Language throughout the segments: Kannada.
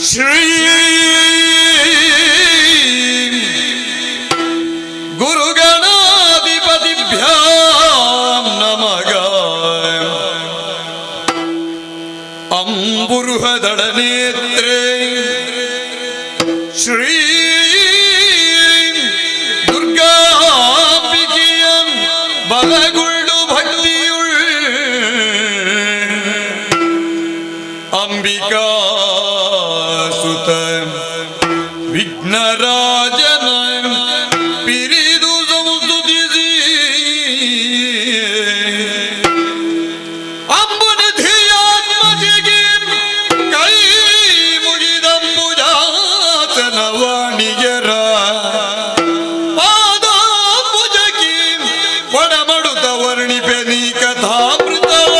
ಶ್ರೀ ಗುರುಗಣಾಧಿಪತಿಭ್ಯಾಂ ನಮಃ. ಅಂಬುರುಹದಳನೇತ್ರೇ ಶ್ರೀ ದುರ್ಗಾಂಬಿಕೆಯ ಬಲಗುಳ್ಳು ಭಕ್ತಿಯುಳ್ ಅಂಬಿಕಾ ಸುತ ವಿಘ್ನರಾಜನ ಪಿರಿದು ಸಂಸ್ತುತಿಸಿ ಅಂಬುನಿಧಿಯಾತ್ಮಜಿಗೆ ಕೈ ಮುಗಿದಂಬುಜಾತನವಾಣಿಯರ ಪಾದಾಂಬುಜಕಿ ಒಡಮಡುತ್ತ ವರ್ಣಿಪೆ ನೀ ಕಥಾಮೃತವ.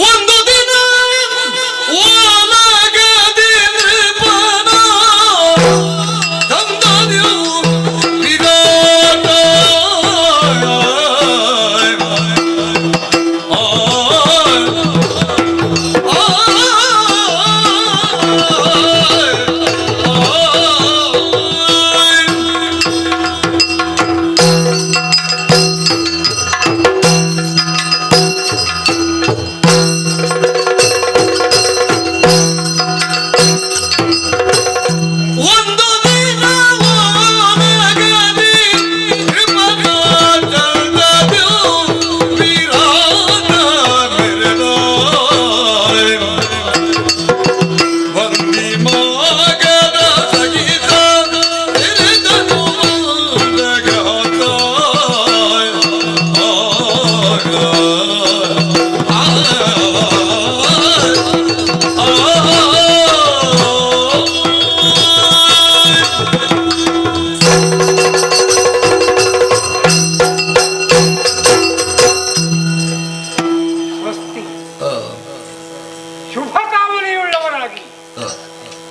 ಒಂದು ದಿನ ಓಲಗದಿ ನೃಪನ ತಂದನು ವಿರಾಟ.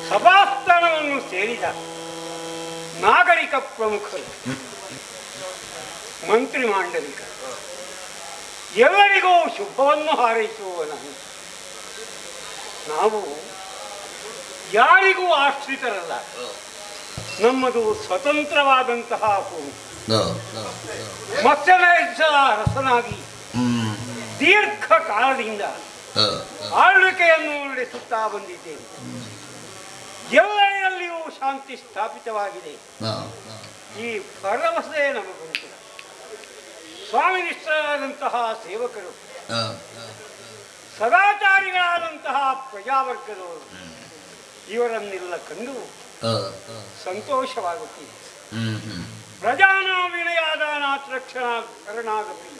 ಸಭಾಸ್ಥಾನವನ್ನು ಸೇರಿದ ನಾಗರಿಕ ಪ್ರಮುಖರು, ಮಂತ್ರಿ ಮಾಂಡಲಿಕ ಎಲ್ಲರಿಗೂ ಶುಭವನ್ನು ಹಾರೈಸುವ ನಾವು ಯಾರಿಗೂ ಆಶ್ರಿತರಲ್ಲ. ನಮ್ಮದು ಸ್ವತಂತ್ರವಾದಂತಹ ಭೂಮಿ. ಮತ್ಸ್ಯಮೇಧದ ಅರಸನಾಗಿ ದೀರ್ಘ ಕಾಲದಿಂದ ಆಳ್ವಿಕೆಯನ್ನು ನಡೆಸುತ್ತಾ ಬಂದಿದ್ದೇನೆ. ಎಲ್ಲೆಡೆಯಲ್ಲಿಯೂ ಶಾಂತಿ ಸ್ಥಾಪಿತವಾಗಿದೆ. ಈ ಭರವಸೆ ನಮಗುಂಟು. ಸ್ವಾಮಿನಿಷ್ಠರಾದಂತಹ ಸೇವಕರು, ಸದಾಚಾರಿಗಳಾದಂತಹ ಪ್ರಜಾವರ್ಗದವರು ಇವರನ್ನೆಲ್ಲ ಕಂಡು ಸಂತೋಷವಾಗುತ್ತಿದೆ. ಪ್ರಜಾನ ವಿನಯಾದಾನಾತ್ ರಕ್ಷಣಾ ಕರಣಾಗಪಿ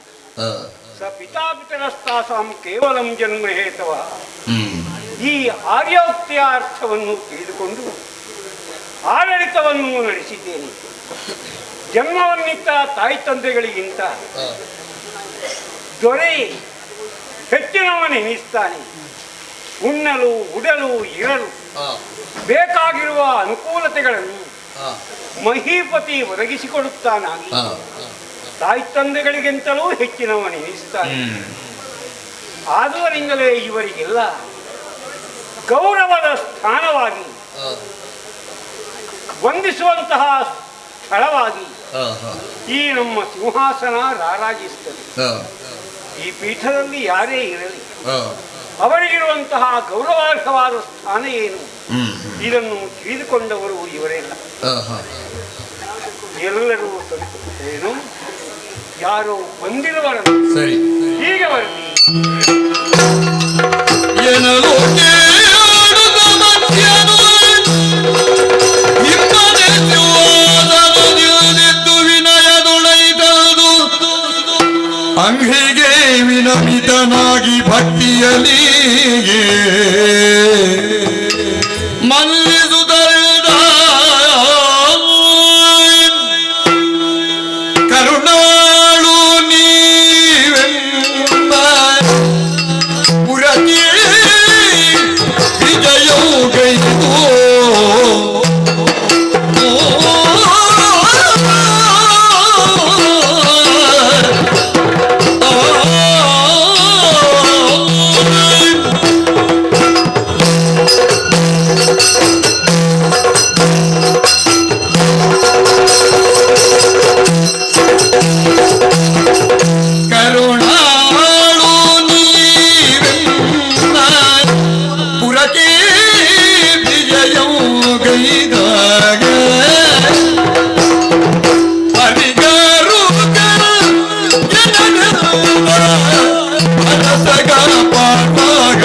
ಸ ಪಿತಾಪಿತರಸ್ತಾಸಾಂ ಕೇವಲಂ ಜನ್ಮ ಹೇತವ. ಈ ಆರ್ಯೋಕ್ತಿಯ ಅರ್ಥವನ್ನು ತಿಳಿದುಕೊಂಡು ಆಡಳಿತವನ್ನು ನಡೆಸಿದ್ದೇನೆ. ಜನ್ಮವನ್ನಿತ್ತ ತಾಯಿ ತಂದೆಗಳಿಗಿಂತ ದೊರೆ ಹೆಚ್ಚಿನವನೆನಿಸ್ತಾನೆ. ಉಣ್ಣಲು ಉಡಲು ಇರಲು ಬೇಕಾಗಿರುವ ಅನುಕೂಲತೆಗಳನ್ನು ಹಾ, ಮಹೀಪತಿ ಒದಗಿಸಿಕೊಡುತ್ತಾನಾಗಿ ಹಾ. ತಾಯಿ ತಂದೆಗಳಿಗಿಂತಲೂ ಹೆಚ್ಚಿನವನೆನಿಸುತ್ತಾನೆ. ಹ್ಮ್. ಆದುದರಿಂದಲೇ ಇವರಿಗೆಲ್ಲ ಗೌರವದ ಸ್ಥಾನವಾಗಿ ಹಾ, ವಂದಿಸುವಂತಹ ಸ್ಥಳವಾಗಿ ಹಾ, ಹಾ, ಈ ನಮ್ಮ ಸಿಂಹಾಸನ ರಾರಾಜಿಸುತ್ತದೆ. ಹಾ, ಈ ಪೀಠದಲ್ಲಿ ಯಾರೇ ಇರಲಿ ಹಾ. ಅವರಿಗಿರುವಂತಹ ಗೌರವಾರ್ಹವಾದ ಸ್ಥಾನ ಏನು ಹ್ಮ್, ಹ್ಮ್. ಇದನ್ನು ತಿಳಿದುಕೊಂಡವರು ಇವರೆಲ್ಲ. ಹಾ, ಹಾ. ಎಲ್ಲರೂ ಏನು ಯಾರೋ ಬಂದಿರುವರನ್ನು ಸರಿ. ಹೀಗೆ ಬರ್ತಿ ಎನಲು ಕೇಳುತ್ತ ಮಧ್ಯನು ಇಮ್ಮನೆ ಜೀವನನು ನಿಲ್ದಿದ್ದು ವಿನಯದೊಳೈದದು ಅಂಹಿಗೆ ವಿನಮಿತನಾಗಿ ಭಕ್ತಿಯಲ್ಲಿ ಮಲ್ಲಿಸುತ್ತರಿದ ಕರುಣಾಳು ನೀವೆಂಬ ಪುರಕಿ ವಿಜಯವು ಗೈದು ಕರುಣಾಳು ನೀವೆಂಬ ಪುರಕಿ ವಿಜಯವು ಗೈದಾಗ ಹರಿಗರುಗ ಮನಸಗ ಪಾಠಗ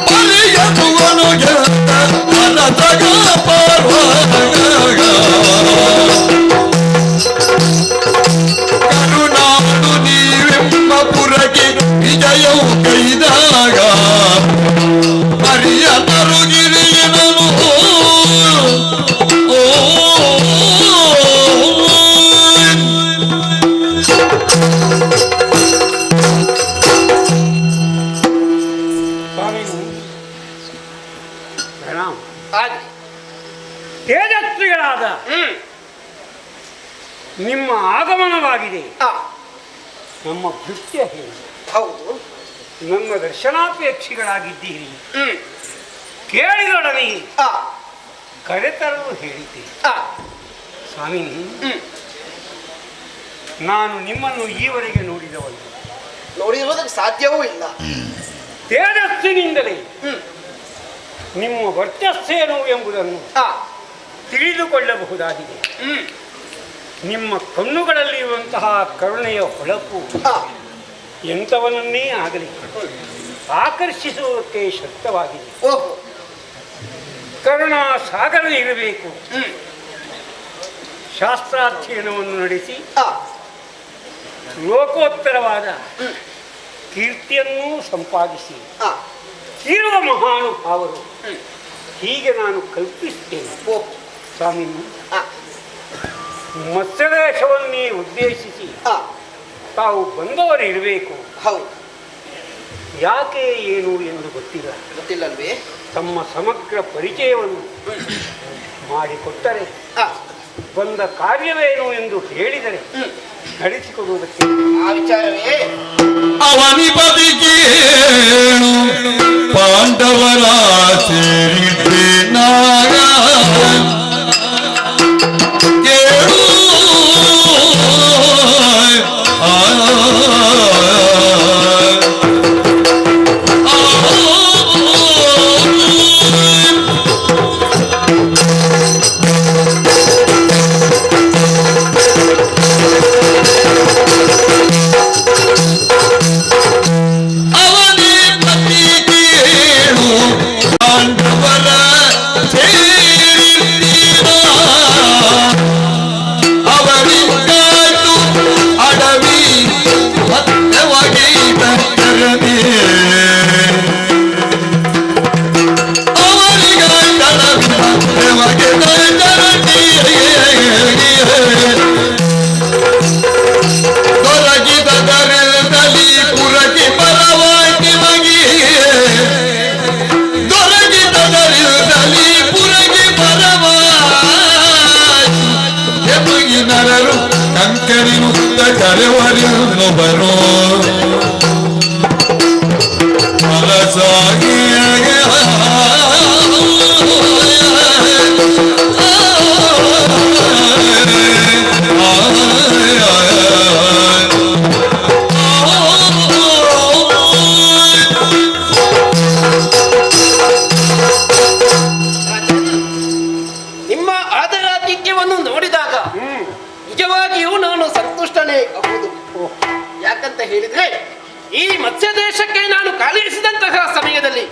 ಪರಿಯದುವನು ಗೆದ್ದ ಮನಸಗ ಪಾರ್ವಾಗ ಕರುಣಾಳು ನೀವೆಂಬ ಪುರಗೆ ವಿಜಯವು ಕೈದಾಗ ಹರಿಯ ತರುಗಿರಿಯನನು ಸ್ವಾಮಿ ಪ್ರಣಾಮ. ತೇಜಸ್ವಿಗಳಾದ ನಿಮ್ಮ ಆಗಮನವಾಗಿದೆ. ನಮ್ಮ ಭೃತ್ಯ ಹೇಳಿ ಹೌದು. ನಮ್ಮ ದರ್ಶನಾಪೇಕ್ಷಿಗಳಾಗಿದ್ದೀರಿ. ಕೇಳಿದೊಡನೆ ಆ, ಕರೆತರಲು ಹೇಳಿದ್ದೆ. ಆ, ಸ್ವಾಮಿ, ಹ್ಮ್. ನಾನು ನಿಮ್ಮನ್ನು ಈವರೆಗೆ ನೋಡಿದವನು. ನೋಡಿರುವುದಕ್ಕೆ ಸಾಧ್ಯವೂ ಇಲ್ಲ. ತೇಜಸ್ಸಿನಿಂದಲೇ ಹ್ಮ್. ನಿಮ್ಮ ವರ್ಚಸ್ಸೇನು ಎಂಬುದನ್ನು ಆ, ತಿಳಿದುಕೊಳ್ಳಬಹುದಾಗಿದೆ. ಹ್ಮ್. ನಿಮ್ಮ ಕಣ್ಣುಗಳಲ್ಲಿ ಇರುವಂತಹ ಕರುಣೆಯ ಹೊಳಪು ಆ, ಎಂಥವನನ್ನೇ ಆಗಲಿ ಆಕರ್ಷಿಸುವುದಕ್ಕೆ ಶಕ್ತವಾಗಿದೆ. ಓಹೋ. ಕರುಣಾ ಸಾಗರ ಇರಬೇಕು. ಹ್ಮ್. ಶಾಸ್ತ್ರಾಧ್ಯಯನವನ್ನು ನಡೆಸಿ ಆ, ಲೋಕೋತ್ತರವಾದ ಹ್ಮ್. ಕೀರ್ತಿಯನ್ನೂ ಸಂಪಾದಿಸಿ ಆ, ಇರುವ ಮಹಾನುಭಾವರು. ಹ್ಮ್. ಹೀಗೆ ನಾನು ಕಲ್ಪಿಸುತ್ತೇನೆ. ಓಹೋ. ಸ್ವಾಮಿ, ಆ, ಮತ್ಸ್ಯದೇಶವನ್ನೇ ಉದ್ದೇಶಿಸಿ ಆ, ತಾವು ಬಂದವರು ಇರಬೇಕು. ಹೌದು. ಯಾಕೆ ಏನು ಎಂದು ಗೊತ್ತಿಲ್ಲ. ಗೊತ್ತಿಲ್ಲಲ್ವೇ? ತಮ್ಮ ಸಮಗ್ರ ಪರಿಚಯವನ್ನು ಮಾಡಿಕೊಟ್ಟರೆ, ಆ, ಬಂದ ಕಾರ್ಯವೇನು ಎಂದು ಹೇಳಿದರೆ ಹ್ಮ್. ನಡೆಸಿಕೊಡುವುದಕ್ಕೆ ಆ ವಿಚಾರವೇ ಅವನಿಪದಿ ಕೇಳು ಪಾಂಡವರ ಸೇರಿದ್ದೆ ನಾಗ ಕೇಳು ಅವನಿ ಸಾಗಿ ನಿಮ್ಮ ಆದರಾತಿಥ್ಯವನ್ನು ನೋಡಿದಾಗ ನಿಜವಾಗಿಯೂ ನಾನು ಸಂತುಷ್ಟನೇ ಆಗುವುದು. ಯಾಕಂತ ಹೇಳಿದ್ರೆ ಈ ಮತ್ಸ್ಯ ದೇಶಕ್ಕೆ ನಾನು ಕಾಲಿರಿಸಿದಂತಹ ಸಮಯದಲ್ಲಿ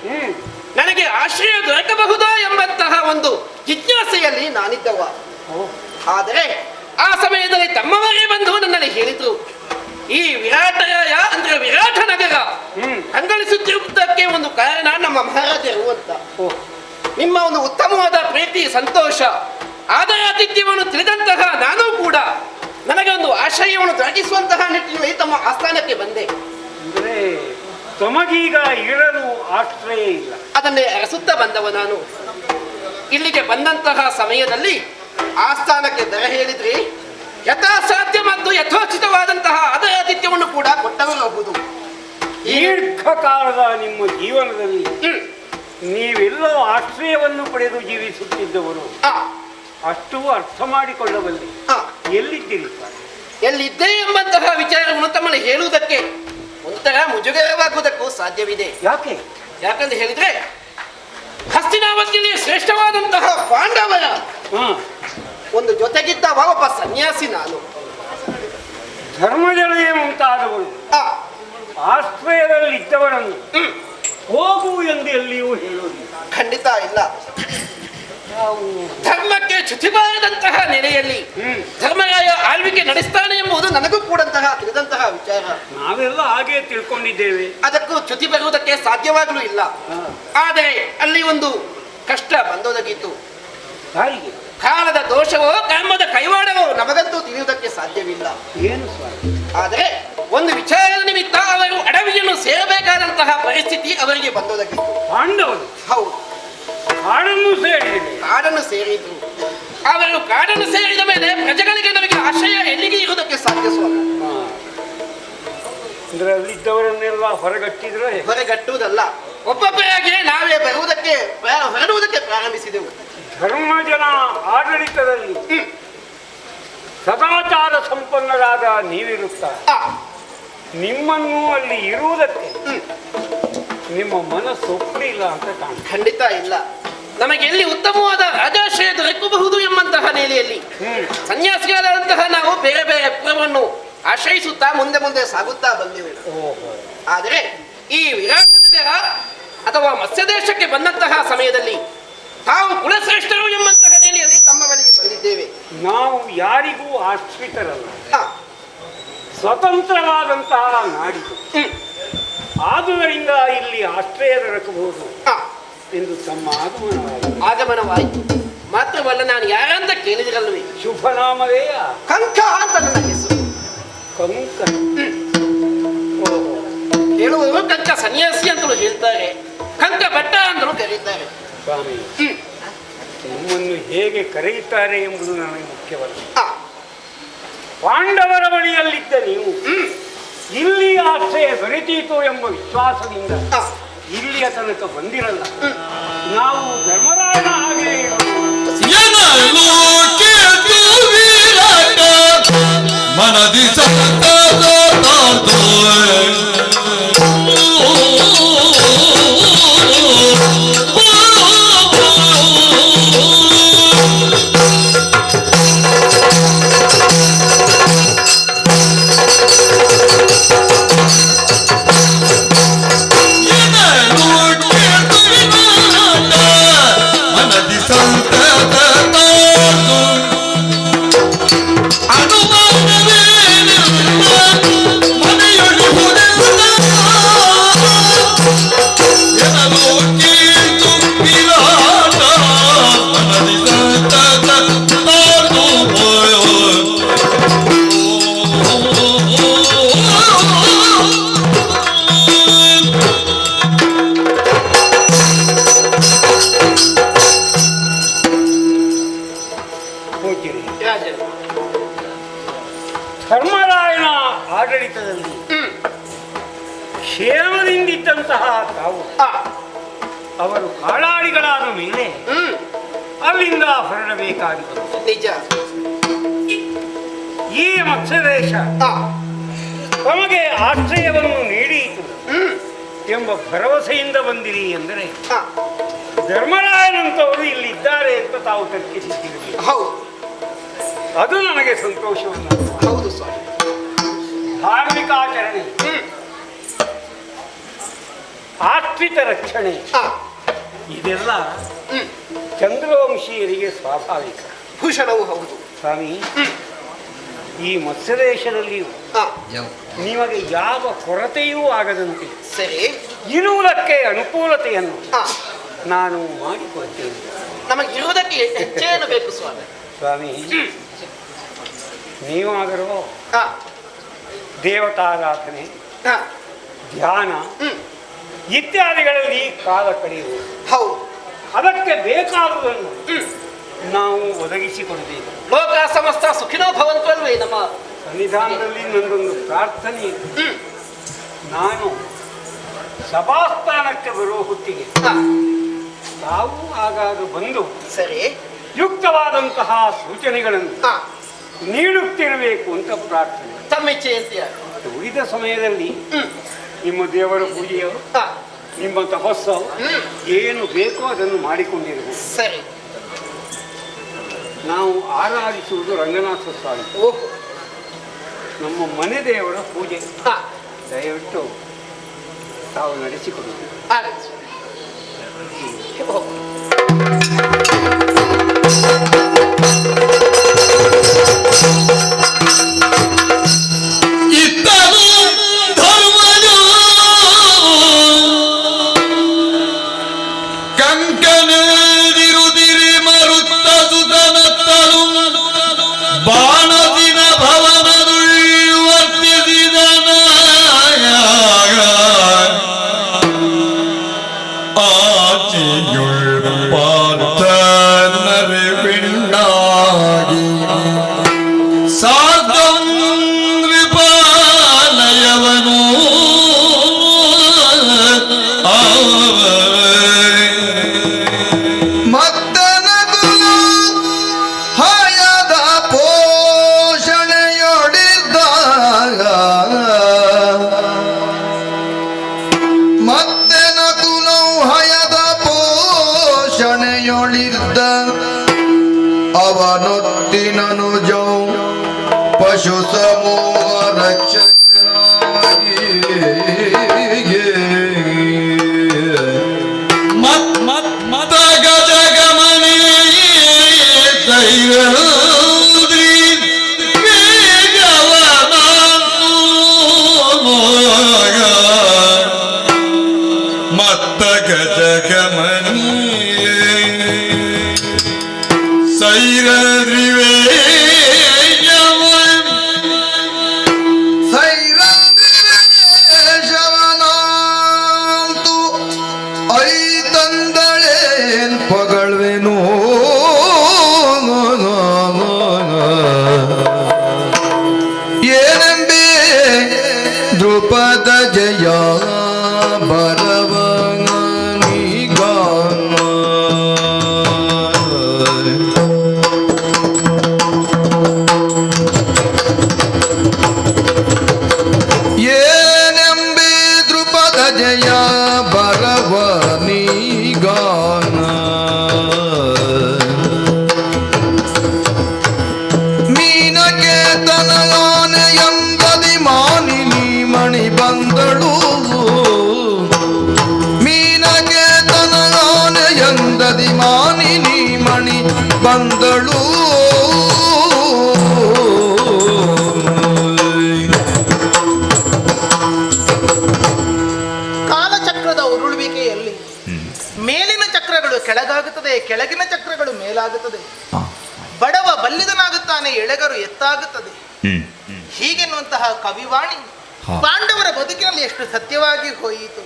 ನನಗೆ ಆಶ್ರಯ ದೊರಕಬಹುದಾ ಎಂಬಂತಹ ಒಂದು ಜಿಜ್ಞಾಸೆಯಲ್ಲಿ ನಾನಿದ್ದವ. ಆದರೆ ಆ ಸಮಯದಲ್ಲಿ ತಮ್ಮವರೇ ಬಂದು ನನ್ನಲ್ಲಿ ಹೇಳಿದ್ರು, ಈ ವಿರಾಟರಾಯ ಅಂದ್ರೆ ವಿರಾಟ ನಗರ ಕಂಗೊಳಿಸುತ್ತಿರುವುದಕ್ಕೆ ಒಂದು ಕಾರಣ ನಮ್ಮ ಮಹಾರಾಜರು ಅಂತ. ನಿಮ್ಮ ಒಂದು ಉತ್ತಮವಾದ ಪ್ರೀತಿ ಸಂತೋಷ ಆದರಾತಿಥ್ಯವನ್ನು ತಿಳಿದಂತಹ ನಾನು ಕೂಡ ನನಗೆ ಒಂದು ಆಶ್ರಯವನ್ನು ದೊರಕಿಸುವಂತಹ ನಿಟ್ಟಿನಲ್ಲಿ ತಮ್ಮ ಆಸ್ಥಾನಕ್ಕೆ ಬಂದೆ. ಅಂದ್ರೆ ತಮಗೀಗ ಇರಲು ಆಶ್ರಯ ಇಲ್ಲ. ಅದನ್ನೇ ಅರಸುತ್ತಾ ಬಂದವ ನಾನು. ಇಲ್ಲಿಗೆ ಬಂದಂತಹ ಸಮಯದಲ್ಲಿ ಆಸ್ಥಾನಕ್ಕೆ ದರ ಹೇಳಿದ್ರಿ, ಯಥಾಸಾಧ್ಯ ಮತ್ತು ಯಥೋಚಿತವಾದಂತಹ ಆದರಾತಿಥ್ಯವನ್ನು ಕೂಡ ಕೊಟ್ಟವರಬಹುದು. ದೀರ್ಘಕಾಲದ ನಿಮ್ಮ ಜೀವನದಲ್ಲಿ ನೀವೆಲ್ಲೋ ಆಶ್ರಯವನ್ನು ಪಡೆದು ಜೀವಿಸುತ್ತಿದ್ದವರು ಅಷ್ಟು ಅರ್ಥ ಮಾಡಿಕೊಳ್ಳಬಲ್ಲೆ. ಎಲ್ಲಿದ್ದೀರಿ? ಎಲ್ಲಿದ್ದೆ ಎಂಬಂತಹ ವಿಚಾರವನ್ನು ತಮ್ಮಲ್ಲಿ ಹೇಳುವುದಕ್ಕೆ ಒಂಥರ ಮುಜುಗರವಾಗುವುದಕ್ಕೂ ಸಾಧ್ಯವಿದೆ. ಯಾಕೆ? ಯಾಕಂತ ಹೇಳಿದ್ರೆ ಹಸ್ತಿನಾವತಿಯಲ್ಲಿ ಶ್ರೇಷ್ಠವಾದಂತಹ ಪಾಂಡವರ ಒಂದು ಜೊತೆಗಿದ್ದವ ಒಬ್ಬ ಸನ್ಯಾಸಿ ನಾನು. ಧರ್ಮಜನೇ ಮುಂತಾದವರು ಆಶ್ರಯದಲ್ಲಿದ್ದವರನ್ನು ಹೋಗು ಎಂದು ಎಲ್ಲಿಯೂ ಹೇಳುವುದಿಲ್ಲ. ಖಂಡಿತ ಇಲ್ಲ. ಧರ್ಮಕ್ಕೆ ಚ್ಯುತಿಬಾರದಂತಹ ನೆಲೆಯಲ್ಲಿ ಧರ್ಮರಾಯ ಆಳ್ವಿಕೆ ನಡೆಸ್ತಾನೆ ಎಂಬುದು ನನಗೂ ಕೂಡ ತಿಳಿದಂತಹ ವಿಚಾರ. ನಾವೆಲ್ಲ ಹಾಗೆ ತಿಳ್ಕೊಂಡಿದ್ದೇವೆ. ಅದಕ್ಕೂ ಚ್ಯುತಿ ಬರುವುದಕ್ಕೆ ಸಾಧ್ಯವಾಗಲೂ ಇಲ್ಲ. ಆದರೆ ಅಲ್ಲಿ ಒಂದು ಕಷ್ಟ ಬಂದೊದಗಿತ್ತು. ಕಾಲದ ದೋಷವೋ ಕರ್ಮದ ಕೈವಾಡವೋ ನಮಗಂತೂ ತಿಳಿಯುವುದಕ್ಕೆ ಸಾಧ್ಯವಿಲ್ಲ. ಏನು ಸ್ವಾಮಿ? ಆದರೆ ಒಂದು ವಿಚಾರದ ನಿಮಿತ್ತ ಅವರು ಅಡವಿಯನ್ನು ಸೇರಬೇಕಾದಂತಹ ಪರಿಸ್ಥಿತಿ ಅವರಿಗೆ ಬಂದೊದಗಿತ್ತು. ಪಾಂಡವರು? ಹೌದು, ಕಾಡನ್ನು ಸೇರಿದ್ರು. ಅವರು ಕಾಡನ್ನು ಸೇರಿದ ಮೇಲೆ ಪ್ರಜೆಗಳಿಗೆ ನಮಗೆ ಆಶ್ರಯ ಎಲ್ಲಿಗೆ ಇರುವುದಕ್ಕೆ ಸಾಧ್ಯ ಸ್ವಾಮಿ? ಅಂದ್ರೆ ಅಲ್ಲಿದ್ದವರನ್ನೆಲ್ಲ ಹೊರಗಟ್ಟಿದ್ರೆ? ಹೊರಗಟ್ಟುವುದಲ್ಲ, ಒಬ್ಬೊಬ್ಬರಾಗಿ ನಾವೇ ಹೊರಡುವುದಕ್ಕೆ ಪ್ರಾರಂಭಿಸಿದೆವು. ಧರ್ಮಜನ ಆಡಳಿತದಲ್ಲಿ ಸದಾಚಾರ ಸಂಪನ್ನರಾದ ನೀವಿರುತ್ತಾರೆ. ನಿಮ್ಮನ್ನು ಅಲ್ಲಿ ಇರುವುದಕ್ಕೆ ನಿಮ್ಮ ಮನಸ್ಸು ಒಪ್ಪಲಿಲ್ಲ ಅಂತ ಕಾಣುತ್ತೆ. ಖಂಡಿತ ಇಲ್ಲ. ನಮಗೆ ಎಲ್ಲಿ ಉತ್ತಮವಾದ ರಾಜಾಶ್ರಯ ದೊರಕಬಹುದು ಎಂಬಂತಹ ನೆಲೆಯಲ್ಲಿ ಸನ್ಯಾಸಿಗಳಾದಂತಹ ನಾವು ಬೇರೆ ಬೇರೆ ಪುರವನ್ನು ಆಶ್ರಯಿಸುತ್ತಾ ಮುಂದೆ ಮುಂದೆ ಸಾಗುತ್ತಾ ಬಂದೆವು. ಆದರೆ ಈ ವಿರಾಟ ನಗರ ಅಥವಾ ಮತ್ಸ್ಯ ದೇಶಕ್ಕೆ ಬಂದಂತಹ ಸಮಯದಲ್ಲಿ ತಾವು ಕುಲಶ್ರೇಷ್ಠರು ಎಂಬಂತಹ ನೆಲೆಯಲ್ಲಿ ತಮ್ಮ ಬಳಿಗೆ ಬಂದಿದ್ದೇವೆ. ನಾವು ಯಾರಿಗೂ ಆಶ್ರಿತರಲ್ಲ, ಸ್ವತಂತ್ರವಾದಂತಹ ನಾಡಿದು. ಆದುದರಿಂದ ಇಲ್ಲಿ ಆಶ್ರಯ ದೊರಕಬಹುದು ಎಂದು ತಮ್ಮ ಆಗಮನವಾಯಿತು. ಮಾತ್ರವಲ್ಲ, ನಾನು ಯಾರಂತ ಕೇಳಿದಿರಲ್ವೇ? ಶುಭನಾಮವೇ ಕಂಕ ಅಂತ ನನ್ನ ಹೆಸರು. ಕಂಕ ಹೇಳುವವರು ಕಂಕ ಸನ್ಯಾಸಿ ಅಂತಲೂ ಹೇಳ್ತಾರೆ, ಕಂಕ ಭಟ್ಟ ಅಂತಲೂ ಕರೀತಾರೆ. ಸ್ವಾಮಿ, ನಿಮ್ಮನ್ನು ಹೇಗೆ ಕರೆಯುತ್ತಾರೆ ಎಂಬುದು ನನಗೆ ಮುಖ್ಯವಲ್ಲ. ಪಾಂಡವರ ಬಳಿಯಲ್ಲಿದ್ದ ನೀವು ಇಲ್ಲಿ ಆಶ್ರಯ ದೊರೆತೀತು ಎಂಬ ವಿಶ್ವಾಸದಿಂದ ಇಲ್ಲಿಯ ತನಕ ಬಂದಿರಲ್ಲ. ನಾವು ಧರ್ಮರಾಯನ ಹಾಗೆ ಮನದಿ ಮನೆಯೊಳಿ ಧರ್ಮರಾಜರಂತಹ ತಾವು ಅವರು ಕಾಳಾಡಿಗಳಾದ ಮೇಲೆ ಅಲ್ಲಿಂದ ಹೊರಡಬೇಕಾಗಿತ್ತು. ನಿಜ. ಈ ಮತ್ಸ್ಯದೇಶ ತಮಗೆ ಆಶ್ರಯವನ್ನು ನೀಡಿತು ಎಂಬ ಭರವಸೆಯಿಂದ ಬಂದಿರಿ ಎಂದರೆ ಧರ್ಮರಾಯನಂತವರು ಇಲ್ಲಿದ್ದಾರೆ ಅಂತ ತಾವು ತರ್ಕಿಸಿದ್ದೀರಿ. ಹೌದು, ಅದು ನನಗೆ ಸಂತೋಷವನ್ನು. ಹೌದು ಸ್ವಾಮಿ. ಧಾರ್ಮಿಕಾಚರಣೆ, ಆಶ್ರಿತ ರಕ್ಷಣೆ, ಇದೆಲ್ಲ ಚಂದ್ರವಂಶೀಯರಿಗೆ ಸ್ವಾಭಾವಿಕ. ಭೂಷಣವೂ ಹೌದು ಸ್ವಾಮಿ. ಈ ಮತ್ಸ್ಯದೇಶದಲ್ಲಿಯೂ ನಿಮಗೆ ಯಾವ ಕೊರತೆಯೂ ಆಗದಂತೆ ಸರಿ ಇರುವುದಕ್ಕೆ ಅನುಕೂಲತೆಯನ್ನು ನಾನು ಮಾಡಿಕೊಡ್ತೇನೆ. ನಮಗಿರುವುದಕ್ಕೆ ಹೆಚ್ಚೇನು ಬೇಕು ಸ್ವಾಮಿ? ಸ್ವಾಮಿ, ನೀವಾದರೂ ದೇವತಾರಾಧನೆ, ಧ್ಯಾನ ಇತ್ಯಾದಿಗಳಲ್ಲಿ ಕಾಲ ಕಳೆಯುವುದು. ಹೌದು, ಅದಕ್ಕೆ ಬೇಕಾದುದನ್ನು ನಾವು ಒದಗಿಸಿಕೊಡಬೇಕು. ಲೋಕ ಸಮಸ್ತ ಸುಖಿನೋ ಭವಂತು ಅಲ್ವೇ ನಮ್ಮ ಸನ್ನಿಧಾನದಲ್ಲಿ ನನ್ನದೊಂದು ಪ್ರಾರ್ಥನೆ ಇದೆ. ನಾನು ಸಭಾಸ್ಥಾನಕ್ಕೆ ಬರುವ ಹೊತ್ತಿಗೆ ತಾವು ಆಗಾಗ ಬಂದು ಸರಿ ಯುಕ್ತವಾದಂತಹ ಸೂಚನೆಗಳನ್ನು ನೀಡುತ್ತಿರಬೇಕು ಅಂತ ಪ್ರಾರ್ಥನೆ. ತಮ್ಮಿಚ್ಛೆ ಅಂತೀಯ. ಉಳಿದ ಸಮಯದಲ್ಲಿ ನಿಮ್ಮ ದೇವರ ಪೂಜೆಯು, ನಿಮ್ಮ ತಪಸ್ಸು ಏನು ಬೇಕೋ ಅದನ್ನು ಮಾಡಿಕೊಂಡಿರಬೇಕು. ಸರಿ. ನಾವು ಆರಾಧಿಸುವುದು ರಂಗನಾಥ ಸ್ವಾಮಿ, ನಮ್ಮ ಮನೆ ದೇವರ ಪೂಜೆ. ದಯವಿಟ್ಟು ತಾವು ನಡೆಸಿಕೊಡುವುದು. ಅವನೊತ್ತಿನನು ಜೌ ಪಶು ಸಮೂಹ ರಕ್ಷಕನಾಗಿ ಮತ್ತ ಗಜಗಮನಿ ದೈವದ್ರಿ ಮತ್ತ ಗಜಗಮನಿ ಸೈರಂದ್ರಿವೇಶವನಾಂತು ಐತಂದಳೇನ್ ಪಗಳ್ವೆನು ಏನೆಂಬೆ ದ್ರುಪದ ಜಯ ಬಂದಳು. ಕಾಲಚಕ್ರದ ಉರುಳುವಿಕೆಯಲ್ಲಿ ಮೇಲಿನ ಚಕ್ರಗಳು ಕೆಳಗಾಗುತ್ತದೆ, ಕೆಳಗಿನ ಚಕ್ರಗಳು ಮೇಲಾಗುತ್ತದೆ. ಬಡವ ಬಲ್ಲಿದನಾಗುತ್ತಾನೆ, ಎಳೆಗರು ಎತ್ತಾಗುತ್ತದೆ. ಹೀಗೆನ್ನುವಂತಹ ಕವಿವಾಣಿ ಪಾಂಡವರ ಬದುಕಿನಲ್ಲಿ ಎಷ್ಟು ಸತ್ಯವಾಗಿ ಹೋಯಿತು.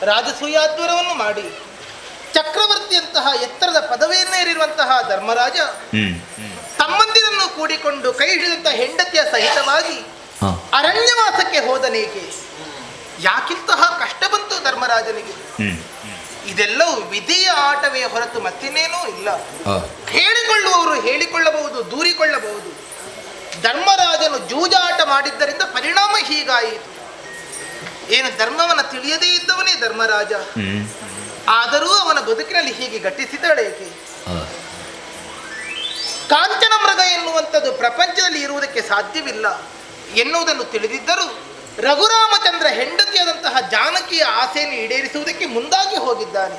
ರಾಜಸೂಯಾದ್ವರವನ್ನು ಮಾಡಿ ಚಕ್ರವರ್ತಿಯಂತಹ ಎತ್ತರದ ಪದವಿಯನ್ನೇರಿರುವಂತಹ ಧರ್ಮರಾಜ ತಮ್ಮಂದಿರನ್ನು ಕೂಡಿಕೊಂಡು ಕೈ ಹಿಡಿದಂತಹ ಹೆಂಡತಿಯ ಸಹಿತವಾಗಿ ಅರಣ್ಯವಾಸಕ್ಕೆ ಹೋದನೇಕೆ? ಯಾಕಿಂತಹ ಕಷ್ಟ ಬಂತು ಧರ್ಮರಾಜನಿಗೆ? ಇದೆಲ್ಲವೂ ವಿಧಿಯ ಆಟವೇ ಹೊರತು ಮತ್ತಿನ್ನೇನೂ ಇಲ್ಲ. ಹೇಳಿಕೊಳ್ಳುವವರು ಹೇಳಿಕೊಳ್ಳಬಹುದು, ದೂರಿಕೊಳ್ಳಬಹುದು. ಧರ್ಮರಾಜನು ಜೂಜಾಟ ಮಾಡಿದ್ದರಿಂದ ಪರಿಣಾಮ ಹೀಗಾಯಿತು. ಏನು ಧರ್ಮವನ್ನು ತಿಳಿಯದೇ ಇದ್ದವನೇ ಧರ್ಮರಾಜ. ಆದರೂ ಅವನ ಬದುಕಿನಲ್ಲಿ ಹೀಗೆ ಘಟಿಸಿದಳೇಕೆ? ಕಾಂಚನ ಮೃಗ ಎನ್ನುವಂಥದ್ದು ಪ್ರಪಂಚದಲ್ಲಿ ಇರುವುದಕ್ಕೆ ಸಾಧ್ಯವಿಲ್ಲ ಎನ್ನುವುದನ್ನು ತಿಳಿದಿದ್ದರೂ ರಘುರಾಮಚಂದ್ರ ಹೆಂಡತಿಯಾದಂತಹ ಜಾನಕಿಯ ಆಸೆಯನ್ನು ಈಡೇರಿಸುವುದಕ್ಕೆ ಮುಂದಾಗಿ ಹೋಗಿದ್ದಾನೆ.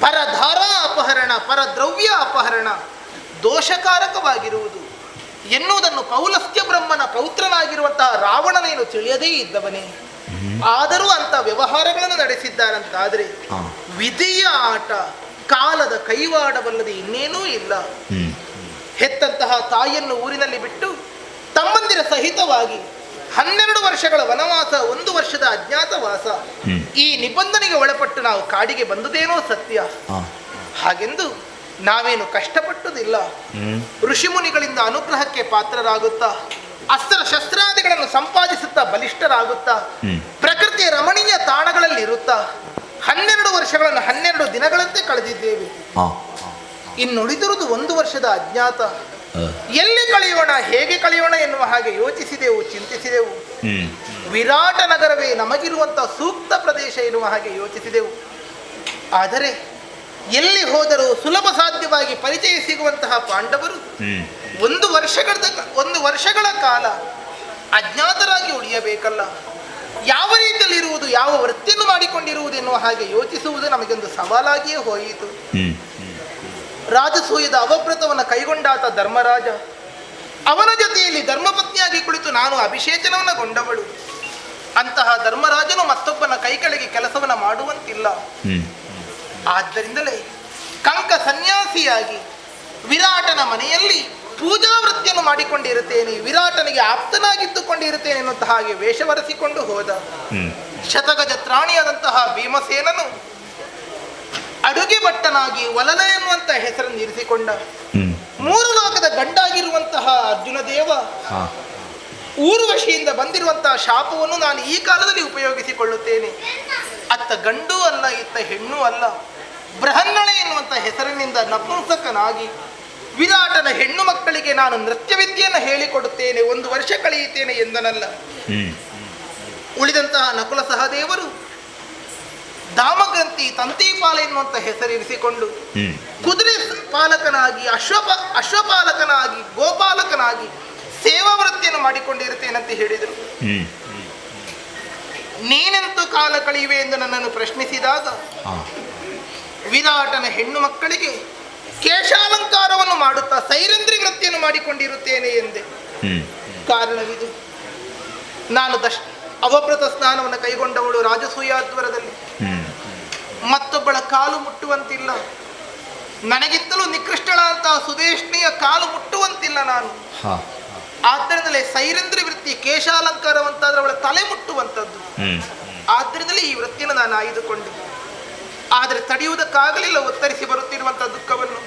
ಪರಧಾರ ಅಪಹರಣ, ಪರದ್ರವ್ಯ ಅಪಹರಣ ದೋಷಕಾರಕವಾಗಿರುವುದು ಎನ್ನುವುದನ್ನು ಪೌಲಸ್ತ್ಯ ಬ್ರಹ್ಮನ ಪೌತ್ರನಾಗಿರುವಂತಹ ರಾವಣನೇನು ತಿಳಿಯದೇ ಇದ್ದವನೇ. ಆದರೂ ಅಂತ ವ್ಯವಹಾರಗಳನ್ನು ನಡೆಸಿದ್ದಾರಂತಾದರೆ ವಿಧಿಯ ಆಟ, ಕಾಲದ ಕೈವಾಡವಲ್ಲದೆ ಇನ್ನೇನೂ ಇಲ್ಲ. ಹೆತ್ತಂತಹ ತಾಯಿಯನ್ನು ಊರಿನಲ್ಲಿ ಬಿಟ್ಟು ತಮ್ಮಂದಿರ ಸಹಿತವಾಗಿ 12 ವರ್ಷಗಳ ವನವಾಸ, 1 ವರ್ಷದ ಅಜ್ಞಾತವಾಸ, ಈ ನಿಬಂಧನೆಗೆ ಒಳಪಟ್ಟು ನಾವು ಕಾಡಿಗೆ ಬಂದುದೇನೋ ಸತ್ಯ. ಹಾಗೆಂದು ನಾವೇನು ಕಷ್ಟಪಟ್ಟುದಿಲ್ಲ. ಋಷಿಮುನಿಗಳಿಂದ ಅನುಗ್ರಹಕ್ಕೆ ಪಾತ್ರರಾಗುತ್ತಾ, ಅಸ್ತ್ರ ಶಸ್ತ್ರಾದಿಗಳನ್ನು ಸಂಪಾದಿಸುತ್ತಾ ಬಲಿಷ್ಠರಾಗುತ್ತಾ, ಪ್ರಕೃತಿಯ ರಮಣೀಯ ತಾಣಗಳಲ್ಲಿ ಇರುತ್ತಾ 12 ವರ್ಷಗಳನ್ನು 12 ದಿನಗಳಂತೆ ಕಳೆದಿದ್ದೇವೆ. ಇನ್ನುಳಿದಿರುವುದು 1 ವರ್ಷದ ಅಜ್ಞಾತ. ಎಲ್ಲಿ ಕಳೆಯೋಣ, ಹೇಗೆ ಕಳೆಯೋಣ ಎನ್ನುವ ಹಾಗೆ ಯೋಚಿಸಿದೆವು, ಚಿಂತಿಸಿದೆವು. ವಿರಾಟ ನಗರವೇ ನಮಗಿರುವಂತಹ ಸೂಕ್ತ ಪ್ರದೇಶ ಎನ್ನುವ ಹಾಗೆ ಯೋಚಿಸಿದೆವು. ಆದರೆ ಎಲ್ಲಿ ಹೋದರೂ ಸುಲಭ ಸಾಧ್ಯವಾಗಿ ಪರಿಚಯ ಸಿಗುವಂತಹ ಪಾಂಡವರು 1 ವರ್ಷಗಳ ಕಾಲ ಅಜ್ಞಾತರಾಗಿ ಉಳಿಯಬೇಕಲ್ಲ. ಯಾವ ರೀತಿಯಲ್ಲಿ ಇರುವುದು, ಯಾವ ವೃತ್ತಿಯನ್ನು ಮಾಡಿಕೊಂಡಿರುವುದು ಎನ್ನುವ ಹಾಗೆ ಯೋಚಿಸುವುದು ನಮಗೊಂದು ಸವಾಲಾಗಿಯೇ ಹೋಯಿತು. ರಾಜಸೂಯದ ಅವಭೃತವನ್ನು ಕೈಗೊಂಡಾತ ಧರ್ಮರಾಜ. ಅವನ ಜೊತೆಯಲ್ಲಿ ಧರ್ಮಪತ್ನಿಯಾಗಿ ಕುಳಿತು ನಾನು ಅಭಿಷೇಚನವನ್ನಗೊಂಡವಳು. ಅಂತಹ ಧರ್ಮರಾಜನು ಮತ್ತೊಬ್ಬನ ಕೈಕೆಳಗೆ ಕೆಲಸವನ್ನು ಮಾಡುವಂತಿಲ್ಲ. ಆದ್ದರಿಂದಲೇ ಕಂಕ ಸನ್ಯಾಸಿಯಾಗಿ ವಿರಾಟನ ಮನೆಯಲ್ಲಿ ಪೂಜಾ ವೃತ್ತಿಯನ್ನು ಮಾಡಿಕೊಂಡಿರುತ್ತೇನೆ, ವಿರಾಟನಿಗೆ ಆಪ್ತನಾಗಿದ್ದುಕೊಂಡಿರುತ್ತೇನೆ ಎನ್ನುವಂತಹ ಹಾಗೆ ವೇಷವರೆಸಿಕೊಂಡು ಹೋದ. ಶತಗಜ ತ್ರಾಣಿಯಾದಂತಹ ಭೀಮಸೇನನು ಅಡುಗೆ ಭಟ್ಟನಾಗಿ ಒಲಲ ಎನ್ನುವಂತಹ ಹೆಸರನ್ನು ಇರಿಸಿಕೊಂಡ. 3 ಲೋಕದ ಗಂಡಾಗಿರುವಂತಹ ಅರ್ಜುನ ದೇವ ಊರ್ವಶಿಯಿಂದ ಬಂದಿರುವಂತಹ ಶಾಪವನ್ನು ನಾನು ಈ ಕಾಲದಲ್ಲಿ ಉಪಯೋಗಿಸಿಕೊಳ್ಳುತ್ತೇನೆ. ಅತ್ತ ಗಂಡು ಅಲ್ಲ, ಇತ್ತ ಹೆಣ್ಣು ಅಲ್ಲ, ಬೃಹನ್ನಳೆ ಎನ್ನುವಂತಹ ಹೆಸರಿನಿಂದ ನಪುಂಸಕನಾಗಿ ವಿರಾಟನ ಹೆಣ್ಣು ಮಕ್ಕಳಿಗೆ ನಾನು ನೃತ್ಯ ವಿದ್ಯೆಯನ್ನು ಹೇಳಿಕೊಡುತ್ತೇನೆ, 1 ವರ್ಷ ಕಳೆಯುತ್ತೇನೆ ಎಂದನಲ್ಲ. ಉಳಿದಂತಹ ನಕುಲ ಸಹದೇವರು ದಾಮಗ್ರಂಥಿ ತಂತಿಪಾಲ ಎನ್ನುವಂತ ಹೆಸರಿರಿಸಿಕೊಂಡು ಕುದುರೆ ಪಾಲಕನಾಗಿ, ಅಶ್ವಪಾಲಕನಾಗಿ, ಗೋಪಾಲಕನಾಗಿ ಸೇವಾ ವೃತ್ತಿಯನ್ನು ಮಾಡಿಕೊಂಡಿರುತ್ತೇನಂತ ಹೇಳಿದರು. ನೀನೆಂತೂ ಕಾಲ ಕಳೆಯುವೆ ಎಂದು ನನ್ನನ್ನು ಪ್ರಶ್ನಿಸಿದಾಗ ವಿರಾಟನ ಹೆಣ್ಣು ಮಕ್ಕಳಿಗೆ ಕೇಶಾಲಂಕಾರವನ್ನು ಮಾಡುತ್ತಾ ಸೈರಂದ್ರಿ ವೃತ್ತಿಯನ್ನು ಮಾಡಿಕೊಂಡಿರುತ್ತೇನೆ ಎಂದೆ. ಕಾರಣವಿದು. ನಾನು ಅವಭೃತ ಸ್ನಾನವನ್ನು ಕೈಗೊಂಡವಳು ರಾಜಸೂಯಾದ್ವರದಲ್ಲಿ. ಮತ್ತೊಬ್ಬಳ ಕಾಲು ಮುಟ್ಟುವಂತಿಲ್ಲ, ನನಗಿಂತಲೂ ನಿಕೃಷ್ಟಳಂತಹ ಸುದೇಶ್ನಿಯ ಕಾಲು ಮುಟ್ಟುವಂತಿಲ್ಲ ನಾನು. ಆದ್ದರಿಂದಲೇ ಸೈರಂದ್ರಿ ವೃತ್ತಿ, ಕೇಶಾಲಂಕಾರವಂತಾದ್ರೆ ಅವಳ ತಲೆ ಮುಟ್ಟುವಂಥದ್ದು. ಆದ್ದರಿಂದಲೇ ಈ ವೃತ್ತಿಯನ್ನು ನಾನು ಆಯ್ದುಕೊಂಡೆ. ಆದರೆ ತಡೆಯುವುದಕ್ಕಾಗಲಿಲ್ಲ ಒತ್ತರಿಸಿ ಬರುತ್ತಿರುವಂತಹ ದುಃಖವನ್ನು.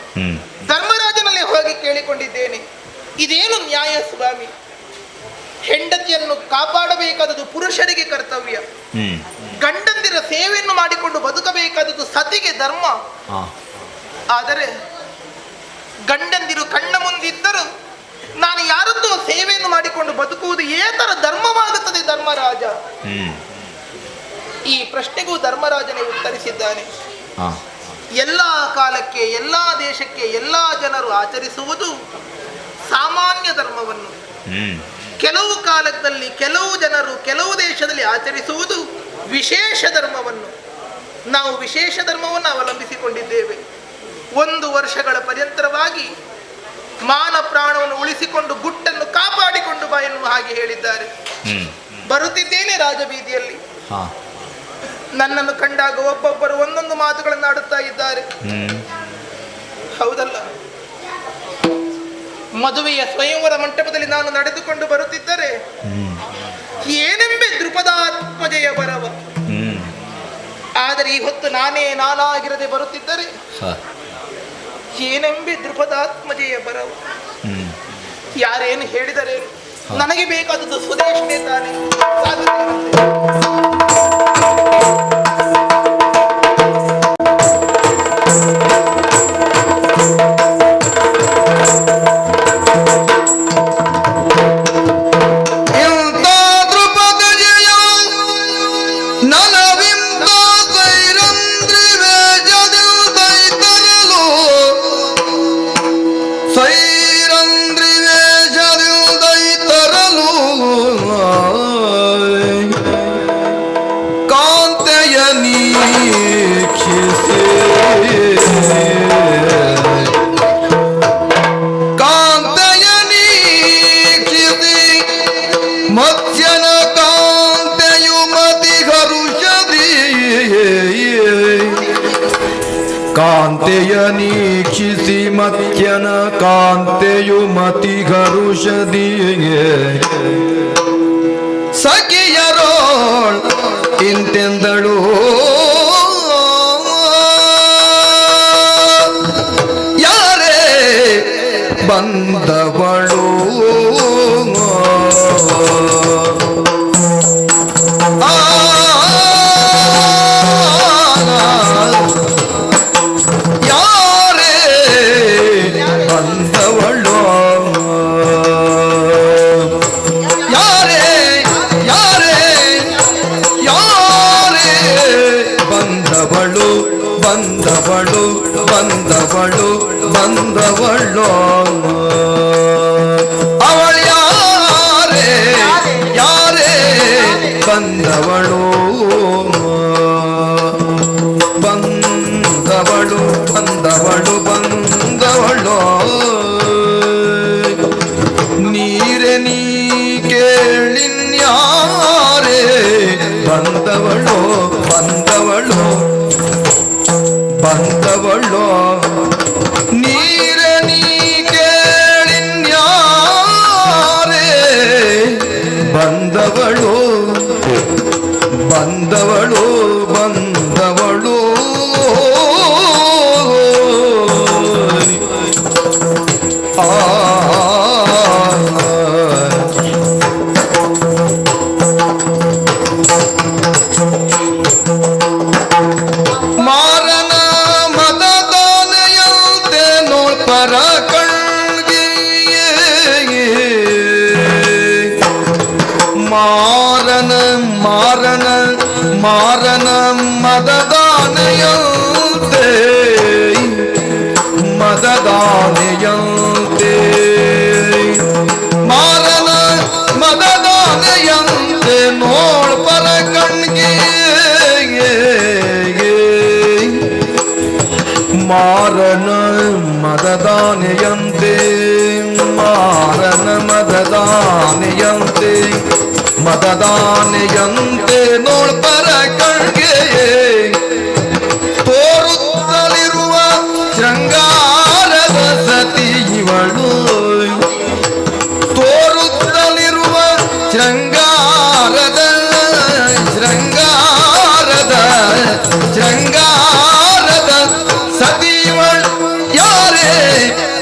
ಧರ್ಮರಾಜನಲ್ಲಿ ಹೋಗಿ ಕೇಳಿಕೊಂಡಿದ್ದೇನೆ, ಇದೇನು ನ್ಯಾಯ ಸ್ವಾಮಿ? ಹೆಂಡತಿಯನ್ನು ಕಾಪಾಡಬೇಕಾದದ್ದು ಪುರುಷರಿಗೆ ಕರ್ತವ್ಯ, ಗಂಡಂದಿರ ಸೇವೆಯನ್ನು ಮಾಡಿಕೊಂಡು ಬದುಕಬೇಕಾದದ್ದು ಸತಿಗೆ ಧರ್ಮ. ಆದರೆ ಗಂಡಂದಿರು ಕಣ್ಣ ಮುಂದಿದ್ದರೂ ನಾನು ಯಾರದ್ದೋ ಸೇವೆಯನ್ನು ಮಾಡಿಕೊಂಡು ಬದುಕುವುದು ಏತರ ಧರ್ಮವಾಗುತ್ತದೆ ಧರ್ಮರಾಜ? ಈ ಪ್ರಶ್ನೆಗೂ ಧರ್ಮರಾಜನೇ ಉತ್ತರಿಸಿದ್ದಾನೆ. ಎಲ್ಲ ಕಾಲಕ್ಕೆ, ಎಲ್ಲ ದೇಶಕ್ಕೆ, ಎಲ್ಲ ಜನರು ಆಚರಿಸುವುದು ಸಾಮಾನ್ಯ ಧರ್ಮವನ್ನು. ಕೆಲವು ಕಾಲದಲ್ಲಿ ಕೆಲವು ಜನರು ಕೆಲವು ದೇಶದಲ್ಲಿ ಆಚರಿಸುವುದು ವಿಶೇಷ ಧರ್ಮವನ್ನು. ನಾವು ವಿಶೇಷ ಧರ್ಮವನ್ನು ಅವಲಂಬಿಸಿಕೊಂಡಿದ್ದೇವೆ. 1 ವರ್ಷಗಳ ಪರ್ಯಂತರವಾಗಿ ಮಾನ ಪ್ರಾಣವನ್ನು ಉಳಿಸಿಕೊಂಡು ಗುಟ್ಟನ್ನು ಕಾಪಾಡಿಕೊಂಡು ಬಾ ಎನ್ನುವ ಹಾಗೆ ಹೇಳಿದ್ದಾರೆ. ಬರುತ್ತಿದ್ದೇನೆ ರಾಜಬೀದಿಯಲ್ಲಿ, ನನ್ನನ್ನು ಕಂಡಾಗ ಒಬ್ಬೊಬ್ಬರು ಒಂದೊಂದು ಮಾತುಗಳನ್ನು ಆಡುತ್ತಾ ಇದ್ದಾರೆ. ಹೌದಲ್ಲ, ಮದುವೆಯ ಸ್ವಯಂವರ ಮಂಟಪದಲ್ಲಿ ನಾನು ನಡೆದುಕೊಂಡು ಬರುತ್ತಿದ್ದರೆ ಏನೆಂಬೆ ದೃಪದಾತ್ಮಜೆಯ ಬರವ. ಆದರೆ ಈ ಹೊತ್ತು ನಾನಾಗಿರದೆ ಬರುತ್ತಿದ್ದರೆ ಏನೆಂಬೆ ದೃಪದಾತ್ಮಜೆಯ ಬರವ. ಯಾರೇನು ಹೇಳಿದರೆ ನನಗೆ ಬೇಕಾದದ್ದು ಸ್ವದೇಶನೇ ತಾನೇ. ನೀಕ್ಷಿಸಿ ಕಾಂತೆಯ ನೀಕ್ಷಿಸಿ ಮತ್ಸ್ಯನ ಕಾಂತೆಯು ಮತಿ ಹರುಷದಿ ಕಾಂತೆಯ ನೀಕ್ಷಿಸಿ ಮತ್ಸ್ಯನ ಕಾಂತೆಯು ಮತಿ ಹರುಷದಿ ಸಖಿಯರೋಳ್ ಇಂತೆಂದಳು ಯಾರೇ ಬಂದವಳು ಯಾರೇ ಬಂದವಳು ಯಾರೇ ಯಾರೇ ಯಾರೇ ಬಂದವಳು ಬಂದವಳು ಬಂದವಳು ಬಂದವಳು ಅವಳು ಯಾರೇ ಯಾರೇ ಬಂದವಳು ಬಂದವಳು ಬಂದವಳು ಬಂದವಳು ನೀರೆ ನೀ ಕೇಳಿನ್ಯಾರೇ ಬಂದವಳು ಬಂದವಳು ಬಂದವಳು ನೀರೆ ನೀ ಕೇಳಿನ್ಯಾರೇ ಬಂದವಳು ಬಂದವಳು ಬಂದವಳು ಮಾರನ ಮದದಾನೆಯಂತೆ ನೋಡ್ಪರ ಕಣ್ಗೆ ಮಾರನ ಮಾರನ ಮಾರನ ಮದದಾನೆಯಂತೆ ಮದದಾನೆಯಂತೆ ಮಾರನ ಮದದಾನೆಯಂತೆ ನೋಡ್ಪರ ಕಣ್ಗೆ ಮಾರನ ಮದದಾನೆಯಂತೆ ಮಾರನ ಮದದಾನೆಯಂತೆ ಮದದಾನೆಯಂತೆ ನೋಡ್ಪರ ಕಣ್ಗೆ ತೋರುತ್ತಲಿರುವ ಶೃಂಗಾರದ ಸತಿ ಇವಳು ತೋರುತ್ತಲಿರುವ ಶೃಂಗಾರದ ಶೃಂಗಾರದ ಶೃಂಗಾರದ ಸತಿ ಇವಳು ಯಾರೇ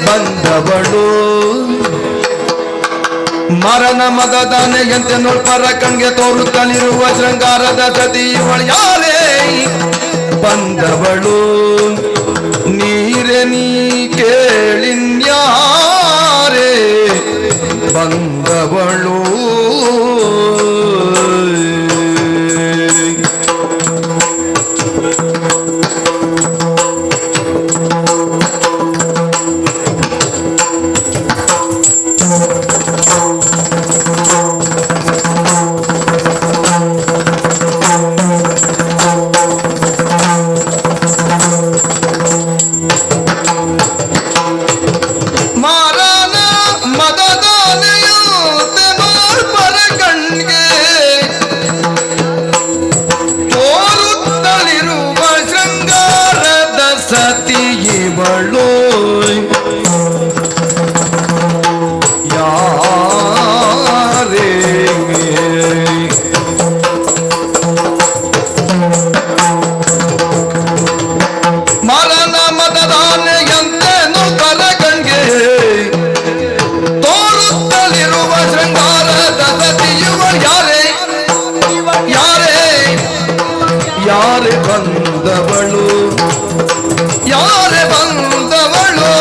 ಬಂದವಳು ಮರಣ ಮದದಾನೆಯಂತೆ ನೋಡ್ಪರ ಕಣ್ಗೆ ತೋರುತ್ತಲಿರುವ ಶೃಂಗಾರದ ಸತಿ ಇವಳು ಯಾರೇ ಬಂದವಳು ನೀರೆ ನೀ ಕೇಳಿನ್ಯಾರೇ ಬಂದವಳು ಮಾರನ ಮದದಾನೆಯಂತೆ ನೋಡ್ಪರ ಕಣ್ಗೆ ತೋರುತ್ತಲಿರುವ ಶೃಂಗಾರದ ಸತಿ ಇವಳು ಯಾರೇ ಮರಣ ಮದದಾನೆಯಂತೆ ನೋಡ್ಪರ ಕಣ್ಗೆ ತೋರುತ್ತಲಿರುವ ಶೃಂಗಾರದ ಸತಿ ಇವಳು ಯಾರೇ ಯಾರೇ ಯಾರೇ ಬಂದವಳು ಯಾರೇ ಬಂದವಳು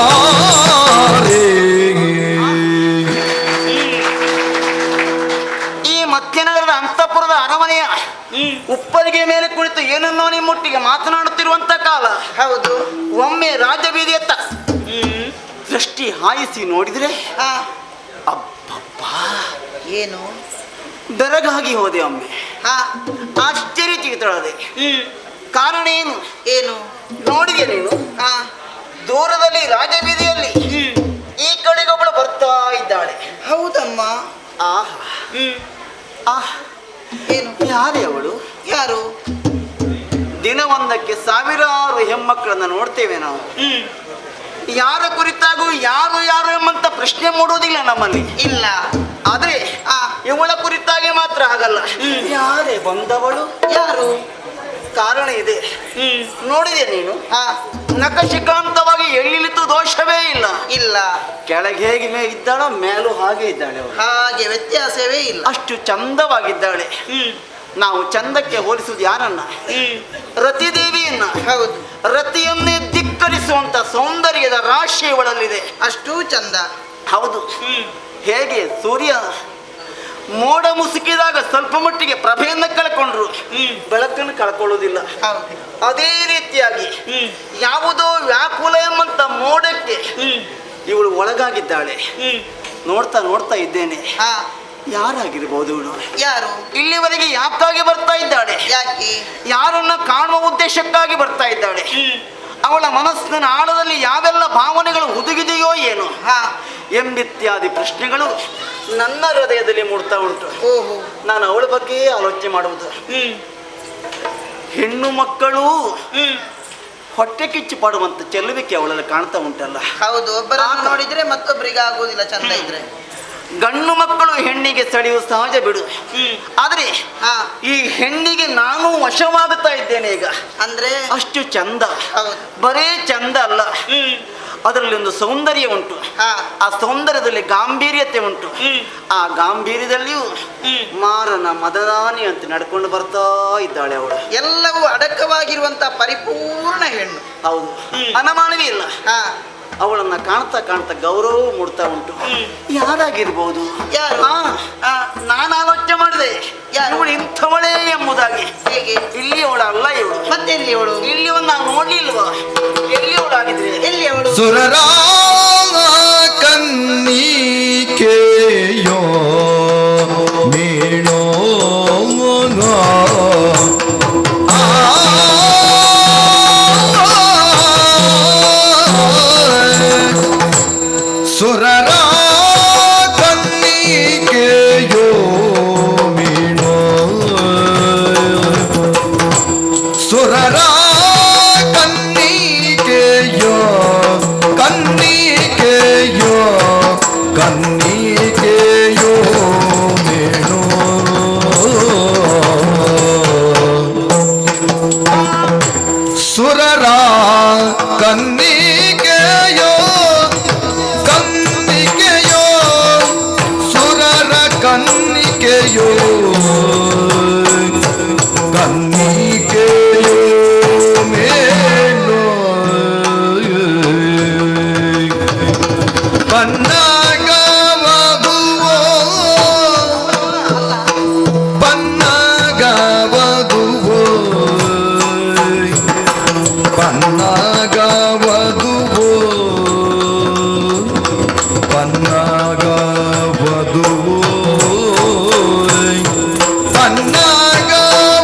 ಯಾರೇ ಈ ಮಧ್ಯನಗರದ ಅಂತಃಪುರದ ಅರಮನೆಯ ಉಪ್ಪರಿಗೆ ಮೇಲೆ ಕುಳಿತು ಏನನ್ನೋ ನಿಮ್ಮೊಟ್ಟಿಗೆ ಮಾತನಾಡುತ್ತಿರುವಂತ ಕಾಲ. ಹೌದು. ಒಮ್ಮೆ ರಾಜಬೀದಿಯತ್ತ ದೃಷ್ಟಿ ಹಾಯಿಸಿ ನೋಡಿದ್ರೆ ಅಬ್ಬಬ್ಬಾ, ಏನು ಬೆರಗಾಗಿ ಹೋದೆ ಒಮ್ಮೆ. ಹಾ ಆಶ್ಚರ್ಯಚಕಿತಳಾದೆ. ಕಾರಣ ಏನು? ಏನು ನೋಡಿದೆ ನೀನು? ಹಾ ದೂರದಲ್ಲಿ ರಾಜಬೀದಿಯಲ್ಲಿ ಈ ಕಡೆಗೊಬ್ಬಳು ಬರ್ತಾ ಇದ್ದಾಳೆ. ಹೌದಮ್ಮ. ಆಹಾ, ಆಹ್, ಏನು ಯಾರೇ ಅವಳು? ಯಾರು? ದಿನವೊಂದಕ್ಕೆ ಸಾವಿರಾರು ಹೆಣ್ಮಕ್ಕಳನ್ನ ನೋಡ್ತೇವೆ ನಾವು. ಯಾರ ಕುರಿತಾಗೂ ಯಾರು ಯಾರು ಎಂಬಂತ ಪ್ರಶ್ನೆ ಮೂಡುವುದಿಲ್ಲ ನಮ್ಮಲ್ಲಿ. ಇಲ್ಲ. ಆದ್ರೆ ಆ ಇವಳ ಕುರಿತಾಗಿ ಮಾತ್ರ ಆಗಲ್ಲ. ಯಾರೇ ಬಂದವಳು? ಯಾರು? ಕಾರಣ ಇದೆ. ನೋಡಿದೆ ನೀನು? ಹಾ ನಖಶಿಕಾಂತವಾಗಿ ಎಳ್ಳಿಲಿತ್ತು ದೋಷವೇ ಇಲ್ಲ. ಇಲ್ಲ. ಕೆಳಗೆ ಹೇಗೆ ಇದ್ದಾಳೋ ಮೇಲೂ ಹಾಗೆ ಇದ್ದಾಳೆ ಅವಳು. ಹಾಗೆ ವ್ಯತ್ಯಾಸವೇ ಇಲ್ಲ. ಅಷ್ಟು ಚಂದವಾಗಿದ್ದಾಳೆ. ನಾವು ಚಂದಕ್ಕೆ ಹೋಲಿಸುವುದು ಯಾರನ್ನ? ರತಿದೇವಿಯನ್ನ. ಹೌದು. ರತಿಯನ್ನೇ ಧಿಕ್ಕರಿಸುವಂತ ಸೌಂದರ್ಯದ ರಾಶಿ ಇವಳಲ್ಲಿದೆ. ಅಷ್ಟು ಚಂದ. ಹೌದು. ಹೇಗೆ ಸೂರ್ಯ ಮೋಡ ಮುಸುಕಿದಾಗ ಸ್ವಲ್ಪ ಮಟ್ಟಿಗೆ ಪ್ರಭೆಯನ್ನು ಕಳ್ಕೊಂಡ್ರು ಬೆಳಕನ್ನು ಕಳ್ಕೊಳ್ಳುವುದಿಲ್ಲ. ಹೌದು. ಅದೇ ರೀತಿಯಾಗಿ ಯಾವುದೋ ವ್ಯಾಕುಲ ಎಂಬಂತ ಮೋಡಕ್ಕೆ ಇವಳು ಒಳಗಾಗಿದ್ದಾಳೆ. ನೋಡ್ತಾ ನೋಡ್ತಾ ಇದ್ದೇನೆ. ಹಾ ಯಾರಾಗಿರ್ಬೋದು ಇವಳು? ಯಾರು? ಇಲ್ಲಿವರೆಗೆ ಯಾಕಾಗಿ ಬರ್ತಾ ಇದ್ದಾಳೆ? ಯಾಕೆ? ಯಾರನ್ನ ಕಾಣುವ ಉದ್ದೇಶಕ್ಕಾಗಿ ಬರ್ತಾ ಇದ್ದಾಳೆ? ಅವಳ ಮನಸ್ಸಿನ ಆಳದಲ್ಲಿ ಯಾವೆಲ್ಲ ಭಾವನೆಗಳು ಹುದುಗಿದೆಯೋ ಏನು ಹಾ ಎಂಬಿತ್ಯಾದಿ ಪ್ರಶ್ನೆಗಳು ನನ್ನ ಹೃದಯದಲ್ಲಿ ಮೂಡ್ತಾ ಉಂಟು. ಓಹೋ. ನಾನು ಅವಳ ಬಗ್ಗೆ ಆಲೋಚನೆ ಮಾಡುವುದು. ಹೆಣ್ಣು ಮಕ್ಕಳು ಹೊಟ್ಟೆ ಕಿಚ್ಚು ಪಡುವಂತ ಚೆಲ್ಲುವಿಕೆ ಅವಳಲ್ಲಿ ಕಾಣ್ತಾ ಉಂಟಲ್ಲ. ಹೌದು. ಒಬ್ಬರನ್ನು ನೋಡಿದ್ರೆ ಮತ್ತೊಬ್ಬರಿಗೆ ಆಗುವುದಿಲ್ಲ ಚಂದ ಇದ್ರೆ. ಗಂಡು ಮಕ್ಕಳು ಹೆಣ್ಣಿಗೆ ಸೆಳೆಯುವುದು ಸಹಜ ಬಿಡು. ಆದ್ರೆ ಹಾ ಈ ಹೆಣ್ಣಿಗೆ ನಾನು ವಶವಾಗುತ್ತಾ ಇದ್ದೇನೆ ಈಗ. ಅಂದ್ರೆ ಅಷ್ಟು ಚಂದ. ಹೌದು. ಬರೇ ಚಂದ ಅಲ್ಲ, ಅದರಲ್ಲಿ ಒಂದು ಸೌಂದರ್ಯ ಉಂಟು. ಹಾ ಆ ಸೌಂದರ್ಯದಲ್ಲಿ ಗಾಂಭೀರ್ಯತೆ ಉಂಟು. ಆ ಗಾಂಭೀರ್ಯದಲ್ಲಿಯೂ ಮಾರನ ಮದದಾನಿ ಅಂತ ನಡ್ಕೊಂಡು ಬರ್ತಾ ಇದ್ದಾಳೆ ಅವಳು. ಎಲ್ಲವೂ ಅಡಕವಾಗಿರುವಂತ ಪರಿಪೂರ್ಣ ಹೆಣ್ಣು. ಹೌದು, ಅನುಮಾನವೇ ಇಲ್ಲ. ಹಾ ಅವಳನ್ನ ಕಾಣ್ತಾ ಕಾಣ್ತಾ ಗೌರವ ಮೂಡ್ತಾ ಉಂಟು. ಯಾರಾಗಿರ್ಬೋದು? ಯಾರು? ನಾನು ಆಲೋಚನೆ ಮಾಡಿದೆ, ಇವಳು ಇಂಥವಳೇ ಎಂಬುದಾಗಿ. ಹೇಗೆ? ಇಲ್ಲಿ ಅವಳು ಅಲ್ಲ ಇವಳು. ಮತ್ತೆ ಎಲ್ಲಿ ಅವಳು? ಇಲ್ಲಿ ಒಂದು ನಾವು ನೋಡ್ಲಿಲ್ವಾ? ಎಲ್ಲಿ ಅವಳು ಆಗಿದ್ರೆ? ಎಲ್ಲಿ ಅವಳು? ಸುರರ ಕನ್ನಿಕೆಯೋ ಮೀಣೋ ಸುರರ ಕನ್ನಿಕೆಯೋ ಮೀಣೋ ಸುರರ ಕನ್ನಿಕೆಯೋ ಕನ್ನಿಕೆಯೋ ಕನ್ನಿಕೆಯೋ ಮೀಣೋ ಸುರರ ಕನ್ನಿಕೆಯೋ ಕನ್ನಿಕೆಯೋ ಸುರರ ಕನ್ನಿಕೆಯೋ ಕನ್ನಿಕೆಯೋ ಮೇಲೋ ಪನ್ನಗವಧುವೋ ಪನ್ನಗವಧುವೋ ಪನ್ನಗವಧುವೋ ಪನ್ನಗವಧುವೋ ಪನ್ನಗವಧುವೋ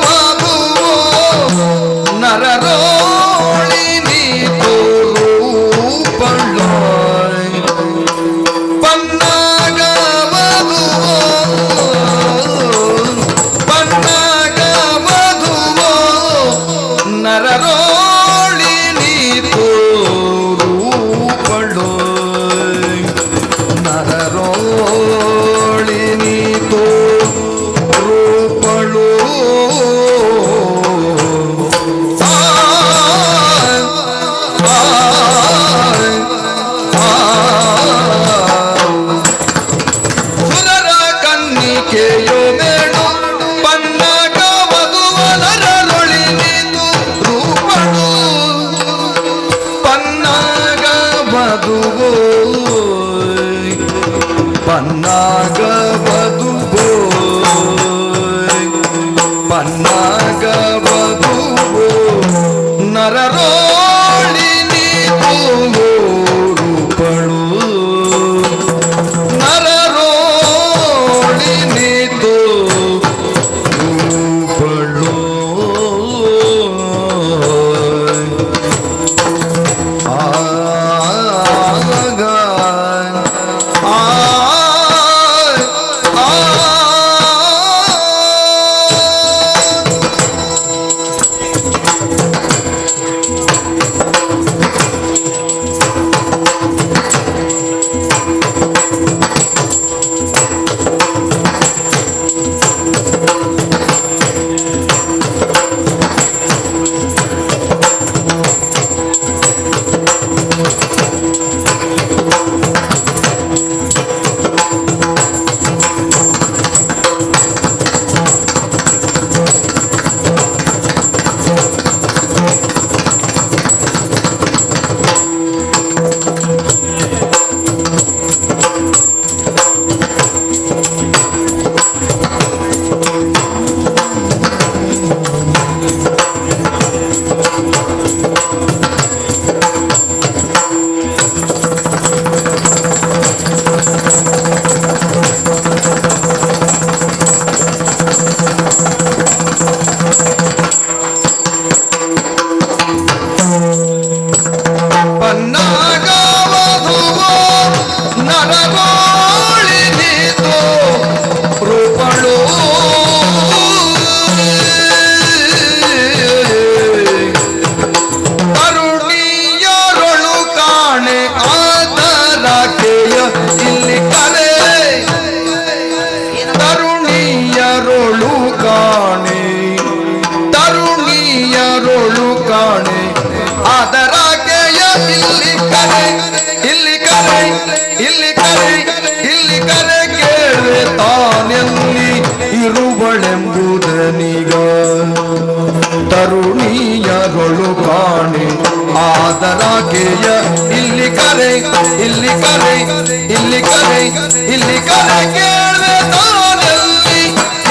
ಕೇಳುವೆ ತಾನೆಲ್ಲಿ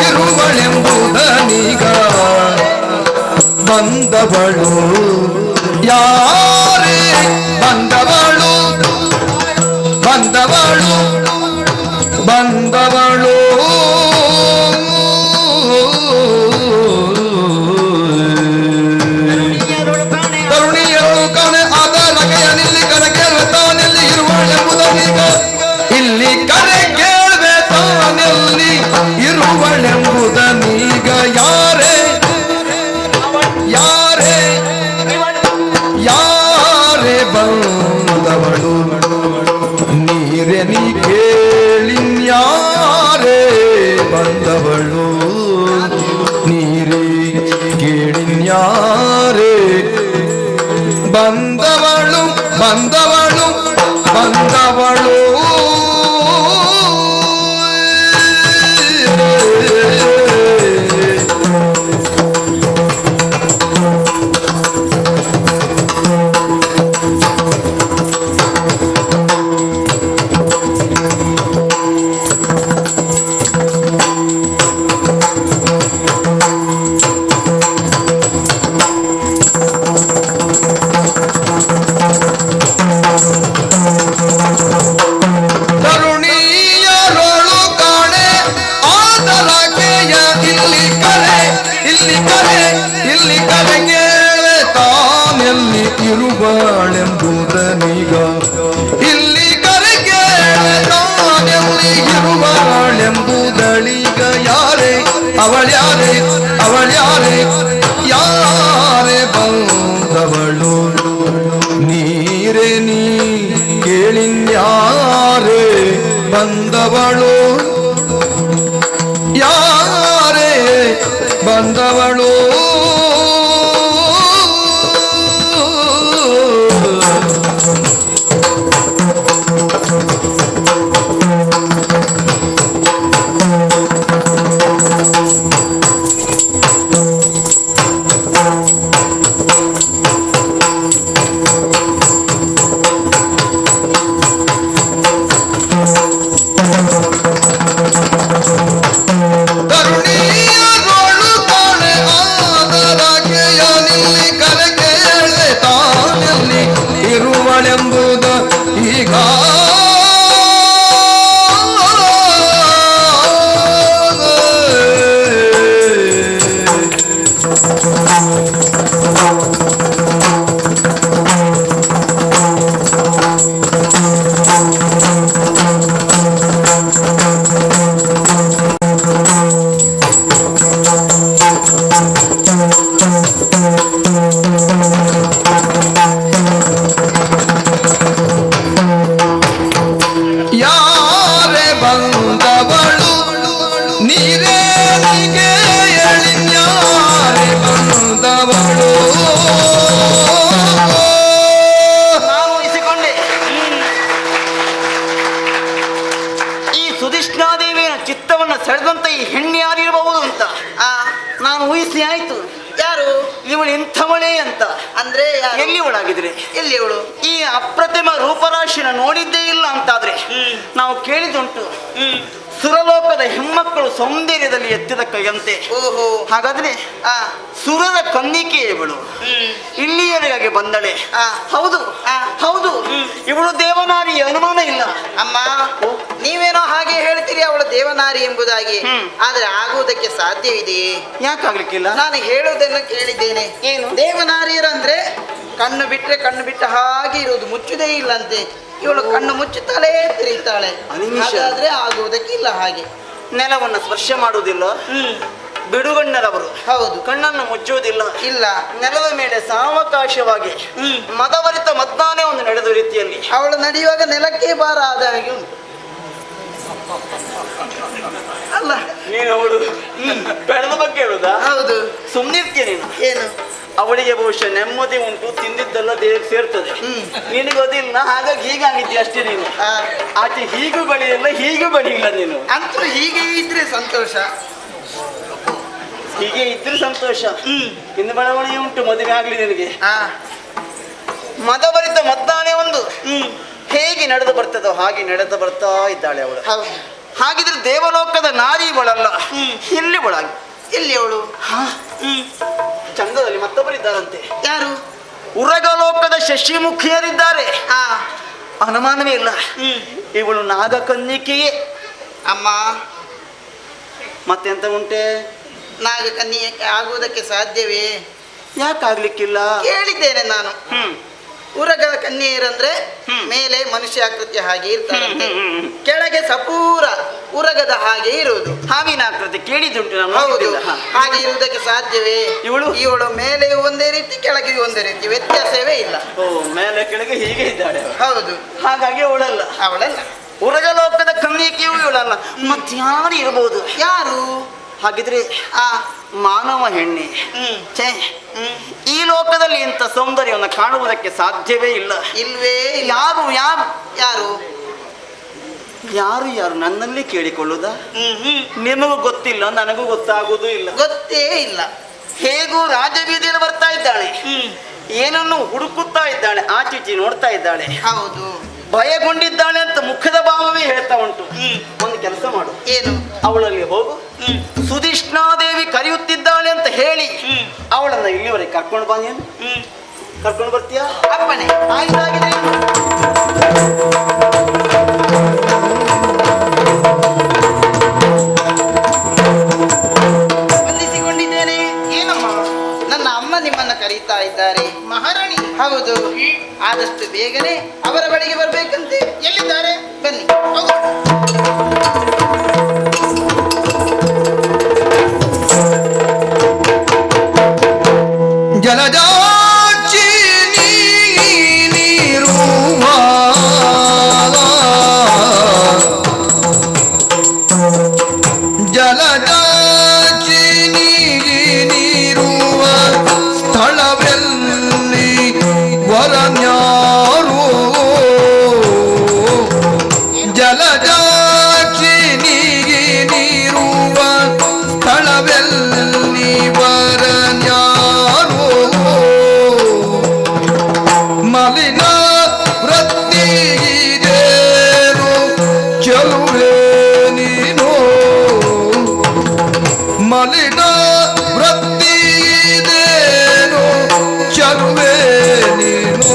ಇರುವಳೆಂಬುದನೀಗ ಬಂದವಳು ಯಾರೇ ಬಂದವಳು ಬಂದವಳು ಬಂದವಳು ತರುಣಿಯರು ಕಾಣೆ ಆದ ನಗೆಯ ನಿಲ್ಲಿ ಕರೆ ಕೇಳುವೆ ತಾನೆಲ್ಲಿ ಇರುವಳೆಂಬುದನೀಗ ಇಲ್ಲಿ ಕರೆ ಕೇಳುವೆ ತಾನೆಲ್ಲಿ ಇರುವಳೆಂಬುದನೀಗ ಯಾರೇ ಯಾರೇ ಯಾರೇ ಬಂದವಳು ನೀರೆ ನೀ ಕೇಳಿನ್ಯಾರೇ ಬಂದವಳು ನೀರೇ ಕೇಳಿನ್ಯಾರೇ ಬಂದವಳು ಬಂದವಳು ಬಂದವಳು ತರುಣಿಯರೊಳು ಕಾಣೆ ಆದರಗೆಯ ಇಲ್ಲಿ ಕರೆ ಕೇಳೆ ತಾನೆಲ್ಲಿ ಇರುವಳೆಂಬುದನೀಗ ಇಲ್ಲಿ ಕರೆ ಕೇಳೆ ತಾನೆಲ್ಲಿ ಇರುವಳೆಂಬುದಳೀಗ ಯಾರೇ ಅವಳ್ಯಾರೇ ಅವಳ್ಯಾರೇ ಯಾರೇ ಬಂದವಳು ನೀರೇ ನೀ ಕೇಳಿನ್ಯಾರೇ ಬಂದವಳು ಯಾರೇ ಬಂದವಳು ತರುಣಿಯರೊಳು ಕಾಣೆ ಆದರಗೆಯ ನಿಲ್ಲಿ ಕರೆ ಕೇಳೆ ತಾನೆಲ್ಲಿ ಇರುವಳೆಂಬುದ ಈಗ ಯಾರೇ ಬಂದವಳು ನೀರೇನಿಗೆ ಎಳಿನ್ಯಾರೇ ಬಂದವಳು ನಾನು ಊಹಿಸಿಕೊಂಡೆ ಈ ಸುಧಿಷ್ಣಾದೇವಿಯ ಚಿತ್ತವನ್ನು ಸೆಳೆದಂತ ಈ ಹೆಣ್ಣು ಯಾರಿರಬಹುದು ಅಂತ ನಾನು ಊಹಿಸಿ ಆಯ್ತು. ಯಾರು ಇವಳು ಇಂಥವಳೇ ಅಂತ. ಅಂದ್ರೆ ಎಲ್ಲಿ ಒಳಗಿದ್ರೆ ಎಲ್ಲಿ ಅವಳು? ಈ ಅಪ್ರತಿಮ ರೂಪರಾಶಿನ ನೋಡಿದ್ದೇ ಇಲ್ಲ ಅಂತಾದ್ರೆ ನಾವು ಕೇಳಿದುಂಟು ಸುರಲೋಕದ ಹೆಣ್ಮಕ್ಕಳು ಸೌಂದರ್ಯದಲ್ಲಿ ಎತ್ತಿದ ಕೈಯಂತೆ. ಓಹೋ, ಹಾಗಾದ್ರೆ ಸುರರ ಕನ್ನಿಕೆ ಇವಳು ಇಲ್ಲಿಯವರೆಗಾಗಿ ಬಂದಳೆ. ಹೌದು ಹೌದು, ಇವಳು ದೇವನಾರಿ, ಅನುಮಾನ ಇಲ್ಲ. ಅಮ್ಮ, ನೀವೇನೋ ಹಾಗೆ ಹೇಳ್ತೀರಿ ಅವಳು ದೇವನಾರಿ ಎಂಬುದಾಗಿ. ಆದ್ರೆ ಆಗುವುದಕ್ಕೆ ಸಾಧ್ಯವಿದೆಯೇ? ಯಾಕಾಗ್ಲಿಕ್ಕಿಲ್ಲ? ನಾನು ಹೇಳುವುದನ್ನು ಕೇಳಿದ್ದೇನೆ. ಏನು? ದೇವನಾರಿಯರಂದ್ರೆ ಕಣ್ಣು ಬಿಟ್ರೆ ಕಣ್ಣು ಬಿಟ್ಟ ಹಾಗೆ ಇರುವುದು, ಮುಚ್ಚುದೇ ಇಲ್ಲಂತೆ. ಇವಳು ಕಣ್ಣು ಮುಚ್ಚುತ್ತಾಳೆ, ತಿರುಗುತ್ತಾಳೆ. ಹಾಗಾದ್ರೆ ಆಗುವುದಕ್ಕಿಲ್ಲ ಹಾಗೆ. ನೆಲವನ್ನು ಸ್ಪರ್ಶ ಮಾಡುವುದಿಲ್ಲ, ಬಿಡುಗಣ್ಣರವರು. ಹೌದು, ಕಣ್ಣನ್ನು ಮುಚ್ಚುವುದಿಲ್ಲ. ಇಲ್ಲ, ನೆಲದ ಮೇಲೆ ಸಾವಕಾಶವಾಗಿ ಮದವರಿತ ಮದ್ದಾನೆ ಒಂದು ನಡೆದ ರೀತಿಯಲ್ಲಿ ಅವಳು ನಡೆಯುವಾಗ ನೆಲಕ್ಕೆ ಭಾರ ಆದ ಹಾಗೆ ಉಂಟು. ಅಲ್ಲ, ನೀನು ಅವಳು ಬೆಳೆದ ಬಗ್ಗೆ ಹೇಳುದಾ? ಹೌದು. ಸುಮ್ಮನಿರ್ತೀಯ ನೀನು. ಏನು? ಅವಳಿಗೆ ಬಹುಶಃ ನೆಮ್ಮದಿ ಉಂಟು, ತಿಂದಿದ್ದೆಲ್ಲ ದೇಹಕ್ಕೆ ಸೇರ್ತದೆ. ನಿನಗೆ ಅದಿಲ್ಲ, ಹಾಗಾಗಿ ಹೀಗಾಗಿದ್ಯಾ ಅಷ್ಟೇ ನೀನು. ಆಚೆ ಹೀಗೂ ಬಳಿಯಿಲ್ಲ, ಹೀಗೂ ಬಳಿಯಿಲ್ಲ ನೀನು. ಅಂತೂ ಹೀಗೆ ಇದ್ರೆ ಸಂತೋಷ. ಹೀಗೆ ಇದ್ರೆ ಸಂತೋಷ. ಇನ್ನು ಬೆಳವಣಿಗೆ ಉಂಟು, ಮದುವೆ ಆಗ್ಲಿ ನಿನಗೆ. ಮದಭರಿತ ಮದ್ದಾನೆ ಒಂದು ಹೇಗೆ ನಡೆದು ಬರ್ತದೋ ಹಾಗೆ ನಡೆದು ಬರ್ತಾ ಇದ್ದಾಳೆ ಅವಳು. ಹಾಗಿದ್ರೆ ದೇವಲೋಕದ ನಾರಿಗಳಲ್ಲ, ಇಲ್ಲಿ ಒಳಗೆ ಎಲ್ಲಿ ಅವಳು? ಚಂದದಲ್ಲಿ ಮತ್ತೊಬ್ಬರಿದ್ದಾರಂತೆ. ಯಾರು? ಉರಗಲೋಕದ ಶಶಿಮುಖಿಯರಿದ್ದಾರೆ, ಆ ಅನುಮಾನವೇ ಇಲ್ಲ. ಇವಳು ನಾಗಕನ್ನಿಕೆಯೇ. ಅಮ್ಮ, ಮತ್ತೆಂತ ಉಂಟೆ? ನಾಗಕನ್ಯೆ ಆಗುವುದಕ್ಕೆ ಸಾಧ್ಯವೇ? ಯಾಕಾಗ್ಲಿಕ್ಕಿಲ್ಲ? ಕೇಳಿದ್ದೇನೆ ನಾನು. ಉರಗದ ಕನ್ಯೆಯರಂದ್ರೆ ಮೇಲೆ ಮನುಷ್ಯಾಕೃತಿಯ ಹಾಗೆ ಇರ್ತಾರಂತೆ, ಕೆಳಗೆ ಸಪೂರ ಉರಗದ ಹಾಗೆ ಇರುವುದು. ಹಾವಿನ ಆಕೃತಿ ಕೇಳಿದುಂಟು ನಾನು. ಹೌದು, ಹಾಗೆ ಇರುವುದಕ್ಕೆ ಸಾಧ್ಯವೇ? ಇವಳು ಮೇಲೆಯೂ ಒಂದೇ ರೀತಿ, ಕೆಳಗೆಯೂ ಒಂದೇ ರೀತಿ, ವ್ಯತ್ಯಾಸವೇ ಇಲ್ಲ. ಓ, ಮೇಲೆ ಕೆಳಗೆ ಹೀಗೆ ಇದ್ದಾಳೆ. ಹೌದು, ಹಾಗಾಗಿ ಅವಳಲ್ಲ. ಅವಳಲ್ಲ. ಉರಗಲೋಕದ ಕನ್ನಿಕೆಯೂ ಇವಳಲ್ಲ. ಮತ್ಯಾರು ಇರಬಹುದು? ಯಾರು? ಹಾಗಿದ್ರೆ ಆ ಮಾನವ ಹೆಣ್ಣೆ. ಛೇ, ಈ ಲೋಕದಲ್ಲಿ ಇಂಥ ಸೌಂದರ್ಯವನ್ನು ಕಾಣುವುದಕ್ಕೆ ಸಾಧ್ಯವೇ ಇಲ್ಲ. ಇಲ್ವೇ? ಯಾರು ಯಾರು ಯಾರು ಯಾರು ಯಾರು ನನ್ನಲ್ಲಿ ಕೇಳಿಕೊಳ್ಳುವುದ? ನಿಮಗೂ ಗೊತ್ತಿಲ್ಲ, ನನಗೂ ಗೊತ್ತಾಗುವುದೂ ಇಲ್ಲ. ಗೊತ್ತೇ ಇಲ್ಲ. ಹೇಗೂ ರಾಜಬೀದಿಯಲ್ಲಿ ಬರ್ತಾ ಇದ್ದಾಳೆ, ಏನನ್ನು ಹುಡುಕುತ್ತಾ ಇದ್ದಾಳೆ, ಆಚೀಚಿ ನೋಡ್ತಾ ಇದ್ದಾಳೆ. ಹೌದು, ಭಯಗೊಂಡಿದ್ದಾಳೆ ಅಂತ ಮುಖದ ಭಾವವೇ ಹೇಳ್ತಾ ಉಂಟು. ಒಂದು ಕೆಲಸ ಮಾಡು, ಏನು? ಅವಳಲ್ಲಿ ಹೋಗು, ಸುಧಿಷ್ಣಾದೇವಿ ಕರೆಯುತ್ತಿದ್ದಾಳೆ ಅಂತ ಹೇಳಿ ಅವಳನ್ನ ಇಲ್ಲಿವರೆಗೆ ಕರ್ಕೊಂಡು ಬಾ. ನೀನು ಕರ್ಕೊಂಡು ಬರ್ತೀಯಾ? ಅಪ್ಪಣೆ. ಆಗಿದೆ. ಬಂಧಿಸಿಕೊಂಡಿದ್ದೇನೆ. ಏನಮ್ಮ? ನನ್ನ ಅಮ್ಮ ನಿಮ್ಮನ್ನ ಕರೀತಾ ಇದ್ದಾರೆ. ಮಹಾರಾಣಿ? ಹೌದು. ಆದಷ್ಟು ಬೇಗನೆ ಅವರ ಬಳಿಗೆ ಬರ್ಬೇಕಂತೆ. ಎಲ್ಲಿದ್ದಾರೆ? ಬನ್ನಿ. ಜಲಜಾಕ್ಷಿ ನೀರುವ ಜಲಜಾಕ್ಷಿ ನೀರುವ ಸ್ಥಳವೆಲ್ಲಿ ವರನ್ಯಾರು ಜಲಜಾಕ್ಷಿ ನೀರುವ ಸ್ಥಳವೆಲ್ಲಿ ವರನ್ಯಾರು ಮಲಿನ ವೃತ್ತಿಗೇನು ಚಲುವೆ ನೀನು ಮಲಿನ ವೃತ್ತಿಗೇನು ಚಲುವೆ ನೀನು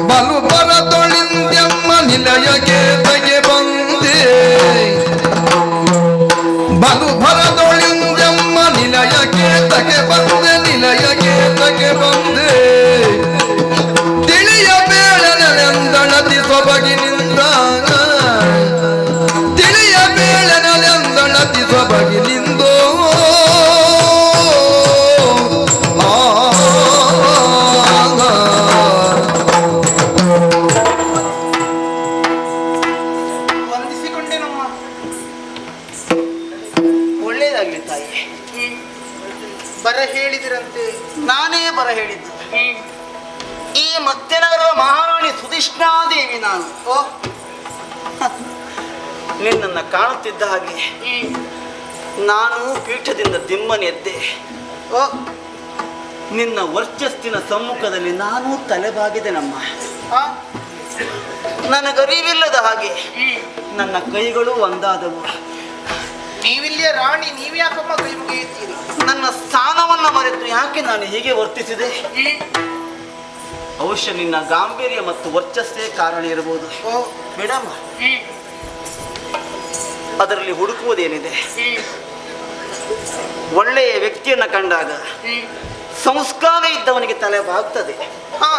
ಬಲು ಬರದೊಳಿಂದ್ಯಮ್ಮ ನಿಲಯಕ್ಕೆ ತೆಗೆ ಬಂದೆ ಬಲು ಭರದೊಳಿಂದ್ಯಮ್ಮ ನಿಲಯಕ್ಕೆ ತೆಗೆ ಬಂದೆ ನಿಲಯಕ್ಕೆ ತೆಗೆ ಬಂದೆ ತಿಳಿಯ ಬೇಳನೆಂದಣತಿ ಸೊಬಗಿನಿಂದ ತಿಳಿಯ ಬೇಳನೆಂದಣತಿ ಸೊಬಗಿನಿಂದೋ ಬಂಧಿಸಿಕೊಂಡೇನಮ್ಮ. ಒಳ್ಳೇದಾಗ್ಲಿ ತಾಯಿ. ಬರ ಹೇಳಿದಿರಂತೆ. ನಾನೇ ಬರ ಹೇಳಿದ್ದು. ಈ ಮತ್ತೆನಗರದ ಮಹಾರಾಣಿ ಸುಧಿಷ್ಣಾದೇವಿ ನಾನು. ಓ, ನಿನ್ನನ್ನು ಕಾಣುತ್ತಿದ್ದ ಹಾಗೆ ನಾನು ಪೀಠದಿಂದ ದಿಮ್ಮನೆದ್ದೆ. ಓ, ನಿನ್ನ ವರ್ಚಸ್ಸಿನ ಸಮ್ಮುಖದಲ್ಲಿ ನಾನು ತಲೆಬಾಗಿದೆ ನಮ್ಮ. ಆ, ನನಗರಿವಿಲ್ಲದ ಹಾಗೆ ನನ್ನ ಕೈಗಳು ಒಂದಾದವು. ನೀವಿಲ್ಲಿಯ ರಾಣಿ, ನೀವ್ಯಾಕಮ್ಮ ಕೈ ಮುಗಿಯುತ್ತೀರಿ? ನನ್ನ ಸ್ಥಾನವನ್ನು ಮರೆತು ಯಾಕೆ ನಾನು ಹೀಗೆ ವರ್ತಿಸಿದೆ? ಅವಶ್ಯ ನಿನ್ನ ಗಾಂಭೀರ್ಯ ಮತ್ತು ವರ್ಚಸ್ಸೇ ಕಾರಣ ಇರಬಹುದು. ಓ, ಮೇಡಮ್, ಅದರಲ್ಲಿ ಹುಡುಕುವುದೇನಿದೆ? ಒಳ್ಳೆಯ ವ್ಯಕ್ತಿಯನ್ನು ಕಂಡಾಗ ಸಂಸ್ಕಾರ ಇದ್ದವನಿಗೆ ತಲೆ ಬಾಗ್ತದೆ. ಹಾ,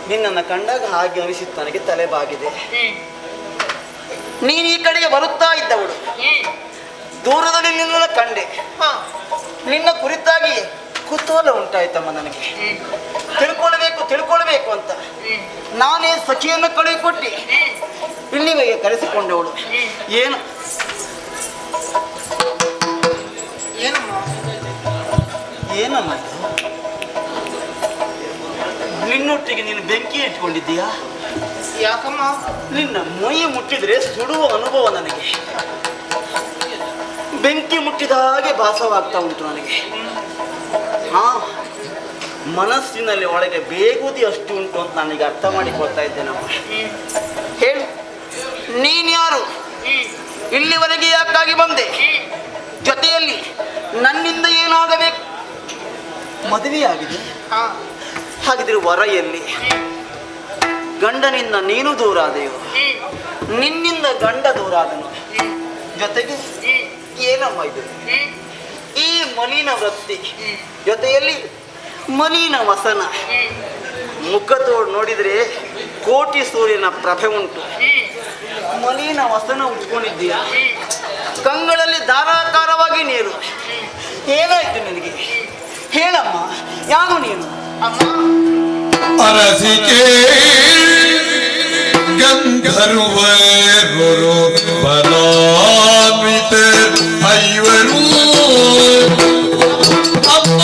ನಿನ್ನನ್ನು ಕಂಡಾಗ ಹಾಗೆ ಅನಿಸಿತ್ತು, ನನಗೆ ತಲೆ ಬಾಗಿದೆ. ನೀನು ಈ ಕಡೆಗೆ ಬರುತ್ತಾ ಇದ್ದವಳು, ದೂರದಲ್ಲಿ ನಿನ್ನನ್ನು ಕಂಡೆ. ಹಾ, ನಿನ್ನ ಕುರಿತಾಗಿ ಕುತೂಹಲ ಉಂಟಾಯ್ತಮ್ಮ ನನಗೆ. ತಿಳ್ಕೊಳ್ಬೇಕು ಅಂತ ನಾನೇ ಸಖಿಯನ್ನು ಕಳುಹಿಕೊಟ್ಟು ಇಲ್ಲಿಗೆ ಕರೆಸಿಕೊಂಡವಳು. ಏನು ಏನಮ್ಮ? ಏನಮ್ಮ ಇದು? ನಿನ್ನೊಟ್ಟಿಗೆ ನೀನು ಬೆಂಕಿ ಇಟ್ಕೊಂಡಿದ್ದೀಯಾ? ಯಾಕಮ್ಮ? ನಿನ್ನ ಮೈ ಮುಟ್ಟಿದ್ರೆ ಸುಡುವ ಅನುಭವ ನನಗೆ. ಬೆಂಕಿ ಮುಟ್ಟಿದ ಹಾಗೆ ಭಾಸವಾಗ್ತಾ ಉಂಟು ನನಗೆ. ಹಾ, ಮನಸ್ಸಿನಲ್ಲಿ ಒಳಗೆ ಬೇಗುದಿ ಅಷ್ಟು ಉಂಟು ಅಂತ ನನಗೆ ಅರ್ಥ ಮಾಡಿಕೊಳ್ತಾ ಇದ್ದೇನಮ್ಮ. ಹೇಳು, ನೀನ್ಯಾರು? ಇಲ್ಲಿವರೆಗೆ ಯಾಕಾಗಿ ಬಂದೆ? ಜೊತೆಯಲ್ಲಿ ನನ್ನಿಂದ ಏನಾಗಬೇಕು? ಮದುವೆಯಾಗಿದೆ, ಹಾಗಿದ್ರೆ ವರ ಎಲ್ಲಿ? ಗಂಡನಿಂದ ನೀನು ದೂರ ಆದೆಯೋ, ನಿನ್ನಿಂದ ಗಂಡ ದೂರ ಆದನು. ಜೊತೆಗೆ ಏನಮ್ಮ ಇದು? ಈ ಮಲಿನ ವೃತ್ತಿ, ಜೊತೆಯಲ್ಲಿ ಮಲಿನ ವಸನ. ಮುಖದೋಡು ನೋಡಿದ್ರೆ ಕೋಟಿ ಸೂರ್ಯನ ಪ್ರಭೆ ಉಂಟು. ಮಲಿನ ವಸನ ಉಟ್ಕೊಂಡಿದ್ದೀಯ, ಕಂಗಳಲ್ಲಿ ಧಾರಾಕಾರವಾಗಿ ನೀರು. ಏನಾಯ್ತು ನಿನಗೆ? ಹೇಳಮ್ಮ, ಯಾರು ನೀನು? ಅರಸಿಕೆ ಗಂಧರ್ವರು ಬಲಾನ್ವಿತ ಐವರು ಅಮ್ಮ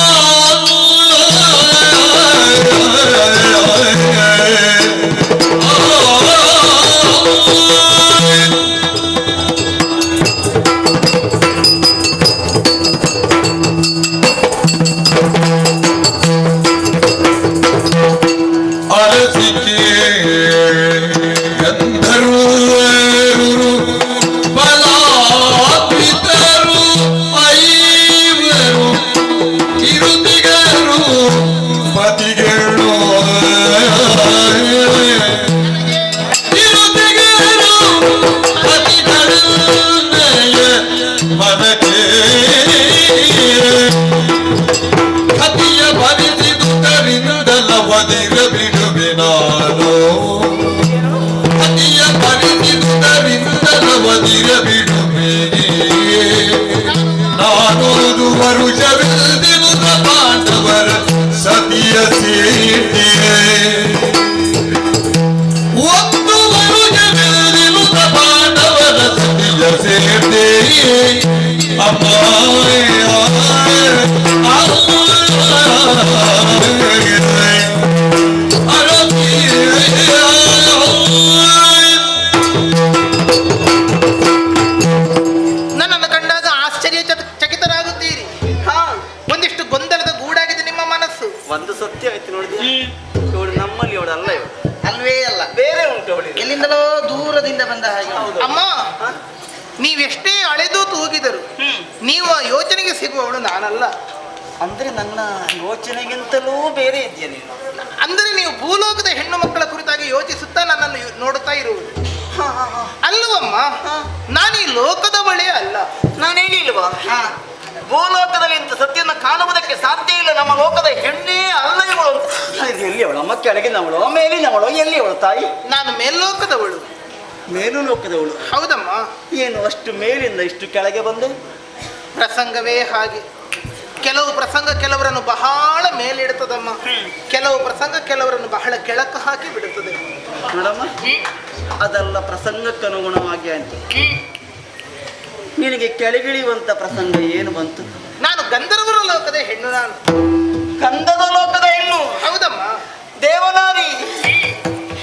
ನನ್ನನ್ನು ಕಂಡಾಗ ಆಶ್ಚರ್ಯಚಕಿತರಾಗುತ್ತೀರಿ. ಒಂದಿಷ್ಟು ಗೊಂದಲದ ಗೂಡಾಗಿದೆ ನಿಮ್ಮ ಮನಸ್ಸು. ಒಂದು ಸತ್ಯ ಆಯ್ತು ನೋಡಿದ್ಯಾ? ಇವಳು ನಮ್ಮಲ್ಲಿ ಇವಳು ಅಲ್ಲ, ಇವಳು ಅಲ್ವೇ ಅಲ್ಲ, ಬೇರೆ ಉಂಟು ಅವಳು. ಎಲ್ಲಿಂದಲೋ ದೂರದಿಂದ ಬಂದ ಹಾಗೆ. ಅಮ್ಮ, ನೀವೆಷ್ಟೇ ಅಳೆದು ತೂಗಿದರು ನೀವು ಆ ಯೋಚನೆಗೆ ಸಿಗುವವಳು ನಾನಲ್ಲ. ಅಂದ್ರೆ ನನ್ನ ಯೋಚನೆಗಿಂತಲೂ ಬೇರೆ ಇದೆಯಾ ನೀನು? ಅಂದರೆ ನೀವು ಭೂಲೋಕದ ಹೆಣ್ಣು ಮಕ್ಕಳ ಕುರಿತಾಗಿ ಯೋಚಿಸುತ್ತಾ ನನ್ನನ್ನು ನೋಡುತ್ತಾ ಇರುವುದು ಅಲ್ಲವಮ್ಮ. ನಾನು ಈ ಲೋಕದ ಬಳಿ ಅಲ್ಲ. ನಾನೇನಿಲ್ವಾ? ಭೂಲೋಕದಲ್ಲಿ ಇಂಥ ಸತ್ಯನ ಕಾಣುವುದಕ್ಕೆ ಸಾಧ್ಯ ಇಲ್ಲ. ನಮ್ಮ ಲೋಕದ ಹೆಣ್ಣೇ ಅಲ್ಲ ಇವಳು. ಎಲ್ಲಿ ಅವಳು? ಅಮ್ಮ ಕೆಳಗಿನವಳು, ಮೇಲಿನವಳು? ಎಲ್ಲಿ ಅವಳು ತಾಯಿ? ನಾನು ಮೇಲ್ಲೋಕದವಳು. ಮೇಲು ಲೋಕದವಳು? ಹೌದಮ್ಮ. ಏನು ಅಷ್ಟು ಮೇಲಿಂದ ಇಷ್ಟು ಕೆಳಗೆ ಬಂದೆ? ಪ್ರಸಂಗವೇ ಹಾಗೆ. ಕೆಲವು ಪ್ರಸಂಗ ಕೆಲವರನ್ನು ಬಹಳ ಮೇಲಿಡುತ್ತದಮ್ಮ, ಕೆಲವು ಪ್ರಸಂಗ ಕೆಲವರನ್ನು ಬಹಳ ಕೆಳಕ್ಕೆ ಹಾಕಿ ಬಿಡುತ್ತದೆ. ನೋಡಮ್ಮ, ಅದೆಲ್ಲ ಪ್ರಸಂಗಕ್ಕನುಗುಣವಾಗಿ ಆಯ್ತು. ನಿನಗೆ ಕೆಳಗಿಳಿಯುವಂತ ಪ್ರಸಂಗ ಏನು ಬಂತು? ನಾನು ಗಂಧರ್ವರ ಲೋಕದ ಹೆಣ್ಣು. ನಾನು ಗಂಧದ ಲೋಕದ ಹೆಣ್ಣು? ಹೌದಮ್ಮ. ದೇವನಾರಿ?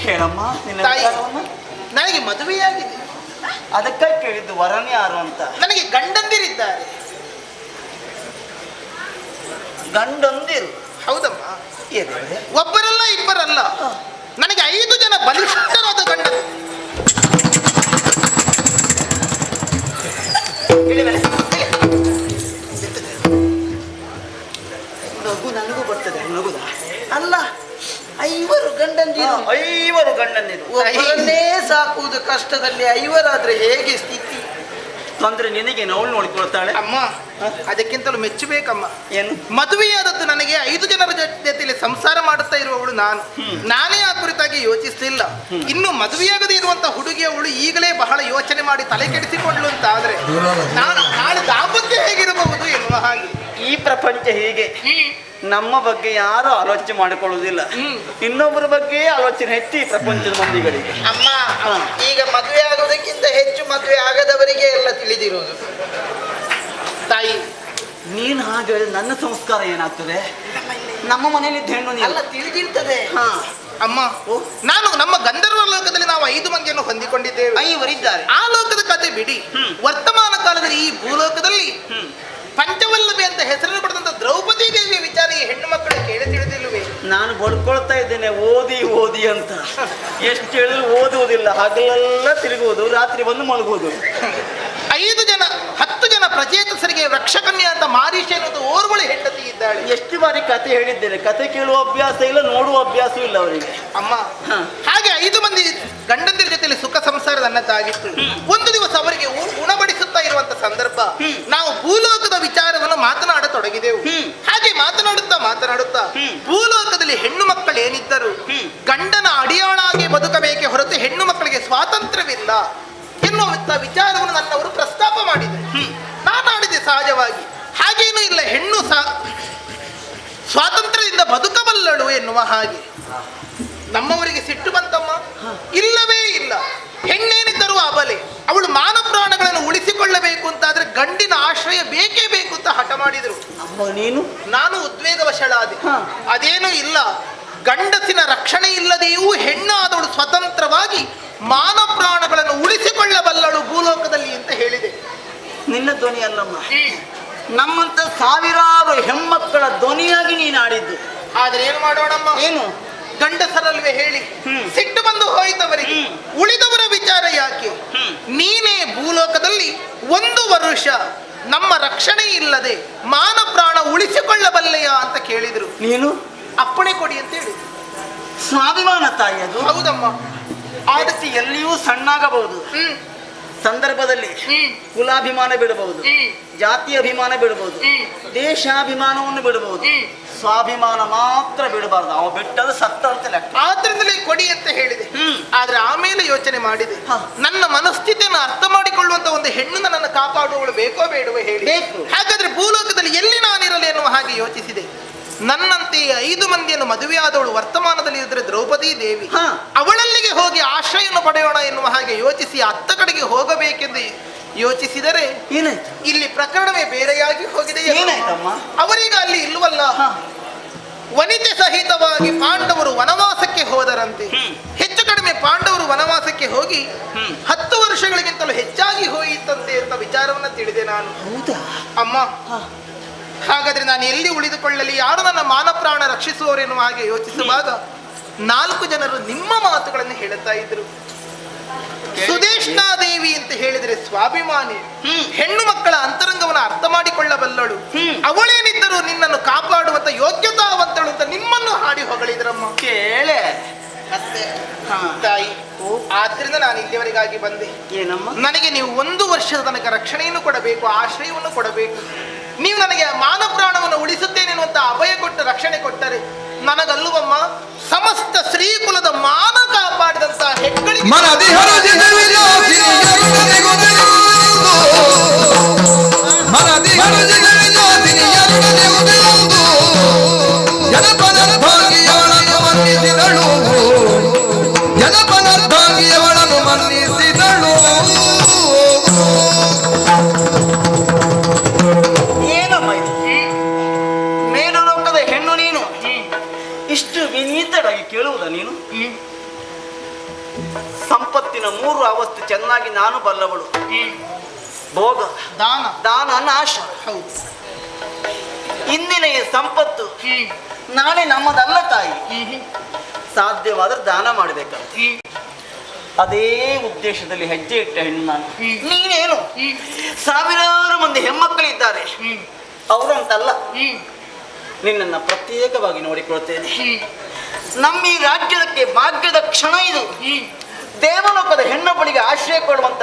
ಹೇಳಮ್ಮ ನಿನ್ನ ತಾಯಿ, ವಿಚಾರವನ್ನ. ನನಗೆ ಮದುವೆಯಾಗಿದೆ. ಅದಕ್ಕಾಗಿ ಕೇಳಿದ್ದು ವರನ್ ಯಾರು ಅಂತ. ನನಗೆ ಗಂಡಂದಿರಿದ್ದಾರೆ. ಗಂಡಂದಿರು? ಹೌದಮ್ಮ. ಏನಿದೆ? ಒಬ್ಬರಲ್ಲ ಇಬ್ಬರಲ್ಲ, ನನಗೆ 5 ಜನ ಬಲಿಷ್ಠರಾದ ಗಂಡ. ನಗು ನನಗೂ ಬರ್ತದೆ. ನಗುದ ಅಲ್ಲ, 5 ಗಂಡಂದಿರು. 5 ಗಂಡಂದಿರು? ಒಬ್ಬರನ್ನೇ ಸಾಕುವುದು ಕಷ್ಟದಲ್ಲಿ 5 ಹೇಗೆ ಸ್ಥಿತಿ? ತೊಂದ್ರೆ ನಿನಗೆ ಅವಳು ನೋಡಿಕೊಳ್ತಾಳೆ. ಅಮ್ಮ, ಅದಕ್ಕಿಂತಲೂ ಮೆಚ್ಚಬೇಕಮ್ಮ. ಏನು? ಮದುವೆಯಾದದ್ದು ನನಗೆ 5 ಜನರ ಜೊತೆಯಲ್ಲಿ ಸಂಸಾರ ಮಾಡುತ್ತಾ ಇರುವವಳು ನಾನು. ನಾನೇ ಆ ಕುರಿತಾಗಿ ಯೋಚಿಸಲಿಲ್ಲ. ಇನ್ನು ಮದುವೆಯಾಗದೇ ಇರುವಂತ ಹುಡುಗಿಯವಳು ಈಗಲೇ ಬಹಳ ಯೋಚನೆ ಮಾಡಿ ತಲೆ ಕೆಡಿಸಿಕೊಂಡ್ಲು ಅಂತ ಆದ್ರೆ ನಾಳೆ ದಾಂಪತ್ಯ ಹೇಗಿರಬಹುದು ಎನ್ನುವ ಹಾಗೆ. ಈ ಪ್ರಪಂಚ ಹೀಗೆ. ನಮ್ಮ ಬಗ್ಗೆ ಯಾರು ಆಲೋಚನೆ ಮಾಡಿಕೊಳ್ಳುವುದಿಲ್ಲ. ಇನ್ನೊಬ್ಬರ ಬಗ್ಗೆ ಆಲೋಚನೆ ಹೆಚ್ಚು ಈ ಪ್ರಪಂಚದ ಮಂದಿಗಳಿಗೆ. ಅಮ್ಮ, ಈಗ ಮದುವೆ ಆಗುವುದಕ್ಕಿಂತ ಹೆಚ್ಚು ಮದುವೆ ಆಗದವರಿಗೆ ಎಲ್ಲ ತಿಳಿದಿರುವುದು. ತಾಯಿ, ನೀನು ಹಾಗೆ ನನ್ನ ಸಂಸ್ಕಾರ ಏನಾಗ್ತದೆ? ನಮ್ಮ ಮನೆಯಲ್ಲಿ ಹೆಣ್ಣು ಎಲ್ಲ ತಿಳಿದಿರ್ತದೆ. ಹಾ ಅಮ್ಮ, ನಾನು ನಮ್ಮ ಗಂಧರ್ವ ಲೋಕದಲ್ಲಿ ನಾವು 5 ಮಂದಿಯನ್ನು ಹೊಂದಿಕೊಂಡಿದ್ದೇವೆ. 5 ಇದ್ದಾರೆ. ಆ ಲೋಕದ ಕತೆ ಬಿಡಿ, ವರ್ತಮಾನ ಕಾಲದಲ್ಲಿ ಈ ಭೂಲೋಕದಲ್ಲಿ ಪಂಚವಲ್ಲಭೆ ಅಂತ ಹೆಸರನ್ನು ಪಡೆದಂತ ದ್ರೌಪದಿ ದೇವಿಯ ವಿಚಾರ ಈ ಹೆಣ್ಣು ಮಕ್ಕಳು ಕೇಳಿ ತಿಳಿದಿಲ್ಲವೇ? ನಾನು ಬಡ್ಕೊಳ್ತಾ ಇದ್ದೇನೆ ಓದಿ ಓದಿ ಅಂತ. ಎಷ್ಟು ಹೇಳಿದ್ರು ಓದುವುದಿಲ್ಲ, ಹಗಲೆಲ್ಲ ತಿರುಗುವುದು, ರಾತ್ರಿ ಬಂದು ಮಲಗುವುದು. 5 ಜನ 10 ಜನ ಪ್ರಚೇತಸರಿಗೆ ವೃಕ್ಷಕನ್ಯಾ ಅಂತ ಮಾರೀಷ ಅನ್ನೋದು ಓರ್ವಳಿ ಹೆಂಡತಿ ಇದ್ದಾಳೆ. ಎಷ್ಟು ಬಾರಿ ಕತೆ ಹೇಳಿದ್ದೇನೆ, ಕತೆ ಕೇಳುವ ಅಭ್ಯಾಸ ಇಲ್ಲ, ನೋಡುವ ಅಭ್ಯಾಸ ಇಲ್ಲ ಅವರಿಗೆ. ಅಮ್ಮ ಹಾಗೆ 5 ಮಂದಿ ಗಂಡಂದಿರ ಜೊತೆಲಿ ಸುಖ ಸಂಸಾರದ ಅನ್ನದ್ದಾಗಿತ್ತು. ಒಂದು ದಿವಸ ಅವರಿಗೆ ಉಣಬಡಿಸುತ್ತಾ ಇರುವಂತ ಸಂದರ್ಭ ನಾವು ಭೂಲೋಕದ ವಿಚಾರವನ್ನು ಮಾತನಾಡತೊಡಗಿದೆವು. ಹಾಗೆ ಮಾತನಾಡುತ್ತಾ ಭೂಲೋಕದಲ್ಲಿ ಹೆಣ್ಣು ಮಕ್ಕಳು ಏನಿದ್ದರು ಗಂಡನ ಅಡಿಯಾಳಾಗಿ ಬದುಕಬೇಕೆ ಹೊರತು ಹೆಣ್ಣು ಮಕ್ಕಳಿಗೆ ಸ್ವಾತಂತ್ರ್ಯವಿಲ್ಲ ಎನ್ನುವಂತ ವಿಚಾರವನ್ನು ನನ್ನವರು ಪ್ರಸ್ತಾಪ ಮಾಡಿದರು. ನಾನಾಡಿದೆ ಸಹಜವಾಗಿ, ಹಾಗೇನೂ ಇಲ್ಲ, ಹೆಣ್ಣು ಸ್ವಾತಂತ್ರ್ಯದಿಂದ ಬದುಕಬಲ್ಲಳು ಎನ್ನುವ ಹಾಗೆ. ನಮ್ಮವರಿಗೆ ಸಿಟ್ಟು ಬಂತಮ್ಮ. ಇಲ್ಲವೇ ಇಲ್ಲ, ಹೆಣ್ಣೇನಿದ್ದರೂ ಅಬಲೆ, ಅವಳು ಮಾನವ ಪ್ರಾಣಗಳನ್ನು ಉಳಿಸಿಕೊಳ್ಳಬೇಕು ಅಂತಾದ್ರೆ ಗಂಡಿನ ಆಶ್ರಯ ಬೇಕೇ ಬೇಕು ಅಂತ ಹಠ ಮಾಡಿದರು. ನಾನು ಉದ್ವೇಗವಶಳಾದೆ. ಅದೇನೂ ಇಲ್ಲ, ಗಂಡಸಿನ ರಕ್ಷಣೆ ಇಲ್ಲದೆಯೂ ಹೆಣ್ಣಾದವಳು ಸ್ವತಂತ್ರವಾಗಿ ಮಾನವ ಪ್ರಾಣಗಳನ್ನು ಉಳಿಸಿಕೊಳ್ಳಬಲ್ಲಳು ಭೂಲೋಕದಲ್ಲಿ ಅಂತ ಹೇಳಿದೆ. ನಿನ್ನ ಧ್ವನಿ ಅಲ್ಲಮ್ಮ, ನಮ್ಮಂತ ಸಾವಿರಾರು ಹೆಣ್ಮಕ್ಕಳ ಧ್ವನಿಯಾಗಿ ನೀನು ಆಡಿದ್ದು. ಆದ್ರೆ ಏನು ಮಾಡೋಣಮ್ಮ, ಏನು ಗಂಡಸರಲ್ವೇ ಹೇಳಿ, ಸಿಟ್ಟು ಬಂದು ಹೋಯ್ತವರಿಗೆ. ಉಳಿದವರ ವಿಚಾರ ಯಾಕೆ? ನೀನೇ ಭೂಲೋಕದಲ್ಲಿ 1 ವರ್ಷ ನಮ್ಮ ರಕ್ಷಣೆ ಇಲ್ಲದೆ ಮಾನ ಪ್ರಾಣ ಉಳಿಸಿಕೊಳ್ಳಬಲ್ಲೆಯ ಅಂತ ಕೇಳಿದ್ರು. ನೀನು ಅಪ್ಪಣೆ ಕೊಡಿ ಅಂತ ಹೇಳಿ. ಸ್ವಾಭಿಮಾನ ತಾಯಿ ಅದು. ಹೌದಮ್ಮ. ಆದಷ್ಟು ಎಲ್ಲಿಯೂ ಸಣ್ಣಾಗಬಹುದು, ಸಂದರ್ಭದಲ್ಲಿ ಕುಲಾಭಿಮಾನ ಬಿಡಬಹುದು, ಜಾತಿ ಅಭಿಮಾನ ಬಿಡಬಹುದು, ದೇಶಾಭಿಮಾನವನ್ನು ಬಿಡಬಹುದು, ಸ್ವಾಭಿಮಾನ ಮಾತ್ರ ಬಿಡಬಾರ್ದು. ಅವ ಬಿಟ್ಟದು ಸತ್ತ ಅಂತ ಲೆಕ್ಕ. ಆದ್ರಿಂದಲೇ ಕೊಡಿ ಅಂತ ಹೇಳಿದೆ. ಆದ್ರೆ ಆಮೇಲೆ ಯೋಚನೆ ಮಾಡಿದೆ, ನನ್ನ ಮನಸ್ಥಿತಿಯನ್ನು ಅರ್ಥ ಮಾಡಿಕೊಳ್ಳುವಂತ ಒಂದು ಹೆಣ್ಣು ನನ್ನನ್ನು ಕಾಪಾಡುವವಳು ಬೇಕೋ ಬೇಡವೋ ಹೇಳಿ. ಹಾಗಾದ್ರೆ ಭೂಲೋಕದಲ್ಲಿ ಎಲ್ಲಿ ನಾನಿರಲಿ ಎನ್ನುವ ಹಾಗೆ ಯೋಚಿಸಿದೆ. ನನ್ನಂತೆಯೇ 5 ಮಂದಿಯನ್ನು ಮದುವೆಯಾದವಳು ವರ್ತಮಾನದಲ್ಲಿ ಇದ್ರೆ ದ್ರೌಪದಿ ದೇವಿ, ಅವಳಲ್ಲಿಗೆ ಹೋಗಿ ಆಶ್ರಯವನ್ನು ಪಡೆಯೋಣ ಎನ್ನುವ ಹಾಗೆ ಯೋಚಿಸಿ ಅತ್ತ ಕಡೆಗೆ ಹೋಗಬೇಕೆಂದು ಯೋಚಿಸಿದರೆ ಇಲ್ಲಿ ಪ್ರಕರಣವೇ ಬೇರೆಯಾಗಿ ಹೋಗಿದೆ. ಅವರೀಗ ಅಲ್ಲಿ ಇಲ್ಲವಲ್ಲ. ವನಿತೆ ಸಹಿತವಾಗಿ ಪಾಂಡವರು ವನವಾಸಕ್ಕೆ ಹೋದರಂತೆ. ಹೆಚ್ಚು ಕಡಿಮೆ ಪಾಂಡವರು ವನವಾಸಕ್ಕೆ ಹೋಗಿ 10 ವರ್ಷಗಳಿಗಿಂತಲೂ ಹೆಚ್ಚಾಗಿ ಹೋಯಿತಂತೆ ಅಂತ ವಿಚಾರವನ್ನ ತಿಳಿದೆ ನಾನು. ಅಮ್ಮ, ಹಾಗಾದ್ರೆ ನಾನು ಎಲ್ಲಿ ಉಳಿದುಕೊಳ್ಳಲಿ, ಯಾರು ನನ್ನ ಮಾನ ಪ್ರಾಣ ರಕ್ಷಿಸುವವರು ಎನ್ನುವ ಹಾಗೆ ಯೋಚಿಸುವಾಗ 4 ಜನರು ನಿಮ್ಮ ಮಾತುಗಳನ್ನು ಹೇಳುತ್ತಾ ಇದ್ರು. ಸುದೇಶ್ನಾದೇವಿ ಅಂತ ಹೇಳಿದ್ರೆ ಸ್ವಾಭಿಮಾನಿ, ಹೆಣ್ಣು ಮಕ್ಕಳ ಅಂತರಂಗವನ್ನು ಅರ್ಥ ಮಾಡಿಕೊಳ್ಳಬಲ್ಲಳು, ಅವಳೇನಿದ್ದರೂ ನಿನ್ನನ್ನು ಕಾಪಾಡುವಂತ ಯೋಗ್ಯತಾವಂತಳು ಅಂತ ನಿಮ್ಮನ್ನು ಹಾಡಿ ಹೊಗಳಿದ್ರಮ್ಮ. ಕೇಳೆ ಮತ್ತೆ ತಾಯಿ, ಆದ್ರಿಂದ ನಾನು ಇಲ್ಲಿಯವರೆಗಾಗಿ ಬಂದೆ. ಏನಮ್ಮ, ನನಗೆ ನೀವು 1 ವರ್ಷದ ತನಕ ರಕ್ಷಣೆಯನ್ನು ಕೊಡಬೇಕು, ಆಶ್ರಯವನ್ನು ಕೊಡಬೇಕು. ನೀವು ನನಗೆ ಮಾನ ಪ್ರಾಣವನ್ನು ಉಳಿಸುತ್ತೇನೆ ಅನ್ನುವಂತ ಅಭಯ ಕೊಟ್ಟು ರಕ್ಷಣೆ ಕೊಟ್ಟರೆ ನನಗಲ್ಲುವಮ್ಮ ಸಮಸ್ತ ಶ್ರೀಕುಲದ ಮಾನ ಕಾಪಾಡಿದಂತ ಹೆಗ್ಗಳಿಗೆ ಇಷ್ಟು ವಿನೀತರಾಗಿ ಕೇಳುವುದ ನೀನು? ಸಂಪತ್ತಿನ 3 ಅವಸ್ಥೆ ಚೆನ್ನಾಗಿ ನಾನು ಬಲ್ಲವಳು. ಭೋಗ, ದಾನ, ನಾಶ. ಇಂದಿನ ಈ ಸಂಪತ್ತು ನಾಳೆ ನಮ್ಮದಲ್ಲ ತಾಯಿ. ಸಾಧ್ಯವಾದ್ರೆ ದಾನ ಮಾಡಬೇಕಂತ ಅದೇ ಉದ್ದೇಶದಲ್ಲಿ ಹೆಜ್ಜೆ ಇಟ್ಟ ಹೆಣ್ಣು ನಾನು. ನೀನೇನು ಸಾವಿರಾರು ಮಂದಿ ಹೆಣ್ಮಕ್ಕಳಿದ್ದಾರೆ, ಅವರಂತಲ್ಲ, ನಿನ್ನನ್ನು ಪ್ರತ್ಯೇಕವಾಗಿ ನೋಡಿಕೊಳ್ತೇನೆ. ನಮ್ಮ ಈ ರಾಜ್ಯದಕ್ಕೆ ಭಾಗ್ಯದ ಕ್ಷಣ ಇದು. ದೇವಲೋಕದ ಹೆಣ್ಣೊಬ್ಬಳಿಗೆ ಆಶ್ರಯ ಕೊಡುವಂತ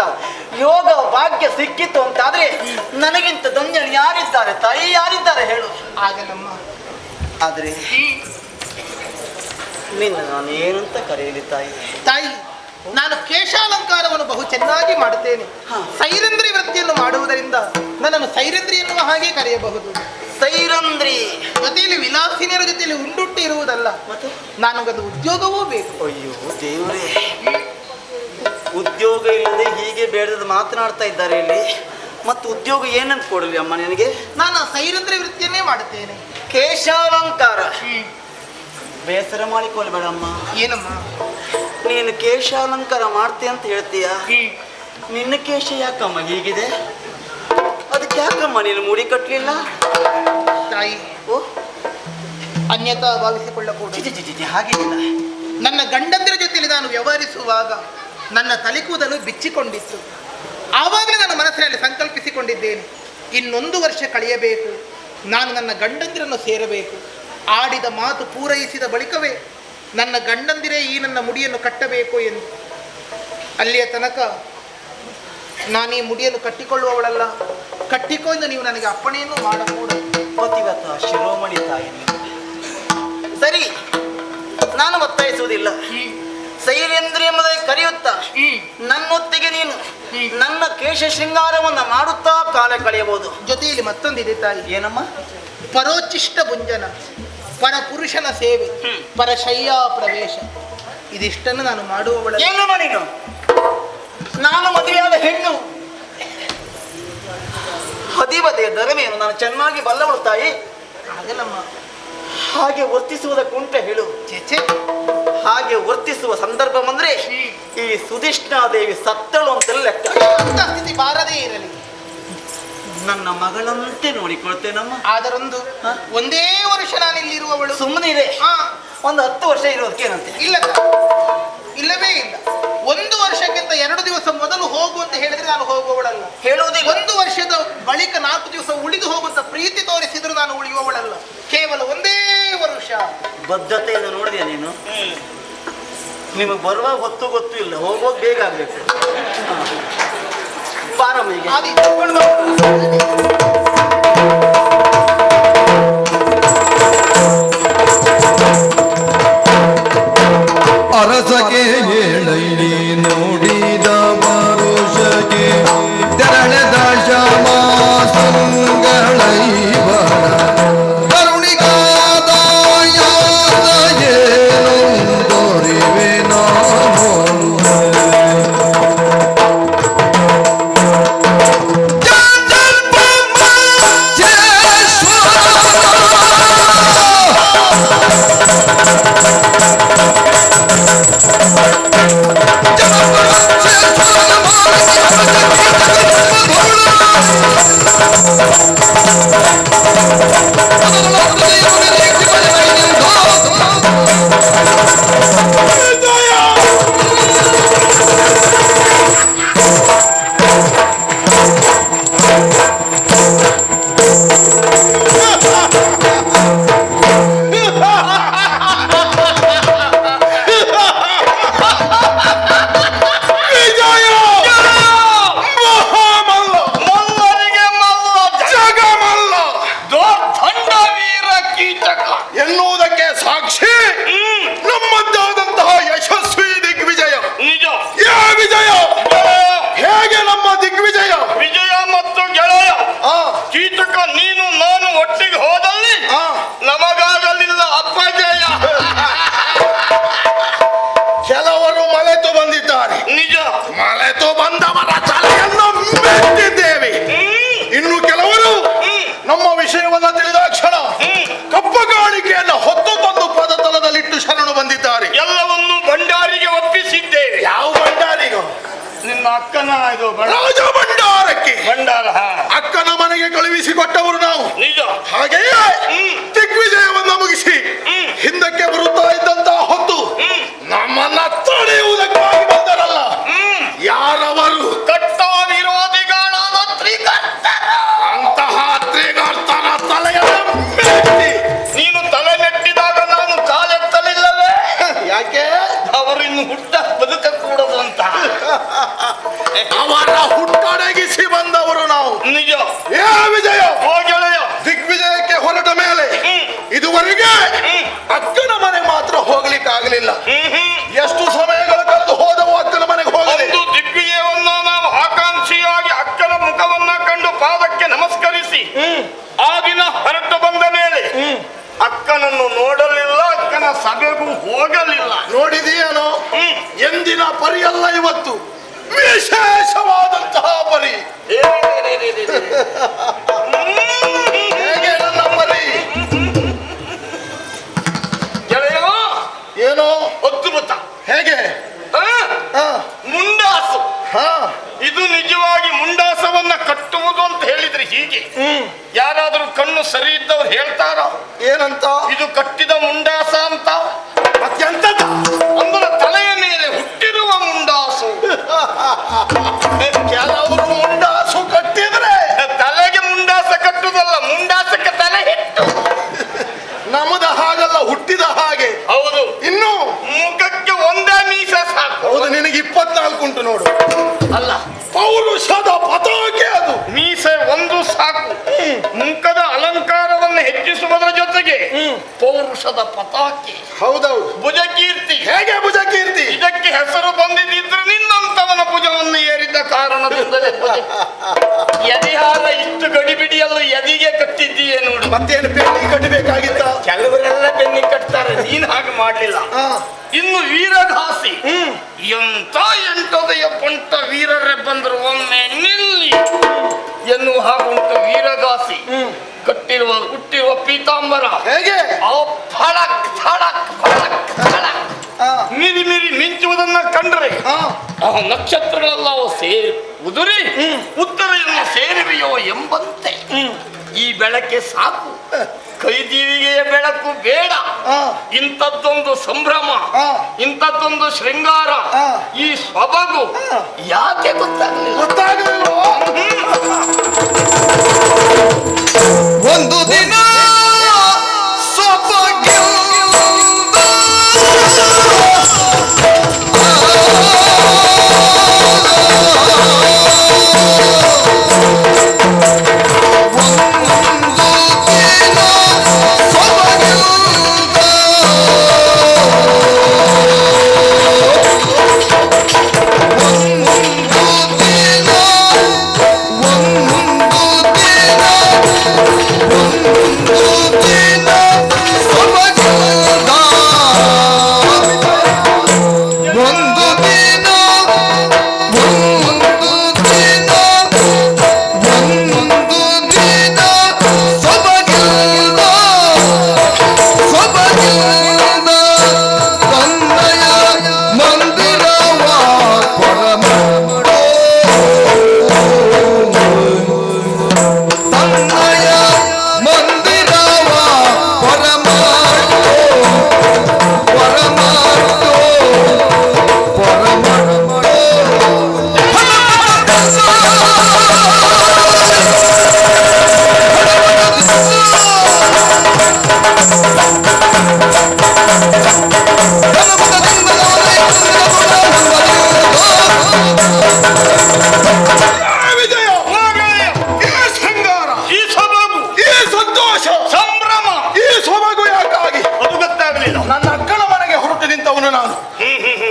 ಯೋಗ ಭಾಗ್ಯ ಸಿಕ್ಕಿತ್ತು ಅಂತಾದ್ರೆ ನನಗಿಂತ ಧನ್ಯರು ಯಾರಿದ್ದಾರೆ ತಾಯಿ, ಯಾರಿದ್ದಾರೆ ಹೇಳು? ಆಗಲಮ್ಮ. ಆದ್ರೆ ನಿನ್ನ ನಾನು ಏನಂತ ಕರೆಯಲಿ ತಾಯಿ? ತಾಯಿ, ನಾನು ಕೇಶಾಲಂಕಾರವನ್ನು ಬಹು ಚೆನ್ನಾಗಿ ಮಾಡುತ್ತೇನೆ. ಸೈರಂದ್ರಿ ವೃತ್ತಿಯನ್ನು ಮಾಡುವುದರಿಂದ ನನ್ನನ್ನು ಸೈರಂದ್ರಿ ಎನ್ನುವ ಹಾಗೆ ಕರೆಯಬಹುದು. ಸೈರಂದ್ರಿ ಜೊತೆಯಲ್ಲಿ ವಿಲಾಸಿನಿಯರ ಜೊತೆಯಲ್ಲಿ ಉಂಡುಟ್ಟಿ ಇರುವುದಲ್ಲ, ಮತ್ತೆ ನನಗೊಂದು ಉದ್ಯೋಗವೂ ಬೇಕು. ಅಯ್ಯೋ ದೇವರೇ, ಉದ್ಯೋಗ ಇಲ್ಲದೆ ಹೀಗೆ ಬೇಡದ ಮಾತನಾಡ್ತಾ ಇದ್ದಾರೆ ಇಲ್ಲಿ. ಮತ್ತು ಉದ್ಯೋಗ ಏನಂತ ಕೊಡಲಿ ಅಮ್ಮ ನಿನಗೆ? ನಾನು ಸೈರಂದ್ರಿ ವೃತ್ತಿಯನ್ನೇ ಮಾಡುತ್ತೇನೆ. ಕೇಶಾಲಂಕಾರ ಬೇಸರ ಮಾಡಿಕೊಳ್ಬೇಡಮ್ಮ. ಏನಮ್ಮ, ನೀನು ಕೇಶಾಲಂಕಾರ ಮಾಡ್ತೀಯ ಅಂತ ಹೇಳ್ತೀಯ, ನಿನ್ನ ಕೇಶ ಯಾಕಮ್ಮ ಹೀಗಿದೆ? ಅದಕ್ಕೆ ಯಾಕಮ್ಮ ನೀನು ಮುಡಿ ಕಟ್ಟಲಿಲ್ಲ? ತಾಯಿ, ಅನ್ಯತಾ ಭಾವಿಸಿಕೊಳ್ಳಕೂಡದು. ಚಿಚಿ ಚಿಚಿ ಹಾಗೆ ಇಲ್ಲ. ನನ್ನ ಗಂಡಂದಿರ ಜೊತೆಯಲ್ಲಿ ನಾನು ವ್ಯವಹರಿಸುವಾಗ ನನ್ನ ತಲೆಕೂದಲು ಬಿಚ್ಚಿಕೊಂಡಿತ್ತು. ಆವಾಗಲೇ ನನ್ನ ಮನಸ್ಸಿನಲ್ಲಿ ಸಂಕಲ್ಪಿಸಿಕೊಂಡಿದ್ದೇನೆ, ಇನ್ನೊಂದು ವರ್ಷ ಕಳೆಯಬೇಕು, ನಾನು ನನ್ನ ಗಂಡಂದಿರನ್ನು ಸೇರಬೇಕು. ಆಡಿದ ಮಾತು ಪೂರೈಸಿದ ಬಳಿಕವೇ ನನ್ನ ಗಂಡಂದಿರೇ ಈ ನನ್ನ ಮುಡಿಯನ್ನು ಕಟ್ಟಬೇಕು ಎಂದು. ಅಲ್ಲಿಯ ತನಕ ನಾನೀ ಮುಡಿಯನ್ನು ಕಟ್ಟಿಕೊಳ್ಳುವವಳಲ್ಲ. ಕಟ್ಟಿಕೋ ಎಂದು ನೀವು ನನಗೆ ಅಪ್ಪಣೆಯನ್ನು ಮಾಡಕೂಡದು. ಪತಿವತ ಶಿರೋಮಣಿ ತಾಯಿ, ಸರಿ, ನಾನು ಒತ್ತಾಯಿಸುವುದಿಲ್ಲ. ಶೈಲೇಂದ್ರಿಯ ಎಂಬುದಾಗಿ ಕರೆಯುತ್ತಾ ನನ್ನೊತ್ತಿಗೆ ನೀನು ನನ್ನ ಕೇಶ ಶೃಂಗಾರವನ್ನು ಮಾಡುತ್ತಾ ಕಾಲ ಕಳೆಯಬಹುದು. ಜೊತೆಯಲ್ಲಿ ಮತ್ತೊಂದಿದೆ ತಾಯಿ. ಏನಮ್ಮ? ಪರೋಚ್ಚಿಷ್ಟ ಭುಂಜನ, ಪರಪುರುಷನ ಸೇವೆ, ಪರಶಯ್ಯಾ ಪ್ರವೇಶ, ಇದಿಷ್ಟನ್ನು ನಾನು ಮಾಡುವವಳ. ಏನಮ್ಮ ನೀನು? ನಾನು ಮದುವೆಯಾದ ಹೆಣ್ಣು, ಹದಿಬದೆಯ ಧರ್ಮೇನು ನಾನು ಚೆನ್ನಾಗಿ ಬಲ್ಲವಳು ತಾಯಿ. ಹಾಗಲ್ಲಮ್ಮ, ಹಾಗೆ ವರ್ತಿಸುವುದಕ್ಕುಂಟ ಹೇಳು. ಚೇಚೆ, ಹಾಗೆ ವರ್ತಿಸುವ ಸಂದರ್ಭ ಬಂದ್ರೆ ಈ ಸುಧಿಷ್ಣಾದೇವಿ ಸತ್ತಳು ಅಂತೆಲ್ಲ ಲೆಕ್ಕ. ಅಂತ ಸ್ಥಿತಿ ಬಾರದೇ ಇರಲಿ, ನನ್ನ ಮಗಳಂತೆ ನೋಡಿಕೊಳ್ತೇನಮ್ಮ. ಆದರೊಂದು ಒಂದೇ ವರ್ಷ ನಾನು ಇಲ್ಲಿರುವವಳು. ಸುಮ್ಮನೆ ಇದೆ, ಒಂದು 10 ವರ್ಷ ಇರೋದಕ್ಕೇನಂತೆ? ಇಲ್ಲ, ಇಲ್ಲವೇ ಇಲ್ಲ. 1 ವರ್ಷಕ್ಕಿಂತ 2 ದಿವಸ ಮೊದಲು ಹೋಗು ಅಂತ ಹೇಳಿದ್ರೆ ನಾನು ಹೋಗುವವಳಲ್ಲ. ಹೇಳುವುದಿಲ್ಲ. 1 ವರ್ಷದ ಬಳಿಕ 4 ದಿವಸ ಉಳಿದು ಹೋಗುವಂತ ಪ್ರೀತಿ ತೋರಿಸಿದ್ರು ನಾನು ಉಳಿಯುವವಳಲ್ಲ. ಕೇವಲ 1 ವರ್ಷ. ಬದ್ಧತೆಯನ್ನು ನೋಡಿದ್ಯಾ ನೀನು? ನಿಮಗೆ ಬರುವ ಹೊತ್ತು ಗೊತ್ತು ಇಲ್ಲ, ಹೋಗೋದು ಬೇಗ ಆಗ್ಬೇಕು. ಪಾರಮ್ಮಿಗೆ ಅರಸಗೆ ಹೇಳಲಿ ನೋಡಿದ ಪರುಷಗೆ ತೆರಳೆದ ಶ್ಯಾಮಾಸಂಗಳೈವರ ಕರುಣಿಗಾದಾಯೇನು ತೋರಿವೆ ನಾನು ಎನ್ನುವುದಕ್ಕೆ ಸಾಕ್ಷಿ ನಮ್ಮದ್ದಾದಂತಹ ಯಶಸ್ವಿ ದಿಗ್ವಿಜಯ. ನಿಜ. ಯಾ ವಿಜಯ? ಹೇಗೆ ನಮ್ಮ ದಿಗ್ವಿಜಯ? ವಿಜಯ ಮತ್ತು ಗೆಳೆಯ ಕೀಚಕ ನೀನು ನಾನು ಒಟ್ಟಿಗೆ ಹೋದಲ್ಲಿ ನಮಗಾಗಲಿಲ್ಲ ಅಪಜಯ. ಕೆಲವರು ಮಲೆತು ಬಂದಿದ್ದಾರೆ. ನಿಜ. ಮಲೆತು ಬಂದವರ ತಲೆಯನ್ನು ಮೆಟ್ಟಿದ್ದೇವೆ. ಇನ್ನು ಕೆಲವರು ನಮ್ಮ ವಿಷಯವನ್ನು ತಿಳಿದಾಕ್ಷಣ ಕಪ್ಪಗಾಣಿಕೆಯನ್ನು ಹೊತ್ತು ತಂದು ಪದತಲದಲ್ಲಿಟ್ಟು ಶರಣು ಬಂದಿದ್ದಾರೆ. ಎಲ್ಲವನ್ನು ಭಂಡಾರಿಗೆ ಒಪ್ಪಿಸಿದ್ದೇವೆ. ಯಾವ ಭಂಡಾರಿಗೂ? ನಿನ್ನ ಅಕ್ಕನ ಇದು ರಾಜ ಭಂಡಾರಕ್ಕೆ. ಭಂಡಾರ ಅಕ್ಕನ ಮನೆಗೆ ಕಳುಹಿಸಿಕೊಟ್ಟವರು ನಾವು. ನಿಜ. ಹಾಗೆಯೇ ದಿಗ್ವಿಜಯವನ್ನು ಮುಗಿಸಿ ಹಿಂದಕ್ಕೆ ಬರುತ್ತಾ ಇದ್ದಂತಹ ಹೊತ್ತು ನಮ್ಮನ್ನ ತಡೆಯುವುದಕ್ಕಾಗಿ ಬಂದರಲ್ಲ, ಯಾರವರು? ಕಟ್ಟ ವಿರೋಧಿಗಳಾದ ತ್ರಿಕರ್ತರು. ಅಂತಹ ತ್ರಿಗರ್ತನ ತಲೆಯನ್ನು ಮೆಟ್ಟಿ. ನೀನು ತಲೆ ಮೆಟ್ಟಿದಾಗ ನಾನು ಕಾಲೆತ್ತಲಿಲ್ಲವೇ? ಯಾಕೆ? ಅವರು ಇನ್ನು ಹುಟ್ಟ ಬದುಕಕೂಡದು ಅಂತ. ಅವರ ಹುಟ್ಟಡಗಿಸಿ ಬಂದವರು ನಾವು. ನಿಜ. ಏ ವಿಜಯ, ಓ ಗೆಳೆಯ, ದಿಗ್ವಿಜಯಕ್ಕೆ ಹೊರಟ ಮೇಲೆ ಇದುವರೆಗೆ ಅಕ್ಕನ ಮನೆ ಮಾತ್ರ ಹೋಗ್ಲಿಕ್ಕಾಗಲಿಲ್ಲ. ಎಷ್ಟು ಸಮಯಗಳ ಕಳೆದು ಹೋದವು ಅಕ್ಕನ ಮನೆಗೆ ಹೋಗದೆ. ಒಂದು ದಿಗ್ವಿಜಯವನ್ನು ನಾವು ಆಕಾಂಕ್ಷಿಯಾಗಿ ಅಕ್ಕನ ಮುಖವನ್ನ ಕಂಡು ಪಾದಕ್ಕೆ ನಮಸ್ಕರಿಸಿ ಆ ದಿನ ಹೊರಟು ಬಂದ ಮೇಲೆ ಅಕ್ಕನನ್ನು ನೋಡಲಿಲ್ಲ, ಅಕ್ಕನ ಸಭೆಗೂ ಹೋಗಲಿಲ್ಲ. ನೋಡಿದೀಯೇನೋ? ಎಂದಿನ ಪರಿಯಲ್ಲ ಇವತ್ತು ವಿಶೇಷವಾದಂತಹ ಪರಿ. ಹೇಗೆ ನನ್ನ ಪರಿ? ಗೆಳೆಯ, ಏನೋ ಅದ್ಭುತ. ಹೇಗೆ? ಮುಂಡಾಸು. ಹಾ, ಇದು ನಿಜವಾಗಿ ಮುಂಡಾಸವನ್ನ ಕಟ್ಟುವುದು ಅಂತ ಹೇಳಿದೆ ನೋಡಿದ್ರೆ ಹೀಗೆ ಯಾರಾದ್ರೂ ಕಣ್ಣು ಸರಿ ಇದ್ದವ್ರು ಹೇಳ್ತಾರ ಏನಂತ? ಇದು ಕಟ್ಟಿದ ಮುಂಡಾಸ ಅಂತ. ಮತ್ತೆಂತದ? ಅಂದ್ರೆ ತಲೆಯ ಮೇಲೆ ಹುಟ್ಟಿರುವ ಮುಂಡಾಸು. ಕೆಲವರು ಮುಂಡಾಸು ಕಟ್ಟಿದ್ರೆ ತಲೆಗೆ ಮುಂಡಾಸ ಕಟ್ಟುದಲ್ಲ, ಮುಂಡಾಸಕ್ಕೆ ತಲೆ ಹಿಟ್ಟು. ನಮ್ಮದ ಹಾಗಲ್ಲ, ಹುಟ್ಟಿದ ಹಾಗೆ. ಹೌದು. ಇನ್ನು ಮುಖಕ್ಕೆ ಒಂದೇ ಮೀಸ ಸಾಕು. ಹೌದು, ನಿನಗೆ 24 ಉಂಟು ನೋಡು. ಅಲ್ಲ, ಪೌರುಷದ ಪತಾಕೆ ಅದು. ಮೀಸೆ ಒಂದು ಸಾಕು. ಮುಖದ ಅಲಂಕಾರವನ್ನು ಹೆಚ್ಚಿಸುವುದರ ಜೊತೆಗೆ ಪೌರುಷದ ಪತಾಕೆ. ಹೌದೌದು. ಭುಜಕೀರ್ತಿ. ಹೇಗೆ ಭುಜಕೀರ್ತಿ? ಇದಕ್ಕೆ ಹೆಸರು ಬಂದಿದ್ದಿದ್ರೆ ನಿನ್ನಂತವನ ಭುಜವನ್ನು ಏರಿದ ಕಾರಣದಿಂದಲೇ ಎದಿಹಾರ ಇಷ್ಟು ಗಡಿಬಿಡಿಯಲ್ಲೂ ಎದಿಗೆ ಕಟ್ಟಿದ್ದೀಯೇ ನೋಡು. ಮತ್ತೇನು ಬೆನ್ನಿಗೆ ಕಟ್ಟಬೇಕಾಗಿತ್ತ? ಕೆಲವರೆಲ್ಲ ಬೆನ್ನಿಗೆ ಕಟ್ತಾರೆ, ನೀನ್ ಹಾಗೆ ಮಾಡ್ಲಿಲ್ಲ. ಇನ್ನು ವೀರಘಾಸಿ. ಎಂತ ಎಂಟದೆಯ ಪಂಟ ವೀರರೇ ಬಂದ್ರು ಒಮ್ಮೆ ನಿಲ್ಲಿ ಎನ್ನುವ ಹಾಗುಂಟು ವೀರಘಾಸಿ. ಕಟ್ಟಿರುವ ಹುಟ್ಟಿರುವ ಪೀತಾಂಬರ ಹೇಗೆ? ಆ ಫಳಕ್ ಫಳಕ್ ಫಳಕ್ ಫಳಕ್ ಮಿರಿ ಮಿರಿ ಮಿಂಚುವುದನ್ನ ಕಂಡ್ರೆ ಆ ನಕ್ಷತ್ರಗಳೆಲ್ಲ ಸೇರಿ ಉದುರಿ ಉತ್ತರೆಯನ್ನು ಸೇರಿವೆಯೋ ಎಂಬಂತೆ ಈ ಬೆಳಕೆ ಸಾಕು. ಕೈದೀವಿಗೆಯ ಬೆಳಕು ಬೇಡ. ಇಂಥದ್ದೊಂದು ಸಂಭ್ರಮ, ಇಂಥದ್ದೊಂದು ಶೃಂಗಾರ, ಈ ಸೊಬಗು ಯಾಕೆ ಗೊತ್ತಾಗಲಿಲ್ಲ? ಒಂದು ದಿನ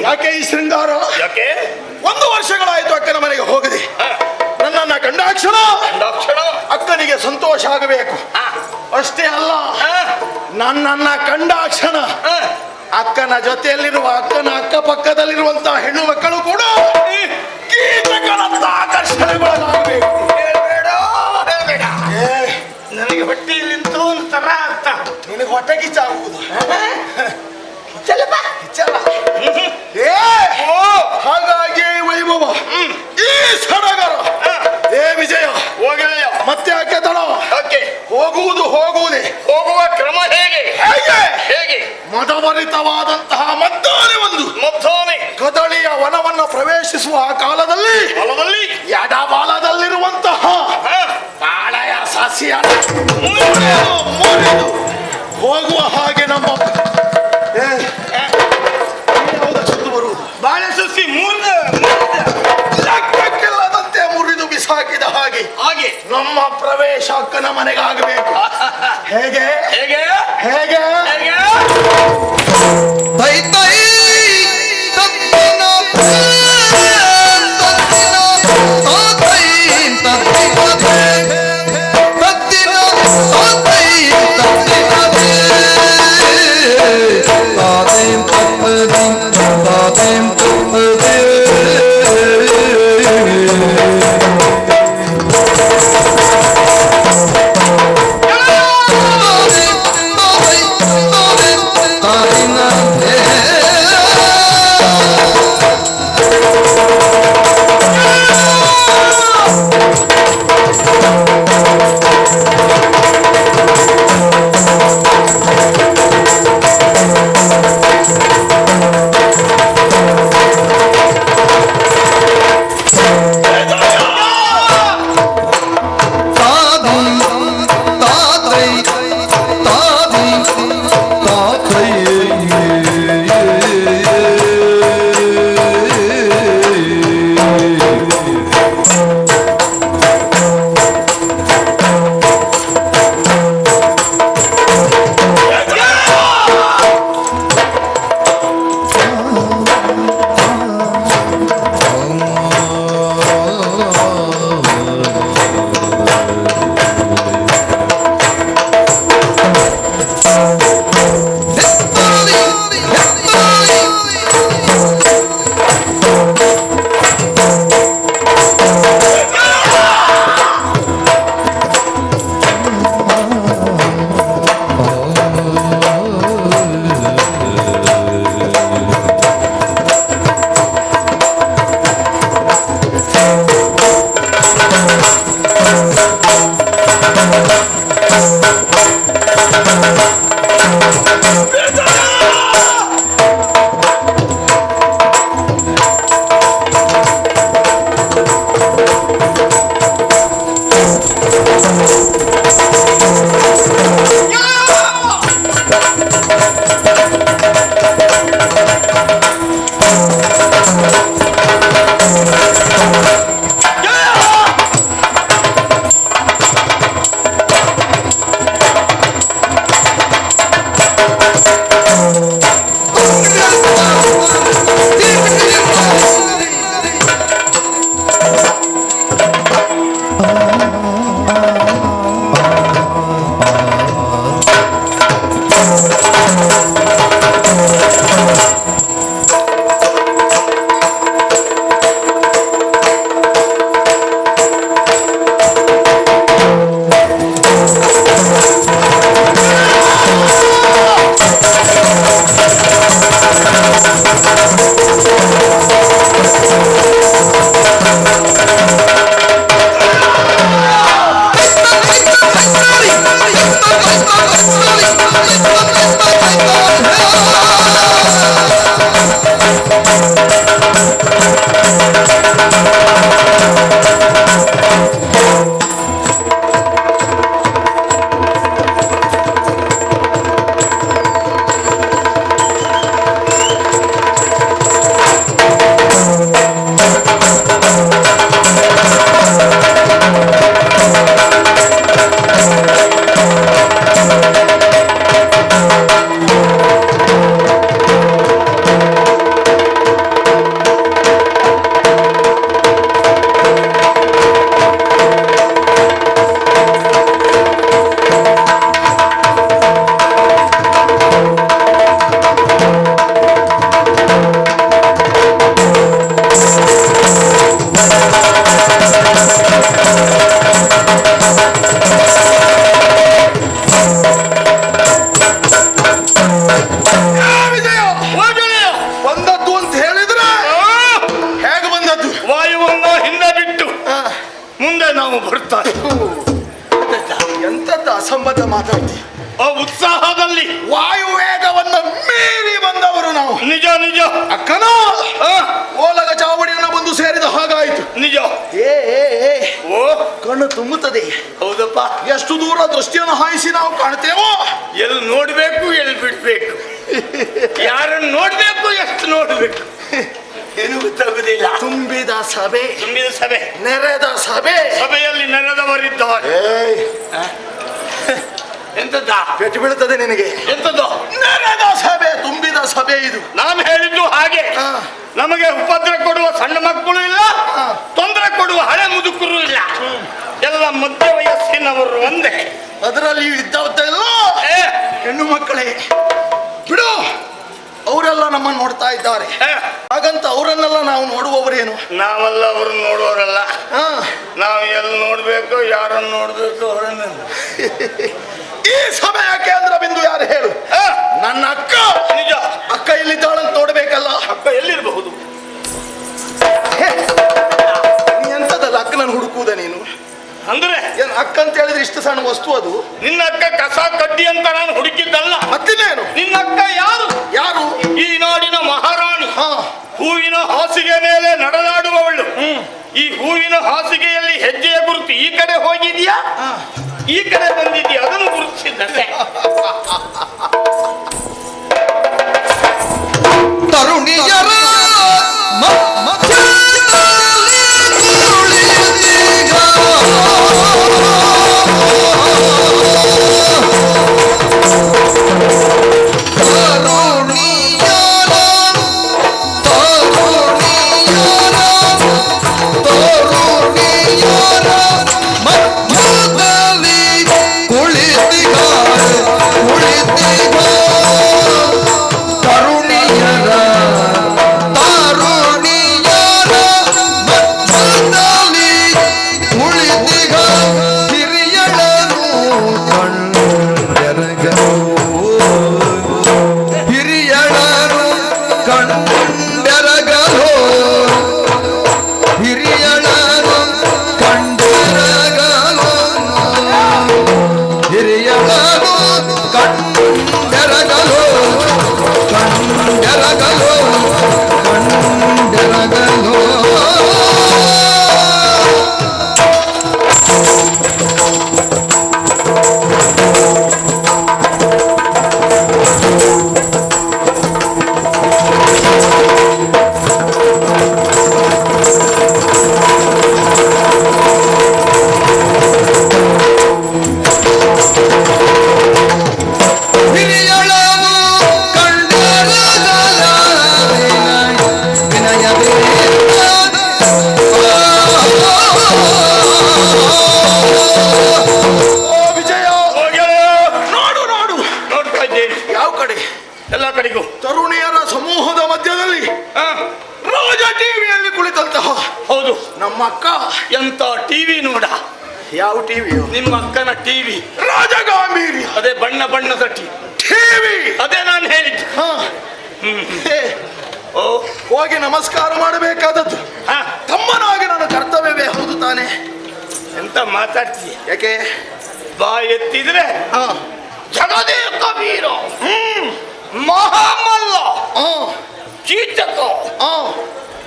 ಯಾಕೆ ಈ ಶೃಂಗಾರ? ಯಾಕೆ? 1 ವರ್ಷಗಳಾಯ್ತು ಅಕ್ಕನ ಮನೆಗೆ ಹೋಗದೆ. ನನ್ನನ್ನ ಕಂಡಾಕ್ಷಣ ಅಕ್ಕನಿಗೆ ಸಂತೋಷ ಆಗಬೇಕು. ಅಷ್ಟೇ ಅಲ್ಲ, ನನ್ನನ್ನ ಕಂಡಾಕ್ಷಣ ಅಕ್ಕನ ಜೊತೆಯಲ್ಲಿರುವ ಅಕ್ಕನ ಅಕ್ಕಪಕ್ಕದಲ್ಲಿರುವಂತಹ ಹೆಣ್ಣು ಮಕ್ಕಳು ಕೂಡ ಕೀಟಗಳಂತ ಆಕರ್ಷಣೆಗೊಳಗಾಗಬೇಕು. ನನಗೆ ಹೊಟ್ಟೆಯಲ್ಲಿಂತೂ ಒಂಥರ ಆಗ್ತಾ. ನಿನಗೆ ಹೊಟ್ಟೆ ಕಿಚ್ಚಾಗುವುದು. ಹಾಗಾಗಿ ವೈಭವ ಈ ಸಡಗರ. ಏ ವಿಜಯ, ಮತ್ತೆ ಯಾಕೆ ತಡ? ಹೋಗುವುದೇ ಹೋಗುವ ಕ್ರಮ ಹೇಗೆ? ಹೇಗೆ? ಮದಭರಿತವಾದಂತಹ ಮದ್ದಾನೆ ಒಂದು ಕದಳಿಯ ವನವನ್ನು ಪ್ರವೇಶಿಸುವ ಆ ಕಾಲದಲ್ಲಿ ಎಡಬಾಲದಲ್ಲಿರುವಂತಹ ಪಾಳೆಯ ಸಸ್ಯ ಮುರಿದು ಹೋಗುವ ಹಾಗೆ ನಮ್ಮ ಸುತ್ತು ಬರುವುದು. ಬಾಳೆ ಸಸಿ ಲೆಕ್ಕಕ್ಕಿಲ್ಲದಂತೆ ಮುರಿದು ಬಿಸಾಕಿದ ಹಾಗೆ ನಮ್ಮ ಪ್ರವೇಶ ಅಕ್ಕನ ಮನೆಗಾಗಬೇಕು. ಹೇಗೆ ಹೇಗೆ ಹೇಗೆ ಹೇಗೆ? ತೈ ತೈ ತತ್ತಿನ ಮುಂದೆ ನಾವು ಬರ್ತಾರೆ. ಎಂತದ್ದು ಅಸಂಬದ್ಧ ಮಾತಾಡ್ತಿ. ಆ ಉತ್ಸಾಹದಲ್ಲಿ ವಾಯುವೇಗವನ್ನು ಮೀರಿ ಬಂದವರು ನಾವು. ನಿಜ ನಿಜ. ಅಕ್ಕನ ಆ, ಓಲಗ ಚಾವಡಿಯನ್ನು ಬಂದು ಸೇರಿದ ಹಾಗಾಯಿತು. ನಿಜ. ಏ ಏ, ಏ, ಓ ಕಣ್ಣು ತುಂಬುತ್ತದೆ. ಹೌದಪ್ಪ. ಎಷ್ಟು ದೂರ ದೃಷ್ಟಿಯನ್ನು ಹಾಯಿಸಿ ನಾವು ಕಾಣ್ತೇವೋ. ಎಲ್ಲಿ ನೋಡ್ಬೇಕು ಎಲ್ಲಿ ಬಿಡ್ಬೇಕು, ಯಾರನ್ನು ನೋಡ್ಬೇಕು ಎಷ್ಟು ನೋಡ್ಬೇಕು ಏನು ಗೊತ್ತಾಗುದಿಲ್ಲ. ತುಂಬಿದ ಸಭೆ, ತುಂಬಿದ ಸಭೆ, ನೆರೆದ ಸಭೆ. ಸಭೆಯಲ್ಲಿ ನೆರೆದವರಿದ್ದಾರೆ. ಏಯ್, ಎಂತದ ಪೆಟ್ಟು ಬೀಳುತ್ತದೆ ನಿನಗೆ. ಎಂತದ್ದು? ನೆರೆದ ಸಭೆ, ತುಂಬಿದ ಸಭೆ ಇದು. ನಾನು ಹೇಳಿದ್ದು ಹಾಗೆ. ಹಾ. ನಮಗೆ ಉಪದ್ರ ಕೊಡುವ ಸಣ್ಣ ಮಕ್ಕಳು ಇಲ್ಲ, ಹಾ. ತೊಂದರೆ ಕೊಡುವ ಹಳೆ ಮುದುಕರು ಇಲ್ಲ, ಎಲ್ಲ ಮಧ್ಯ ವಯಸ್ಸಿನವರು ಒಂದೇ. ಅದರಲ್ಲಿ ಇದ್ದವದ್ದೆಲ್ಲ ಏ, ಹೆಣ್ಣು ಮಕ್ಕಳೇ. ಬಿಡು, ಅವರೆಲ್ಲ ನಮ್ಮನ್ನು ನೋಡ್ತಾ ಇದ್ದಾರೆ. ಏ, ಹಾಗಂತ ಅವರನ್ನೆಲ್ಲ ನಾವು ನೋಡುವವರೇನು? ನಾವೆಲ್ಲ ಅವ್ರನ್ನ ನೋಡುವವರಲ್ಲ. ಹಾ. ನಾವು ಎಲ್ಲಿ ನೋಡ್ಬೇಕು ಯಾರನ್ನು ನೋಡ್ಬೇಕು ಅವರನ್ನ. ಈ ಸಭೆಯ ಕೇಂದ್ರ ಬಿಂದು ಯಾರು ಹೇಳು? ಏ, ನನ್ನ ಅಕ್ಕ. ನಿಜ. ಅಕ್ಕ ಎಲ್ಲಿದ್ದಾಳಂತ ನೋಡ್ಬೇಕಲ್ಲ. ಅಕ್ಕ ಎಲ್ಲಿರಬಹುದು? ಹೇ, ನೀ ಎಂತದಲ್ಲ ಅಕ್ಕನನ್ನು ಹುಡುಕುವುದ ನೀನು? ಅಂದ್ರೆ ಏನ್ ಅಕ್ಕ ಅಂತ ಹೇಳಿದ್ರೆ ಇಷ್ಟು ಸಣ್ಣ ವಸ್ತು ಅದು? ನಿನ್ನ ಅಕ್ಕ ಕಸ ಕಡ್ಡಿ ಅಂತ ನಾನು ಹುಡುಕಿದ್ದಲ್ಲ. ಮತ್ತಿನ್ನೇನು? ನಿನ್ನ ಅಕ್ಕ ಯಾರು? ಯಾರು? ಈ ನಾಡಿನ ಮಹಾರಾಣಿ. ಹಾ. ಹೂವಿನ ಹಾಸಿಗೆ ಮೇಲೆ ನಡೆದಾಡುವವಳು. ಈ ಹೂವಿನ ಹಾಸಿಗೆಯಲ್ಲಿ ಹೆಜ್ಜೆಯ ಗುರುತು ಈ ಕಡೆ ಹೋಗಿದ್ಯಾ, ಈ ಕಡೆ ಬಂದಿದ್ಯಾ, ಅದನ್ನು ಗುರುತಿಸಿದ್ದೆ. ತರುಣಿಯರ ಮಧ್ಯದಲ್ಲಿ ಕುಳಿತೀಗ ಎಲ್ಲ ಕಡೆಗೂ ತರುಣಿಯರ ಸಮೂಹದ ಮಧ್ಯದಲ್ಲಿ ರಾಜ ಟಿವಿಯಲ್ಲಿ ಕುಳಿತಂತಹ ಹೌದು ನಮ್ಮ ಅಕ್ಕ. ಎಂತ ಟಿವಿ ನೋಡ. ಯಾವ ಟಿವಿಯು? ನಿಮ್ಮ ಅಕ್ಕನ ಟಿವಿ. ರಾಜಗಾಂಭೀರ್ಯ. ಅದೇ ಬಣ್ಣ ಬಣ್ಣದ ಟಿವಿ. ಅದೇ ನಾನು ಹೇಳಿದ್ದು. ಓ, ಹೋಗಿ ನಮಸ್ಕಾರ ಮಾಡಬೇಕಾದದ್ದು ತಮ್ಮನಾಗಿ ನನ್ನ ಕರ್ತವ್ಯವೇ ಹೌದು ತಾನೆ. ಎಂತ ಮಾತಾಡ್ತೀಯ? ಯಾಕೆ? ಬಾ ಎತ್ತಿದ್ರೆ ಜಗದೇಕ ವೀರ, ಮಹಾಮಲ್ಲ, ಕೀಚಕ,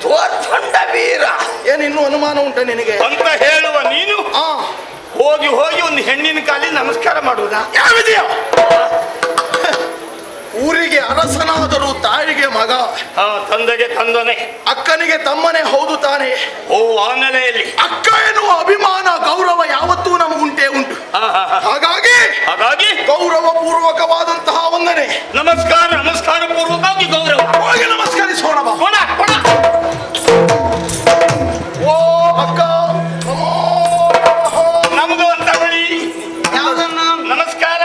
ಧ್ವಜ ವೀರ ಏನ್ ಇನ್ನೂ ಅನುಮಾನ ಉಂಟ ನಿನಗೆ ಅಂತ ಹೇಳುವ ನೀನು ಹೋಗಿ ಹೋಗಿ ಒಂದು ಹೆಣ್ಣಿನ ಕಾಲಿ ನಮಸ್ಕಾರ ಮಾಡುವುದಾ? ಯಾವಿದೆಯೋ? ಊರಿಗೆ ಅರಸನಾದರೂ ತಾಯಿಗೆ ಮಗ, ತಂದೆಗೆ ತಂದನೆ, ಅಕ್ಕನಿಗೆ ತಮ್ಮನೇ ಹೌದು ತಾನೆ. ಓ, ಆ ನೆಲೆಯಲ್ಲಿ ಅಕ್ಕ ಎನ್ನುವ ಅಭಿಮಾನ ಗೌರವ ಯಾವತ್ತೂ ನಮಗುಂಟೇ ಉಂಟು. ಹಾಗಾಗಿ ಗೌರವ ಪೂರ್ವಕವಾದಂತಹ ವಂದನೆ. ನಮಸ್ಕಾರ ಪೂರ್ವಕವಾಗಿ ಗೌರವ. ಹೋಗಿ ನಮಸ್ಕರಿಸೋಣ ಬಾ. ಓ ಅಕ್ಕ, ನಮ್ದು ಅಂತ ಹೇಳಿ ಯಾವುದನ್ನ ನಮಸ್ಕಾರ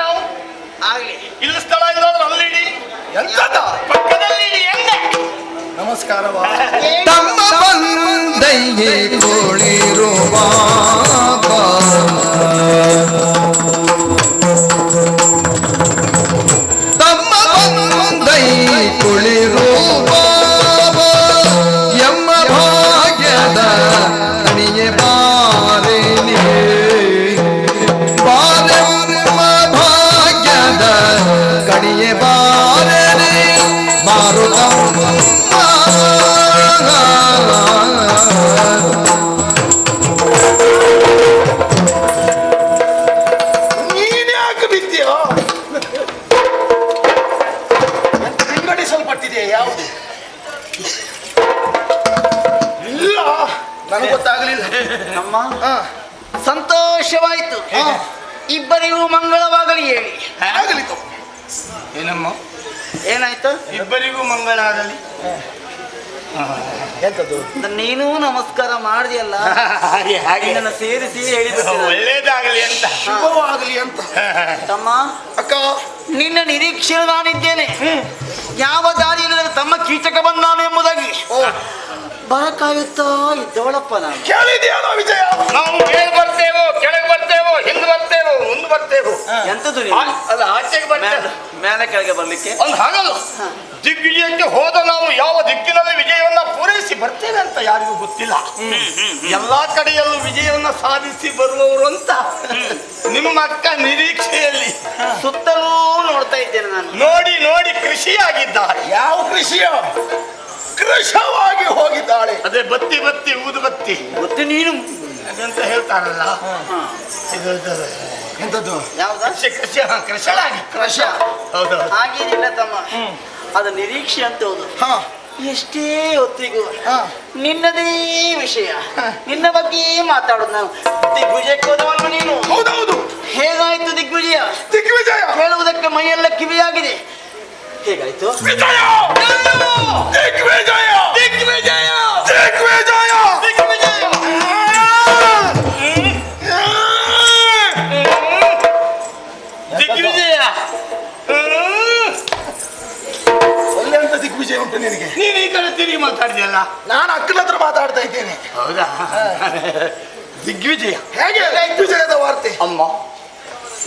ಆಗ್ಲಿ. ಇಲ್ಲಿ ಸ್ಥಳ ಇರೋದು ಅಲ್ಲಿಡಿ, ಎಂತದ ಪಕ್ಕದಲ್ಲಿ ಇಡಿ. ಹೆಂಗೆ ನಮಸ್ಕಾರವಾ? ತಮ್ಮ ಬಂದೈಗೆ ಕುಳಿರುವ ತಮ್ಮ ಬಂದೈ ಕುಳಿರುವ ಗೊತ್ತಾಗ್ಲಿಲ್ಲ. ಅಮ್ಮ ಹಾ, ಸಂತೋಷವಾಯಿತು. ಇಬ್ಬರಿಗೂ ಮಂಗಳವಾಗಲಿ ಹೇಳಿ. ಆಗಲಿತ್ತು. ಏನಮ್ಮ ಏನಾಯ್ತು? ಇಬ್ಬರಿಗೂ ಮಂಗಳ ಆಗಲಿ. ಎಂತದ್ದು? ನೀನು ನಮಸ್ಕಾರ ಮಾಡಿದೆಯಲ್ಲ, ಹಾಗೆ ಹಾಗೆ ನನ್ನ ಸೇರಿಸಿ ಹೇಳಿಬಿಟ್ಟು ಒಳ್ಳೇದಾಗಲಿ ಅಂತ. ಶುಭವಾಗಲಿ ಅಂತ. ತಮ್ಮ, ಅಕ್ಕ, ನಿನ್ನ ನಿರೀಕ್ಷೆ ನಾನಿದ್ದೇನೆ. ಯಾವ ದಾರಿಯಲ್ಲಿ ತಮ್ಮ ಕೀಚಕ ಬಂದಾನು ಎಂಬುದಾಗಿ ಬರಕಾಯುತ್ತಾ ಇದ್ದವಳಪ್ಪ ನಾನು. ಕೇಳಿದ್ಯಾನೋ ವಿಜಯ? ನಾವು ಮೇಲೆ ಬರ್ತೇವೋ, ಕೆಳಗೆ ಬರ್ತೇವೋ, ಹಿಂದೆ ಬರ್ತೇವೋ, ಮುಂದೆ ಬರ್ತೇವೋ. ಎಂತದ್ದು ನೀವು? ಅಲ್ಲ, ಆಚೆಗೆ ಬರ್ತೇವೆ. ಮೇಲೆ ಕೆಳಗೆ ಬರ್ಲಿಕ್ಕೆ ಒಂದು ಹಾಗಲ್ಲ, ದಿಗ್ವಿಜಯಕ್ಕೆ ಹೋದ ನಾವು ಯಾವ ದಿಕ್ಕಿನಲ್ಲಿ ವಿಜಯವನ್ನ ಪೂರೈಸಿ ಬರ್ತೇವೆ ಅಂತ ಯಾರಿಗೂ ಗೊತ್ತಿಲ್ಲ. ಎಲ್ಲಾ ಕಡೆಯಲ್ಲೂ ವಿಜಯವನ್ನ ಸಾಧಿಸಿ ಬರುವವರು ಅಂತ ನಿಮ್ಮ ಅಕ್ಕ ನಿರೀಕ್ಷೆಯಲ್ಲಿ ಸುತ್ತಲೂ ನೋಡ್ತಾ ಇದ್ದೇನೆ ನಾನು. ನೋಡಿ ನೋಡಿ ಕೃಷಿಯಾಗಿದ್ದಾರೆ. ಯಾವ ಕೃಷಿಯ? ಕೃಷವಾಗಿ ಹೋಗಿದ್ದಾಳೆ. ಅದೇ ಬತ್ತಿ ಬತ್ತಿ ಊದು ಬತ್ತಿ ಮತ್ತೆ ನೀನು ಅಂತ ಹೇಳ್ತಾರಲ್ಲ. ಎಂತದ್ದು? ಯಾವ್ದ ಕೃಷಿ ಕೃಷಿ ಕೃಷಳಾಗಿ ಕೃಷ? ಹೌದು. ಹಾಗೇನಿಲ್ಲ ತಮ್ಮ, ಅದು ನಿರೀಕ್ಷೆ ಅಂತ ಹೌದು. ಹಾ, ಎಷ್ಟೇ ಹೊತ್ತಿಗೂ ಹಾ. ನಿನ್ನದೇ ವಿಷಯ, ನಿನ್ನ ಬಗ್ಗೆ ಮಾತಾಡೋದು ನಾನು. ದಿಗ್ವಿಜಯಕ್ಕೆ ಹೋದವನು ನೀನು. ಹೌದೌದು. ಹೇಗಾಯ್ತು ದಿಗ್ವಿಜಯ? ದಿಗ್ವಿಜಯ, ಕೇಳುವುದಕ್ಕೆ ಮೈಯೆಲ್ಲ ಕಿವಿಯಾಗಿದೆ. ಹೇಗಾಯ್ತು? ವಿಜಯ, ದಿಗ್ವಿಜಯ, ದಿಗ್ವಿಜಯ ದಿಗ್ವಿಜಯ, ದಿಗ್ವಿಜಯ. ದಿಗ್ವಿಜಯ. ಒಳ್ಳೆ ಅಂತ ದಿಗ್ವಿಜಯ ಉಂಟು ನಿನಗೆ. ನೀನು ಈ ಕಡೆ ತಿರುಗಿ ಮಾತಾಡಿದೆಯಲ್ಲ. ನಾನು ಅಕ್ಕನ ಹತ್ರ ಮಾತಾಡ್ತಾ ಇದ್ದೇನೆ. ಹೌದಾ? ದಿಗ್ವಿಜಯ. ಹೇಗೆ ದಿಗ್ವಿಜಯದ ವಾರ್ತೆ? ಅಮ್ಮ,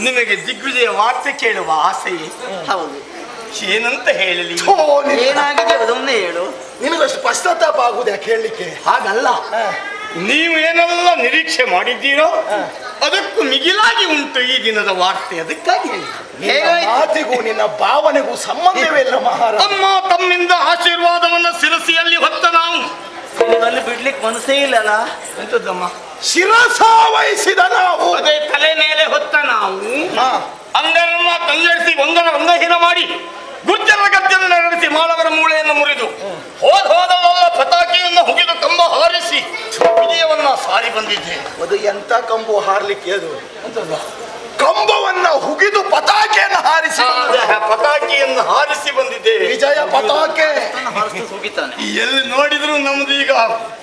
ನಿಮಗೆ ದಿಗ್ವಿಜಯ ವಾರ್ತೆ ಕೇಳುವ ಆಸೆಯೇ? ಹೌದು. ಏನಂತ ಹೇಳಲಿ? ಓ, ಏನಾಗಿದೆ ಅದೊಂದೇ ಹೇಳು. ನಿನಗಷ್ಟು ಪಶ್ಚಾತ್ತಾಪ ಆಗುದು ಯಾಕೆ ಹೇಳಲಿಕ್ಕೆ? ಹಾಗಲ್ಲ, ನೀವು ಏನೆಲ್ಲ ನಿರೀಕ್ಷೆ ಮಾಡಿದ್ದೀರೋ ಅದಕ್ಕೂ ಮಿಗಿಲಾಗಿ ಉಂಟು ಈ ದಿನದ ವಾರ್ತೆ. ಅದಕ್ಕಾಗಿ ಹೇಳಿ. ಹೇಗಾಯ್ತು? ಮಾತಿಗೂ ನಿನ್ನ ಭಾವನೆಗೂ ಸಂಬಂಧವೇ ಇಲ್ಲ ಮಹಾರಾಜ. ಅಮ್ಮ, ತಮ್ಮಿಂದ ಆಶೀರ್ವಾದವನ್ನು ಶಿರಸಿಯಲ್ಲಿ ಹೊತ್ತ ನಾವು ನಿನಗಲ್ಲಿ ಬಿಡ್ಲಿಕ್ಕೆ ಮನಸ್ಸೇ ಇಲ್ಲಲ್ಲ. ಎಂತದಮ್ಮ? ಶಿರಸ ವಹಿಸಿದ ನಾವು. ಅದೇ ತಲೆ ಮೇಲೆ ಹೊತ್ತ ನಾವು ಹಾ, ಅಂಗರನ್ನ ಕಂಗೆಡಿಸಿ ಒಂದಹೀನ ಮಾಡಿ ಗುರ್ಜರ ಗದ್ದೆಯನ್ನು ನಡೆಸಿ ಮಾಳವರ ಮೂಳೆಯನ್ನು ಮುರಿದು ಹೋದಲ್ಲ ಪತಾಕಿಯನ್ನು ಹುಗಿದು ಕಂಬ ಹಾರಿಸಿ ವಿಜಯವನ್ನ ಸಾರಿ ಬಂದಿದ್ದೆ. ಅದು ಎಂತ ಕಂಬು ಹಾರ್ಲಿಕ್ಕೆ? ಅದು ಕಂಬವನ್ನ ಹುಗಿದು ಪತಾಕೆಯನ್ನು ಹಾರಿಸಿ ಪತಾಕಿಯನ್ನು ಹಾರಿಸಿ ಬಂದಿದ್ದೇವೆ. ವಿಜಯ ಪತಾಕೆ ಹೋಗಿತಾನೆ. ಎಲ್ಲಿ ನೋಡಿದ್ರು ನಮ್ದು ಈಗ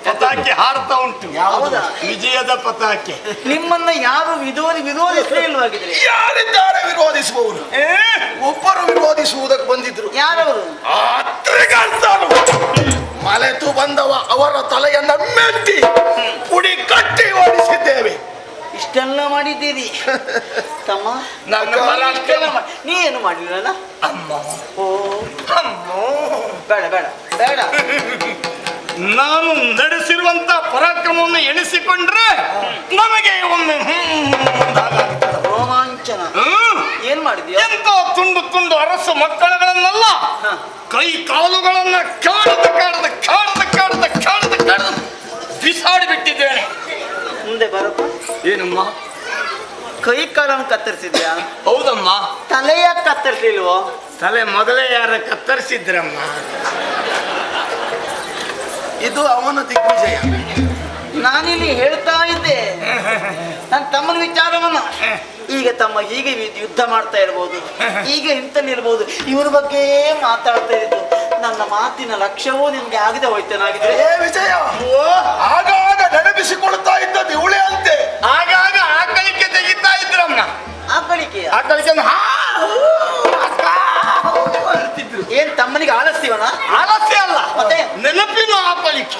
ಪತಾಕೆ ಹಾರ್ತಾ ಉಂಟು. ಹೌದಾ? ವಿಜಯದ ಪತಾಕೆ. ನಿಮ್ಮನ್ನ ಯಾರು ವಿರೋಧಿಸಲೇ ಇಲ್ವಾಗಿದ್ರೆ? ಯಾರಿದ್ದಾರೆ ವಿರೋಧಿಸುವವರು? ಒಬ್ಬರು ವಿರೋಧಿಸುವುದಕ್ಕೆ ಬಂದಿದ್ರು. ಯಾರವರು? ಆತ್ರಿಗರ್ತಾನು ಮಲೆತು ಬಂದವ ಅವರ ತಲೆಯನ್ನ ಮೆಟ್ಟಿ ಪುಡಿ ಕಟ್ಟಿ ಓಡಿಸಿದ್ದೇವೆ. ಇಷ್ಟೆಲ್ಲ ಮಾಡಿದ್ದೀರಿ ತಮ್ಮ. ನನ್ನ ಬಲ ಇಷ್ಟೆಲ್ಲ ನೀ ಏನು ಮಾಡಲಿಲ್ಲ? ಅಮ್ಮ, ಓ ಅಮ್ಮ, ಬೇಡ ಬೇಡ ಬೇಡ. ನಾನು ನಡೆಸಿರುವಂತ ಪರಾಕ್ರಮವನ್ನು ಎಣಿಸಿಕೊಂಡ್ರೆ ನಮಗೆ ಒಮ್ಮೆ ರೋಮಾಂಚನ. ಏನ್ ಮಾಡಿದ್ಯಾ? ಎಂತ ತುಂಡು ತುಂಡು ಅರಸು ಮಕ್ಕಳುಗಳನ್ನೆಲ್ಲ ಕೈ ಕಾಲುಗಳನ್ನ ಕಾಡದ ಬಿಸಾಡಿ ಬಿಟ್ಟಿದ್ದೇನೆ. ಮುಂದೆ ಬರಪ್ಪ. ಏನಮ್ಮ? ಕೈ ಕಾಲನ್ನು ಕತ್ತರಿಸಿದ್ಯಾ? ಹೌದಮ್ಮ. ತಲೆಯ ಕತ್ತರಿಸಲಿಲ್ವೋ? ತಲೆ ಮೊದಲೇ ಯಾರ ಕತ್ತರಿಸಿದ್ರಮ್ಮ. ಇದು ಅವನ ದಿಗ್ವಿಜಯ. ನಾನಿಲ್ಲಿ ಹೇಳ್ತಾ ಇದ್ದೆ ನನ್ನ ತಮ್ಮನ ವಿಚಾರವನ್ನ. ಈಗ ತಮ್ಮ ಹೀಗೆ ಯುದ್ಧ ಮಾಡ್ತಾ ಇರ್ಬೋದು, ಈಗ ಇಂತಲ್ಲಿರ್ಬೋದು, ಇವ್ರ ಬಗ್ಗೆ ಮಾತಾಡ್ತಾ ಇದ್ದು ನನ್ನ ಮಾತಿನ ಲಕ್ಷ್ಯವೂ ನಿಮ್ಗೆ ಆಗದೆ ಹೋಯ್ತೇನಾಗಿದೆ. ಏ ವಿಜಯ, ಆಗಾಗ ನೆನಪಿಸಿಕೊಳ್ತಾ ಇದ್ದದ್ದು ಇವಳೆ ಅಂತೆ. ಆಗಾಗ ಆಕಳಿಕೆ ತೆಗಿತಾ ಇದ್ರಮ್ಮ. ಆಕಳಿಕೆ ಆಕಳಿಕೆ ಏನ್ ತಮ್ಮನಿಗೆ ಆಲಸ್ಯವನ? ಆಲಸ್ಯ ಅಲ್ಲ, ಮತ್ತೆ ನೆನಪಿನ ಆಕಳಿಕೆ.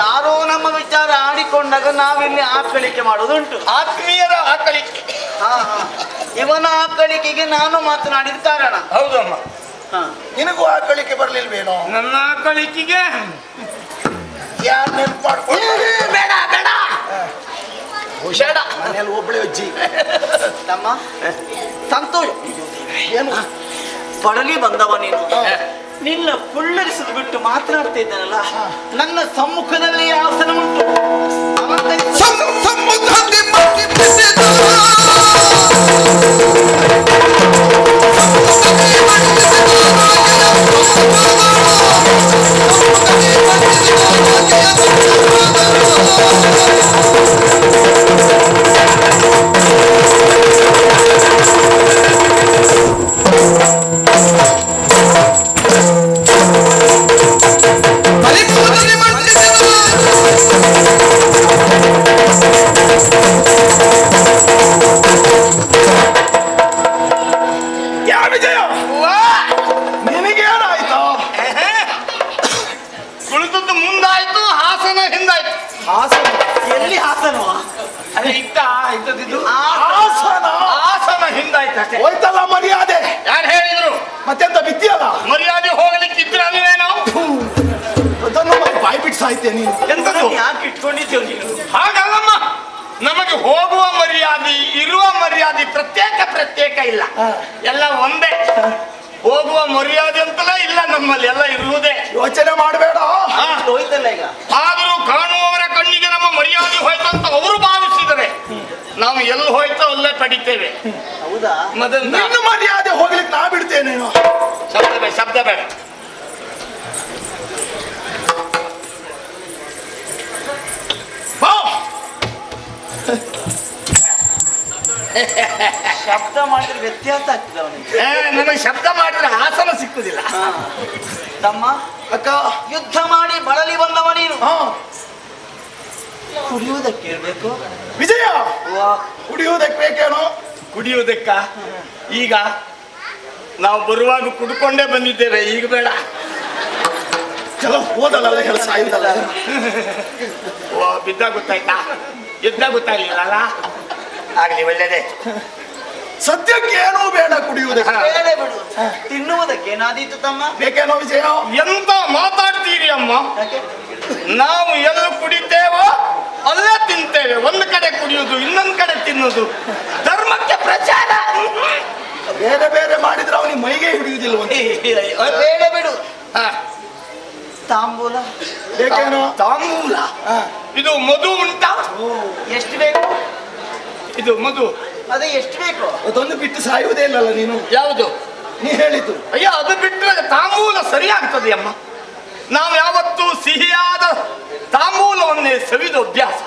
ಯಾರೋ ನಮ್ಮ ವಿಚಾರ ಆಡಿಕೊಂಡಾಗ ನಾವಿಲ್ಲಿ ಆಕಳಿಕೆ ಮಾಡೋದುಂಟು. ಆತ್ಮೀಯರ ಆಕಳಿಕೆ. ಇವನ ಆಕಳಿಕೆಗೆ ನಾನು ಮಾತನಾಡಿದ ಕಾರಣ. ಹೌದಮ್ಮ. ನಿನಗೂ ಆಕಳಿಕೆ ಬರ್ಲಿಲ್ವೇನೋ? ನನ್ನ ಆಕಳಿಕೆಗೆ ಯಾರು ನೆನ್ಪು ಮಾಡ್ಕೊಂಡು ಬೇಡ ಬೇಡ ಬೇಡ, ಮನೇಲಿ ಒಬ್ಳೆ ಅಜ್ಜಿ. ತಮ್ಮ ಸಂತೋಷ. ಏನು ಪಡಲಿ ಬಂದವ ನೀನು. ನಿನ್ನ ಕುಳ್ಳರಿಸಿದು ಬಿಟ್ಟು ಮಾತನಾಡ್ತಾ ಇದ್ದಾನಲ್ಲ, ನನ್ನ ಸಮ್ಮುಖದಲ್ಲಿ ಆಸನ ಉಂಟು. ಸಮ್ಮುಖದಲ್ಲಿ ಮಂಡಿಸಿದ ಪರಿಪೂರ್ಣನೆ ಮಂಡಿಸಿದ ಯಾ ವಿಜಯ, ನಿನಗೇನಾಯ್ತು? ಕುಳಿತದ್ದು ಮುಂದಾಯ್ತು, ಹಾಸನ ಹಿಂದಾಯ್ತು. ಹಾಸನ ಎಲ್ಲಿ ಹಾಸನವ? ಅದೇ ಇದ್ದದ್ದು ಹಾಸನ ಹಾಸನ ಹಿಂದಾಯ್ತು ಅಷ್ಟೇ. ಹೋಯ್ತಲ್ಲ ಮರ್ಯಾದೆ. ಯಾರು ಹೇಳಿದ್ರು? ಮತ್ತೆಂತ ಬಿದ್ದಿಯಲ್ಲ? ಮರ್ಯಾದೆ ಹೋಗಲಿಕ್ಕಿದ್ರೆ ಅಲ್ವೇನೋ. ಅದನ್ನು ಮತ್ತೆ ಬಾಯಿ ಬಿಟ್ಟು ಸಾಯ್ತೇ ನೀನು. ಎಂತದ್ದು? ಯಾಕೆ ಇಟ್ಕೊಂಡಿದ್ದೇವೆ ನೀನು? ಹಾಗಲ್ಲಮ್ಮ, ನಮಗೆ ಹೋಗುವ ಮರ್ಯಾದೆ ಇರುವ ಮರ್ಯಾದೆ ಪ್ರತ್ಯೇಕ ಇಲ್ಲ, ಎಲ್ಲ ಒಂದೇ. ಹೋಗುವ ಮರ್ಯಾದೆ ಅಂತಲೇ ಇಲ್ಲ ನಮ್ಮಲ್ಲಿ, ಎಲ್ಲ ಇರುವುದೇ. ಯೋಚನೆ ಮಾಡಬೇಡ. ಹೋಯ್ತಲ್ಲ ಈಗ. ಆದರೂ ಕಾಣುವವರ ಕಣ್ಣಿಗೆ ನಮ್ಮ ಮರ್ಯಾದೆ ಹೋಯ್ತಂತ ಅವರು ಭಾವಿಸಿದರೆ ನಾವು ಎಲ್ಲಿ ಹೋಯ್ತೋ ಅಲ್ಲೇ ತಡಿತೇವೆ. ಹೌದಾ? ಮದಂತ ನಿನ್ನ ಮರ್ಯಾದೆ ಹೋಗ್ಲಿಕ್ಕೆ ನಾ ಬಿಡ್ತೇನೆ. ಶಬ್ದ ಬೇಡ. ಬಾ. ಶಬ್ದ ಮಾಡಿದ್ರೆ ವ್ಯತ್ಯಾಸ ಆಗ್ತದೆ ಅವನಿಗೆ. ನನಗೆ ಶಬ್ದ ಮಾಡಿದ್ರೆ ಹಾಸನ ಸಿಕ್ಕುದಿಲ್ಲ. ತಮ್ಮ ಅಕ್ಕ, ಯುದ್ಧ ಮಾಡಿ ಬಳಲಿ ಬಂದವ ನೀನು, ಹಾ ಕುಡಿಯುವುದಕ್ಕೆ ಇರ್ಬೇಕು. ವಿಜಯ, ವಾ, ಕುಡಿಯುವುದಕ್ಕೆ ಬೇಕೇನೋ? ಕುಡಿಯುವುದಕ್ಕ ಈಗ ನಾವು ಬರುವಾಗ ಕುಡ್ಕೊಂಡೇ ಬಂದಿದ್ದೇವೆ, ಈಗ ಬೇಡ. ಚಲೋ ಹೋದಲ್ಲ ಕೆಲಸ ಆಯ್ತಲ್ಲ. ಓ, ಬಿದ್ದ ಗೊತ್ತಾಯ್ತಾ? ಎದ್ದ ಗೊತ್ತಾಗ್ಲಿಲ್ಲ. ಆಗ್ಲಿ, ಒಳ್ಳೇದೇ. ಸದ್ಯಕ್ಕೆ ಏನೂ ಬೇಡ ಕುಡಿಯುವುದಕ್ಕೆ. ಬೇಡ ಬಿಡು. ತಿನ್ನುವುದಕ್ಕೆ ಏನಾದೀತು ತಮ್ಮ? ಬೇಕೇನೋ ವಿಜಯ? ಎಂತ ಮಾತಾಡ್ತೀರಿ ಅಮ್ಮ? ಯಾಕೆ? ನಾವು ಎಲ್ಲಿ ಕುಡಿತೇವೋ ಅಲ್ಲೇ ತಿಂತೇವೆ. ಒಂದು ಕಡೆ ಕುಡಿಯುವುದು, ಇನ್ನೊಂದು ಕಡೆ ತಿನ್ನುವುದು, ಧರ್ಮಕ್ಕೆ ಪ್ರಚಾರ. ಬೇರೆ ಬೇರೆ ಮಾಡಿದ್ರೆ ಅವನಿಗೆ ಮೈಗೆ ಹಿಡಿಯುವುದಿಲ್ಲ. ಬೇಡ ಬಿಡು. ಹ, ತಾಂಬೂಲ ಬೇಕೇನೋ? ತಾಂಬೂಲ. ಹಾ. ಇದು ಮಧು ಉಂಟಾ? ಎಷ್ಟು ಬೇಕು? ಇದು ಮಧು. ಅದೇ ಎಷ್ಟು ಬೇಕು? ಅದೊಂದು ಬಿಟ್ಟು ಸಾಯುವುದೇ ಇಲ್ಲಲ್ಲ ನೀನು. ಯಾವುದು? ನೀ ಹೇಳಿದ್ದು. ಅಯ್ಯೋ, ಅದು ಬಿಟ್ಟರೆ ತಾಂಬೂಲ ಸರಿಯಾಗ್ತದೆ ಅಮ್ಮ. ನಾವು ಯಾವತ್ತೂ ಸಿಹಿಯಾದ ತಾಂಬೂಲವನ್ನೇ ಸವಿದು ಅಭ್ಯಾಸ.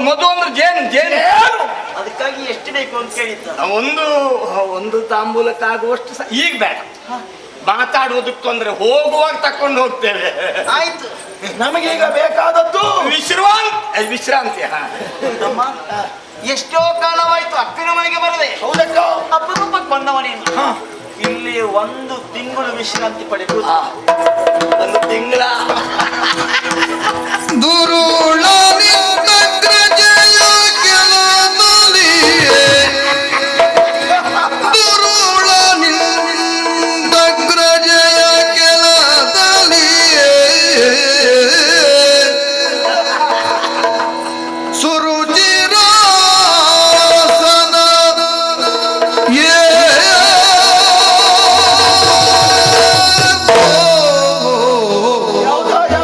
ಮಧು ಅಂದ್ರೆ ಜೇನು. ಅದಕ್ಕಾಗಿ ಎಷ್ಟು ಬೇಕು ಅಂತ ಕೇಳಿದ್ದ. ಒಂದು ತಾಂಬೂಲಕ್ಕಾಗುವಷ್ಟು ಈಗ ಬೇಡ. ಮಾತಾಡುವುದಕ್ಕೊಂದ್ರೆ ಹೋಗುವಾಗ ತಕೊಂಡು ಹೋಗ್ತೇವೆ. ಆಯ್ತು. ನಮಗೆ ಈಗ ಬೇಕಾದದ್ದು ವಿಶ್ರಾಂತಿ. ತಮ್ಮ, ಎಷ್ಟೋ ಕಾಲವಾಯ್ತು ಅಕ್ಕನ ಮನೆಗೆ ಬರದೆ. ಹೌದಕ್ಕ? ಅಪರೂಪಕ್ಕೆ ಬಂದವ ನೀನು. ಹಾ. ಇಲ್ಲಿ 1 ತಿಂಗಳು ವಿಶ್ರಾಂತಿ ಪಡೆಯುವುದು. ಒಂದು ತಿಂಗಳ ದುರುಳನಿಂದಗ್ರಜಯ ಕೆಲದಲಿಯೇ ದುರುಳನಿಂದಗ್ರಜಯ ಕೆಲದಲಿಯೇ ಸುರುಚಿರಾಸನ ಯಾವ್ದಾದ್ರು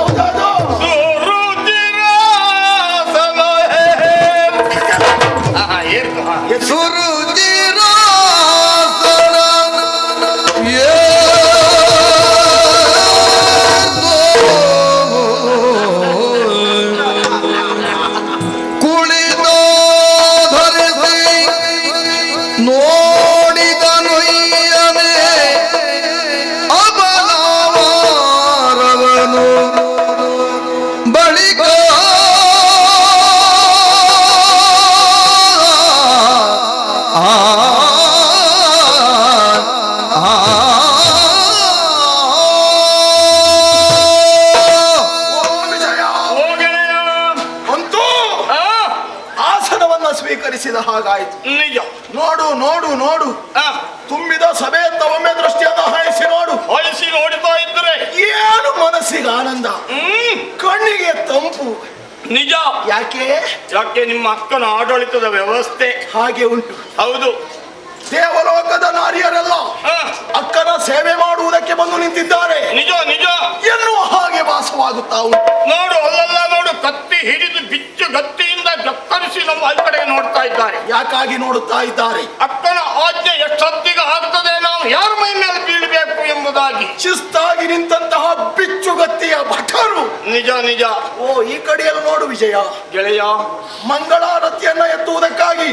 ಸ್ವೀಕರಿಸಿದ ಹಾಗಾಯಿತು. ನಿಜ. ನೋಡು ನೋಡು ನೋಡು, ತುಂಬಿದ ಸಭೆ ಒಮ್ಮೆ ದೃಷ್ಟಿಯನ್ನು ಹಾಯಿಸಿ ನೋಡು. ಹೊಳಿಸಿ ನೋಡ್ತಾ ಇದ್ರೆ ಏನು ಮನಸ್ಸಿಗೆ ಆನಂದ, ಕಣ್ಣಿಗೆ ತಂಪು. ನಿಜ. ಯಾಕೆ ಯಾಕೆ ನಿಮ್ಮ ಅಕ್ಕನ ಆಡಳಿತದ ವ್ಯವಸ್ಥೆ ಹಾಗೆ ಉಂಟು. ಹೌದು. ದೇವಲೋಕದ ನಾರಿಯರೆಲ್ಲ ಅಕ್ಕನ ಸೇವೆ ಮಾಡುವುದಕ್ಕೆ ಬಂದು ನಿಂತಿದ್ದಾರೆ. ನಿಜ ನಿಜ ಎನ್ನುವ ಹಾಗೆ ಭಾಸವಾಗುತ್ತಾ ಉಂಟು. ನೋಡು, ಅಲ್ಲೆಲ್ಲ ನೋಡು, ಕತ್ತಿ ಹಿಡಿದು ಬಿಚ್ಚು ಗತ್ತಿಯಿಂದ ಜಕ್ಕರಿಸಿ ನಮ್ಮ ಈ ಕಡೆಗೆ ನೋಡ್ತಾ ಇದ್ದಾರೆ. ಯಾಕಾಗಿ ನೋಡುತ್ತಾ ಇದ್ದಾರೆ? ಅಕ್ಕನ ಆಜ್ಞೆ ಎಷ್ಟೊತ್ತಿಗೆ ಆಗ್ತದೆ, ನಾವು ಯಾರ ಮೈ ಮೇಲೆ ಬೀಳಬೇಕು ಎಂಬುದು ಎಂಬುದಾಗಿ ಶಿಸ್ತಾಗಿ ನಿಂತಹ ಬಿಚ್ಚುಗತ್ತಿಯ ಭಟರು. ನಿಜ ನಿಜ. ಓ ಈ ಕಡೆಯಲ್ಲಿ ನೋಡು ವಿಜಯ, ಗೆಳೆಯ. ಮಂಗಳಾರತಿಯನ್ನ ಎತ್ತುವುದಕ್ಕಾಗಿ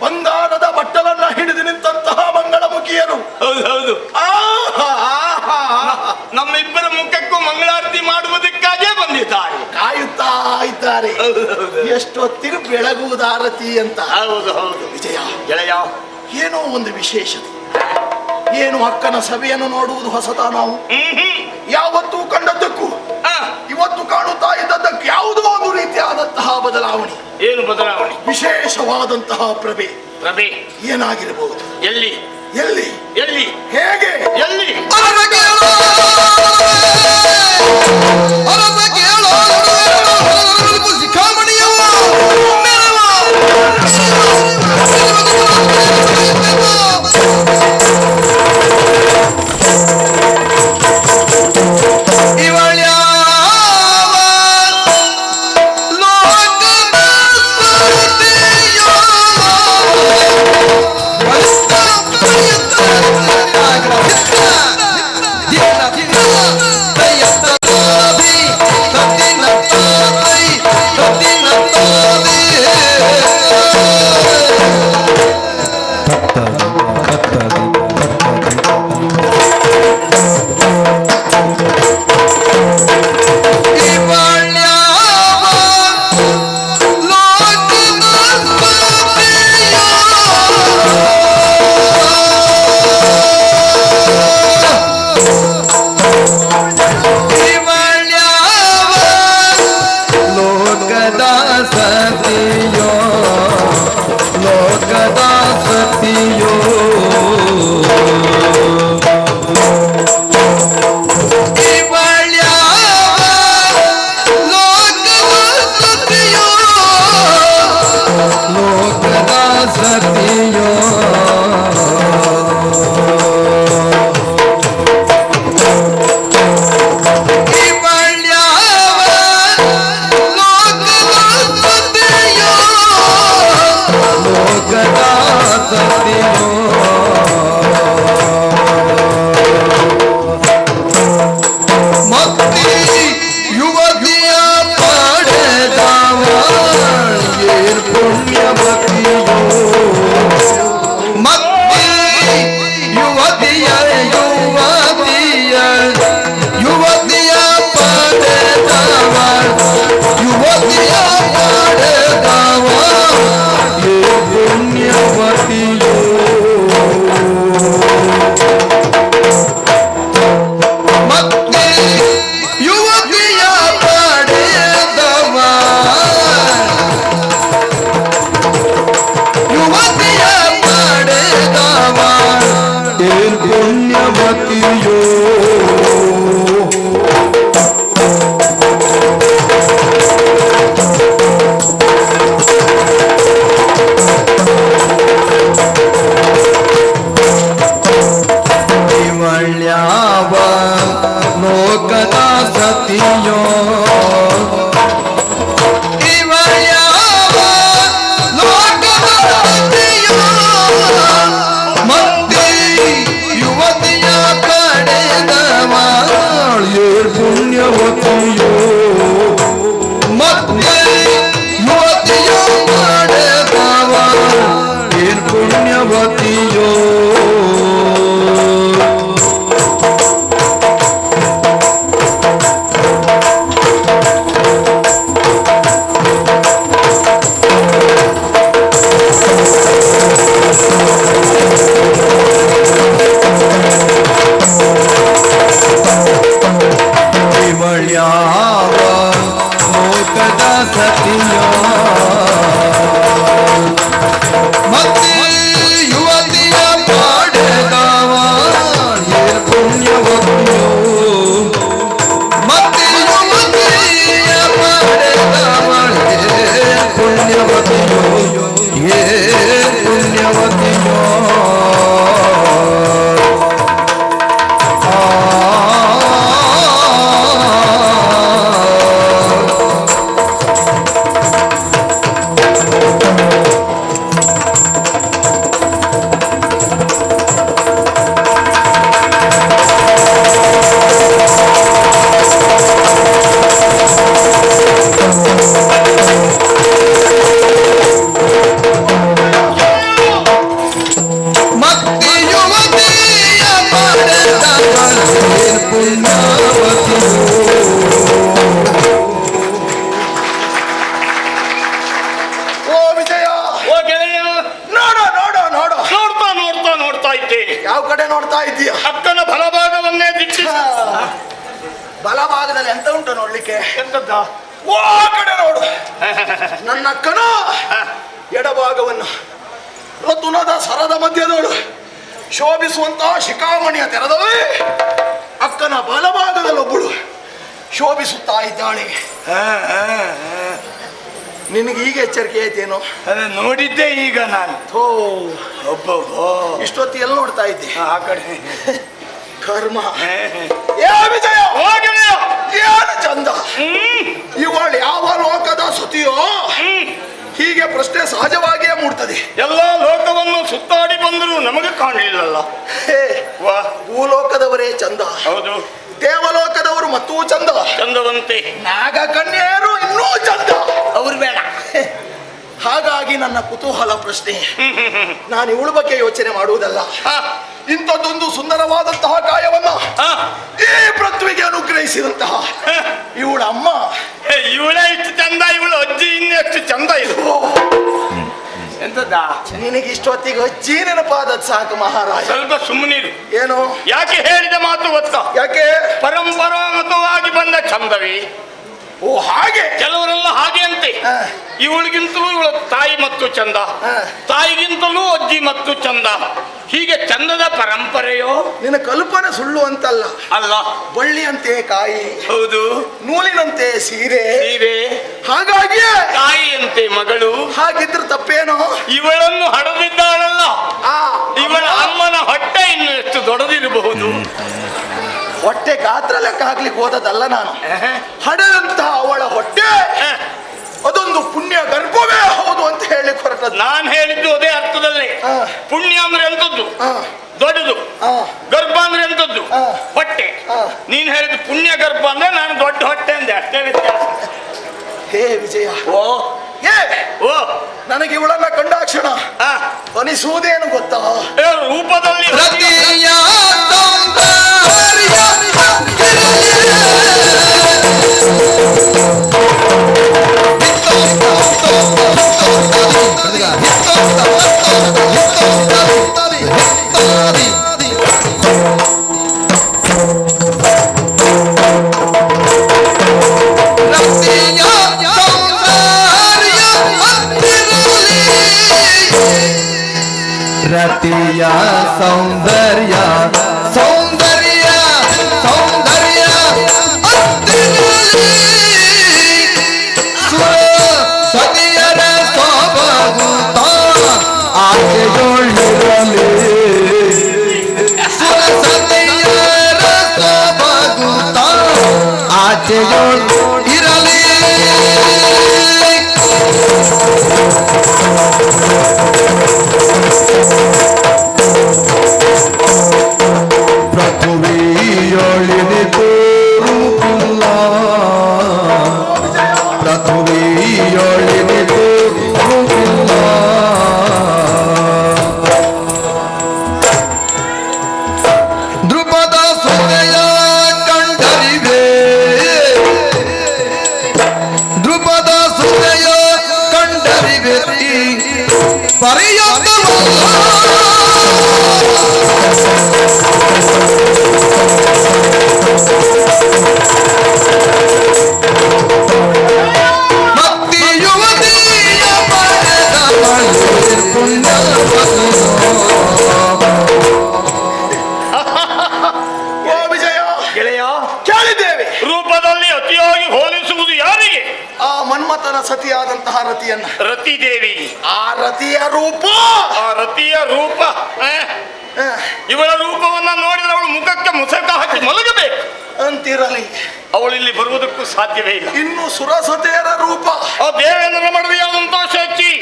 ಬಂಗಾರದ ಬಟ್ಟಲನ್ನ ಹಿಡಿದು ನಿಂತಹ ಮಂಗಳಮುಖಿಯರು. ಹೌದು ಹೌದು. ಆಹಾ, ಆಹಾ, ಆಹಾ. ನಮ್ಮಿಬ್ಬರ ಮುಖಕ್ಕೂ ಮಂಗಳಾರತಿ ಮಾಡುವುದಕ್ಕಾಗೇ ಬಂದಿದ್ದಾರೆ. ಕಾಯುತ್ತಾ ಇದ್ದಾರೆ ಎಷ್ಟೊತ್ತಿಗೆ ಬೆಳಗುವುದಾರತಿ ಅಂತ. ಹೌದು ಹೌದು ವಿಜಯ ಗೆಳೆಯ. ಏನೋ ಒಂದು ವಿಶೇಷತೆ. ಏನು ಅಕ್ಕನ ಸಭೆಯನ್ನು ನೋಡುವುದು ಹೊಸತ. ನಾವು ಯಾವತ್ತೂ ಕಂಡದ್ದಕ್ಕೂ ಇವತ್ತು ಕಾಣುತ್ತಾ ಇದ್ದದ್ದಕ್ಕೆ ಯಾವುದೋ ಒಂದು ರೀತಿಯಾದಂತಹ ಬದಲಾವಣೆ. ಏನು ಬದಲಾವಣೆ? ವಿಶೇಷವಾದಂತಹ ಪ್ರಭೆ. ಪ್ರಭೆ ಏನಾಗಿರಬಹುದು? ಎಲ್ಲಿ ಎಲ್ಲಿ ಎಲ್ಲಿ ಹೇಗೆ ಎಲ್ಲಿ? ಓ ವಿಜಯ, ಓ ಗೆಳೆಯ, ನೋಡ ನೋಡ ನೋಡ, ನೋಡ್ತಾ ನೋಡ್ತಾ ನೋಡ್ತಾ ಇದ್ದೇನೆ. ಯಾವ ಕಡೆ ನೋಡ್ತಾ ಇದ್ದೀಯ? ಅಕ್ಕನ ಬಲಭಾಗವನ್ನೇ ದಿಟ್ಟಿಸಿ. ಬಲಭಾಗದಲ್ಲಿ ಎಂತ ಉಂಟು ನೋಡ್ಲಿಕ್ಕೆ? ಎಂತದ್ದ? ಓ ಕಡೆ ನೋಡು. ನನ್ನ ಅಕ್ಕನ ಎಡಭಾಗವನ್ನು ಋತುನದ ಸರದ ಮಧ್ಯದೋಳು ಶೋಭಿಸುವಂತಹ ಶಿಖಾಮಣಿಯ ತೆರದಲ್ಲಿ ಅಕ್ಕನ ಬಲಭಾಗದಲ್ಲೊಬ್ಬಳು ಶೋಭಿಸುತ್ತಾ ಇದ್ದಾಳೆ. ನಿನಗೆ ಈಗ ಎಚ್ಚರಿಕೆ ಆಯ್ತೇನೋ? ನೋಡಿದ್ದೆ ಈಗ ನಾನು. ಥೋ, ಒಬ್ಬೊಬ್ಬ ಇಷ್ಟೊತ್ತಿ ಎಲ್ಲಿ ನೋಡ್ತಾ ಇದ್ದೆ? ಆ ಕಡೆ ಕರ್ಮ. ಏ ವಿಜಯ, ಓ ಗೆಳೆಯ, ಏನು ಚಂದ! ಇವಳು ಯಾವ ಲೋಕದ ಸತಿಯೋ ಹೀಗೆ ಪ್ರಶ್ನೆ ಸಹಜವಾಗಿಯೇ ಮೂಡ್ತದೆ. ಎಲ್ಲ ಲೋಕವನ್ನು ಸುತ್ತಾಡಿ ಬಂದರೂ ನಮಗೆ ಕಾಣಲಿಲ್ಲಲ್ಲ. ಹೇ, ವಾ, ಭೂಲೋಕದವರೇ ಚಂದ, ಹೌದು, ದೇವಲೋಕದವರು ಮತ್ತೂ ಚಂದ, ಚಂದವಂತೆ. ನಾಗ ಕನ್ಯೆಯರು ಇನ್ನೂ ಚಂದ. ಅವ್ರು ಬೇಡ. ಹಾಗಾಗಿ ನನ್ನ ಕುತೂಹಲ ಪ್ರಶ್ನೆ, ನಾನು ಇವಳ ಬಗ್ಗೆ ಯೋಚನೆ ಮಾಡುವುದಲ್ಲ, ಇಂಥದ್ದೊಂದು ಸುಂದರವಾದಂತಹ ಕಾಯವನ್ನ ಈ ಪೃಥ್ವಿಗೆ ಅನುಗ್ರಹಿಸಿದಂತಹ ಇವಳ ಅಮ್ಮ, ಇವಳೇ ಇಷ್ಟು ಚಂದ, ಇವಳು ಅಜ್ಜಿ ಇನ್ನೆಷ್ಟು ಚಂದ ಇದು. ಎಂತದ? ನಿನಗೆ ಇಷ್ಟೊತ್ತಿಗೆ ಅಜ್ಜಿ ನೆನಪಾದದ್ ಸಾಕು ಮಹಾರಾಜ. ಸ್ವಲ್ಪ ಸುಮ್ಮನಿರು. ಏನು? ಯಾಕೆ ಹೇಳಿದ ಮಾತು ಗೊತ್ತಾ? ಯಾಕೆ? ಪರಂಪರಾಗತವಾಗಿ ಬಂದ ಚಂದವೇ. ಓ ಹಾಗೆ. ಕೆಲವರೆಲ್ಲ ಹಾಗೆ ಅಂತೆ. ಇವಳಿಗಿಂತಲೂ ಇವಳ ತಾಯಿ ಮತ್ತು ಚಂದ, ತಾಯಿಗಿಂತಲೂ ಅಜ್ಜಿ ಮತ್ತು ಚಂದ, ಹೀಗೆ ಚಂದದ ಪರಂಪರೆಯೋ? ನಿನ್ನ ಕಲ್ಪನೆ ಸುಳ್ಳು ಅಂತಲ್ಲ. ಅಲ್ಲ, ಬಳ್ಳಿಯಂತೆ ಕಾಯಿ, ಹೌದು, ನೂಲಿನಂತೆ ಸೀರೆ, ಸೀರೆ, ಹಾಗಾಗಿಯೇ ತಾಯಿಯಂತೆ ಮಗಳು. ಹಾಗಿದ್ರೆ ತಪ್ಪೇನೋ? ಇವಳನ್ನು ಹಡದಿದ್ದಾಳಲ್ಲ, ಇವಳ ಅಮ್ಮನ ಹೊಟ್ಟೆ ಇನ್ನು ಎಷ್ಟು ದೊಡ್ಡದಿರಬಹುದು. ಹೊಟ್ಟೆ ಗಾತ್ರ ಲೆಕ್ಕ ಹಾಕ್ಲಿಕ್ಕೆ ಹೋದದಲ್ಲ ನಾನು. ಹಡದಂತ ಅವಳ ಹೊಟ್ಟೆ ಅದೊಂದು ಪುಣ್ಯ ಗರ್ಭವೇ ಹೌದು ಅಂತ ಹೇಳಿಕ್ ಹೊರಟದ್ದು. ನಾನು ಹೇಳಿದ್ದು ಅದೇ ಅರ್ಥದಲ್ಲಿ. ಪುಣ್ಯ ಅಂದ್ರೆ ಎಂತದ್ದು? ದೊಡ್ಡದು. ಗರ್ಭ ಅಂದ್ರೆ ಎಂತದ್ದು? ಹೊಟ್ಟೆ. ನೀನ್ ಹೇಳಿದ್ದು ಪುಣ್ಯ ಗರ್ಭ ಅಂದ್ರೆ ನಾನು ದೊಡ್ಡ ಹೊಟ್ಟೆ ಅಂದೆ, ಅಷ್ಟೇ ವ್ಯತ್ಯಾಸ. ಹೇ ವಿಜಯ, ಓ ಏ ಓ, ನನಗೆ ಇವಳನ್ನ ಕಂಡಾಕ್ಷಣ ಅನಿಸುವುದೇನು ಗೊತ್ತಾ? ರೂಪದಲ್ಲಿ ರತಿಯ ಸೌಂದರ್ಯ ರತಿಯ ಸೌಂದರ್ಯ ಸೌಂದರ್ಯ ಸೌಂದರ್ಯ ಸತಿಯರ ಸೊಬಗುತ್ತ ಆಕೆಯೊಳಿರಲಿ, ಸತಿಯರ ಸೊಬಗುತ್ತ ಆಕೆಯೊಳಿರಲಿ. ಪೃಥ್ವಿಯೊಳಿನಿತು ರೂಪಿಲ್ಲ, ಪೃಥ್ವಿಯೊಳಿನಿತು ರೂಪಿಲ್ಲ. ಧ್ರುಪದ ಸುತೆಯ ಕಂಡರಿವೆ, ಧ್ರುಪದ ಸುತೆಯ ಕಂಡರಿವೆ ಪರ್ಯಂತವಲ್ಲ. ಭಕ್ತಿ ಯುವತಿಯ ಪಡೆದ ಪುಣ್ಯ. ಓ ವಿಜಯ, ಗೆಳೆಯ, ಕೇಳಿದ್ದೇವೆ. ರೂಪದಲ್ಲಿ ಅತಿಯಾಗಿ ಹೋಲಿಸುವುದು ಯಾರಿಗೆ? ಆ ಮನ್ಮಥನ ಸತಿಯಾದಂತಹ ರತಿಯನ್ನ. ರತಿದೇವಿ. ಆ ರತಿಯ ರೂಪ, ಆ ರತಿಯ ರೂಪ, ಇವಳ ರೂಪವನ್ನ ನೋಡಿದ್ರೆ ಅವಳು ಮುಖಕ್ಕೆ ಮುಸಕ ಹಾಕಿ ಮಲಗಬೇಕು ಅಂತಿರಲಿ. ಅವಳಿಲ್ಲಿ ಬರುವುದಕ್ಕೂ ಸಾಧ್ಯವೇ ಇಲ್ಲ. ಇನ್ನು ಸುರಸತೆಯರ ರೂಪ, ಆ ದೇವೇಂದ್ರ ಮಡದಿಯಾದಂತಹ ಶಚಿ,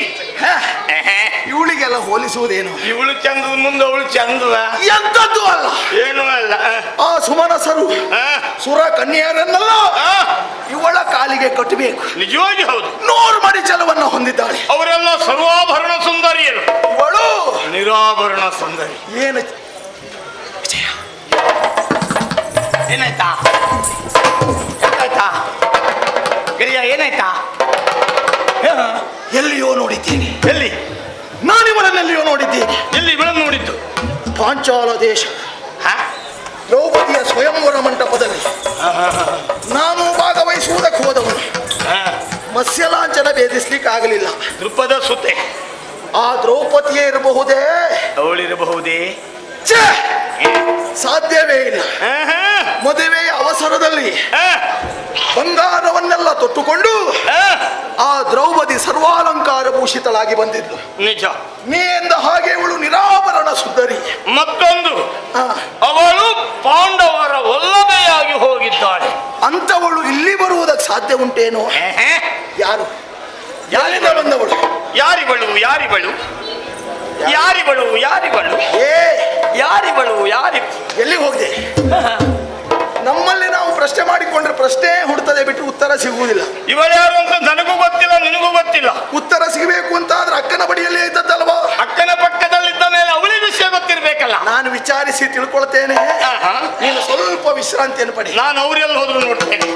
ಇವಳಿಗೆಲ್ಲ ಹೋಲಿಸುವುದೇನು? ಇವಳು ಚಂದದ ಮುಂದೆ ಅವಳು ಚಂದವ ಎಂತದ್ದು ಅಲ್ಲ, ಏನೂ ಅಲ್ಲ. ಆ ಸುಮನಸರು ಸುರ ಕನ್ಯೆಯರನ್ನೆಲ್ಲ ಇವಳ ಕಾಲಿಗೆ ಕಟ್ಟಬೇಕು. ನಿಜವಾಗಿ ಹೌದು, 100 ಮಡಿ ಚಲವನ್ನ ಹೊಂದಿದ್ದಾಳೆ. ಅವರೆಲ್ಲ ಸರ್ವಾಭರಣ ಸುಂದರಿಯರು, ಇವಳು ನಿರಾಭರಣ ಸುಂದರಿ. ಏನು ಏನಾಯ್ತಾ? ಎಂತಾಯ್ತಾ ಗಿರಿಯ? ಏನಾಯ್ತಾ? ಎಲ್ಲಿಯೋ ನೋಡಿದ್ದೇನೆ. ಎಲ್ಲಿ? ನಾನಿವರನ್ನೆಲ್ಲಿಯೋ ನೋಡಿದ್ದೇನೆ. ಎಲ್ಲಿ ಇವಳನ್ನು ನೋಡಿದ್ದು? ಪಾಂಚಾಲ ದೇಶ ಹಾ? ದ್ರೌಪದಿಯ ಸ್ವಯಂವರ ಮಂಟಪದಲ್ಲಿ ನಾನು ಭಾಗವಹಿಸುವುದಕ್ಕೆ ಹೋದವನು. ಹಾ. ಮತ್ಸ್ಯಲಾಂಛನ ಭೇದಿಸ್ಲಿಕ್ಕೆ ಆಗಲಿಲ್ಲ. ದೃಪದ ಸುತೆ ಆ ದ್ರೌಪದಿಯೇ ಇರಬಹುದೇ? ಅವಳಿರಬಹುದೇ? ಛೇ! ಸಾಧ್ಯವೇ ಇಲ್ಲ. ಮದುವೆಯ ಅವಸರದಲ್ಲಿ ಬಂಗಾರವನ್ನೆಲ್ಲ ತೊಟ್ಟುಕೊಂಡು ಆ ದ್ರೌಪದಿ ಸರ್ವಾಲಂಕಾರ ಭೂಷಿತಳಾಗಿ ಬಂದಿದ್ದು ನಿಜ. ನೀ ಎಂದ ಹಾಗೆ ಇವಳು ನಿರಾಭರಣ ಸುಂದರಿ. ಮತ್ತೊಂದು, ಆ, ಅವಳು ಪಾಂಡವರ ಒಲ್ಲದೆಯಾಗಿ ಹೋಗಿದ್ದಾಳೆ. ಅಂತವಳು ಇಲ್ಲಿ ಬರುವುದಕ್ಕೆ ಸಾಧ್ಯ ಉಂಟೇನೋ? ಯಾರು? ಯಾರಿಂದ ಬಂದವಳು? ಯಾರಿವಳು? ಯಾರಿವಳು? ಯಾರಿವಳು? ಯಾರಿವಳು? ಏ, ಯಾರಿವಳು? ಯಾರಿ? ಎಲ್ಲಿ ಹೋಗಿದೆ? ನಮ್ಮಲ್ಲಿ ನಾವು ಪ್ರಶ್ನೆ ಮಾಡಿಕೊಂಡ್ರೆ ಪ್ರಶ್ನೆ ಹುಡ್ತದೆ ಬಿಟ್ಟು ಉತ್ತರ ಸಿಗುವುದಿಲ್ಲ. ಇವಳ್ಯಾರು ಅಂತ ನನಗೂ ಗೊತ್ತಿಲ್ಲ, ನಿನಗೂ ಗೊತ್ತಿಲ್ಲ. ಉತ್ತರ ಸಿಗಬೇಕು ಅಂತ ಆದ್ರೆ ಅಕ್ಕನ ಬಡಿಯಲ್ಲೇ ಇದ್ದದ್ದಲ್ವಾ? ಅಕ್ಕನ ಪಕ್ಕದಲ್ಲಿದ್ದ ಮೇಲೆ ಅವಳಿಗೆ ವಿಷಯ ಗೊತ್ತಿರ್ಬೇಕಲ್ಲ. ನಾನು ವಿಚಾರಿಸಿ ತಿಳ್ಕೊಳ್ತೇನೆ. ನೀನು ಸ್ವಲ್ಪ ವಿಶ್ರಾಂತಿಯನ್ನು ಪಡಿ. ನಾನು ಅವರೆಲ್ಲ ಹೋದ್ರು ನೋಡ್ತೇನೆ.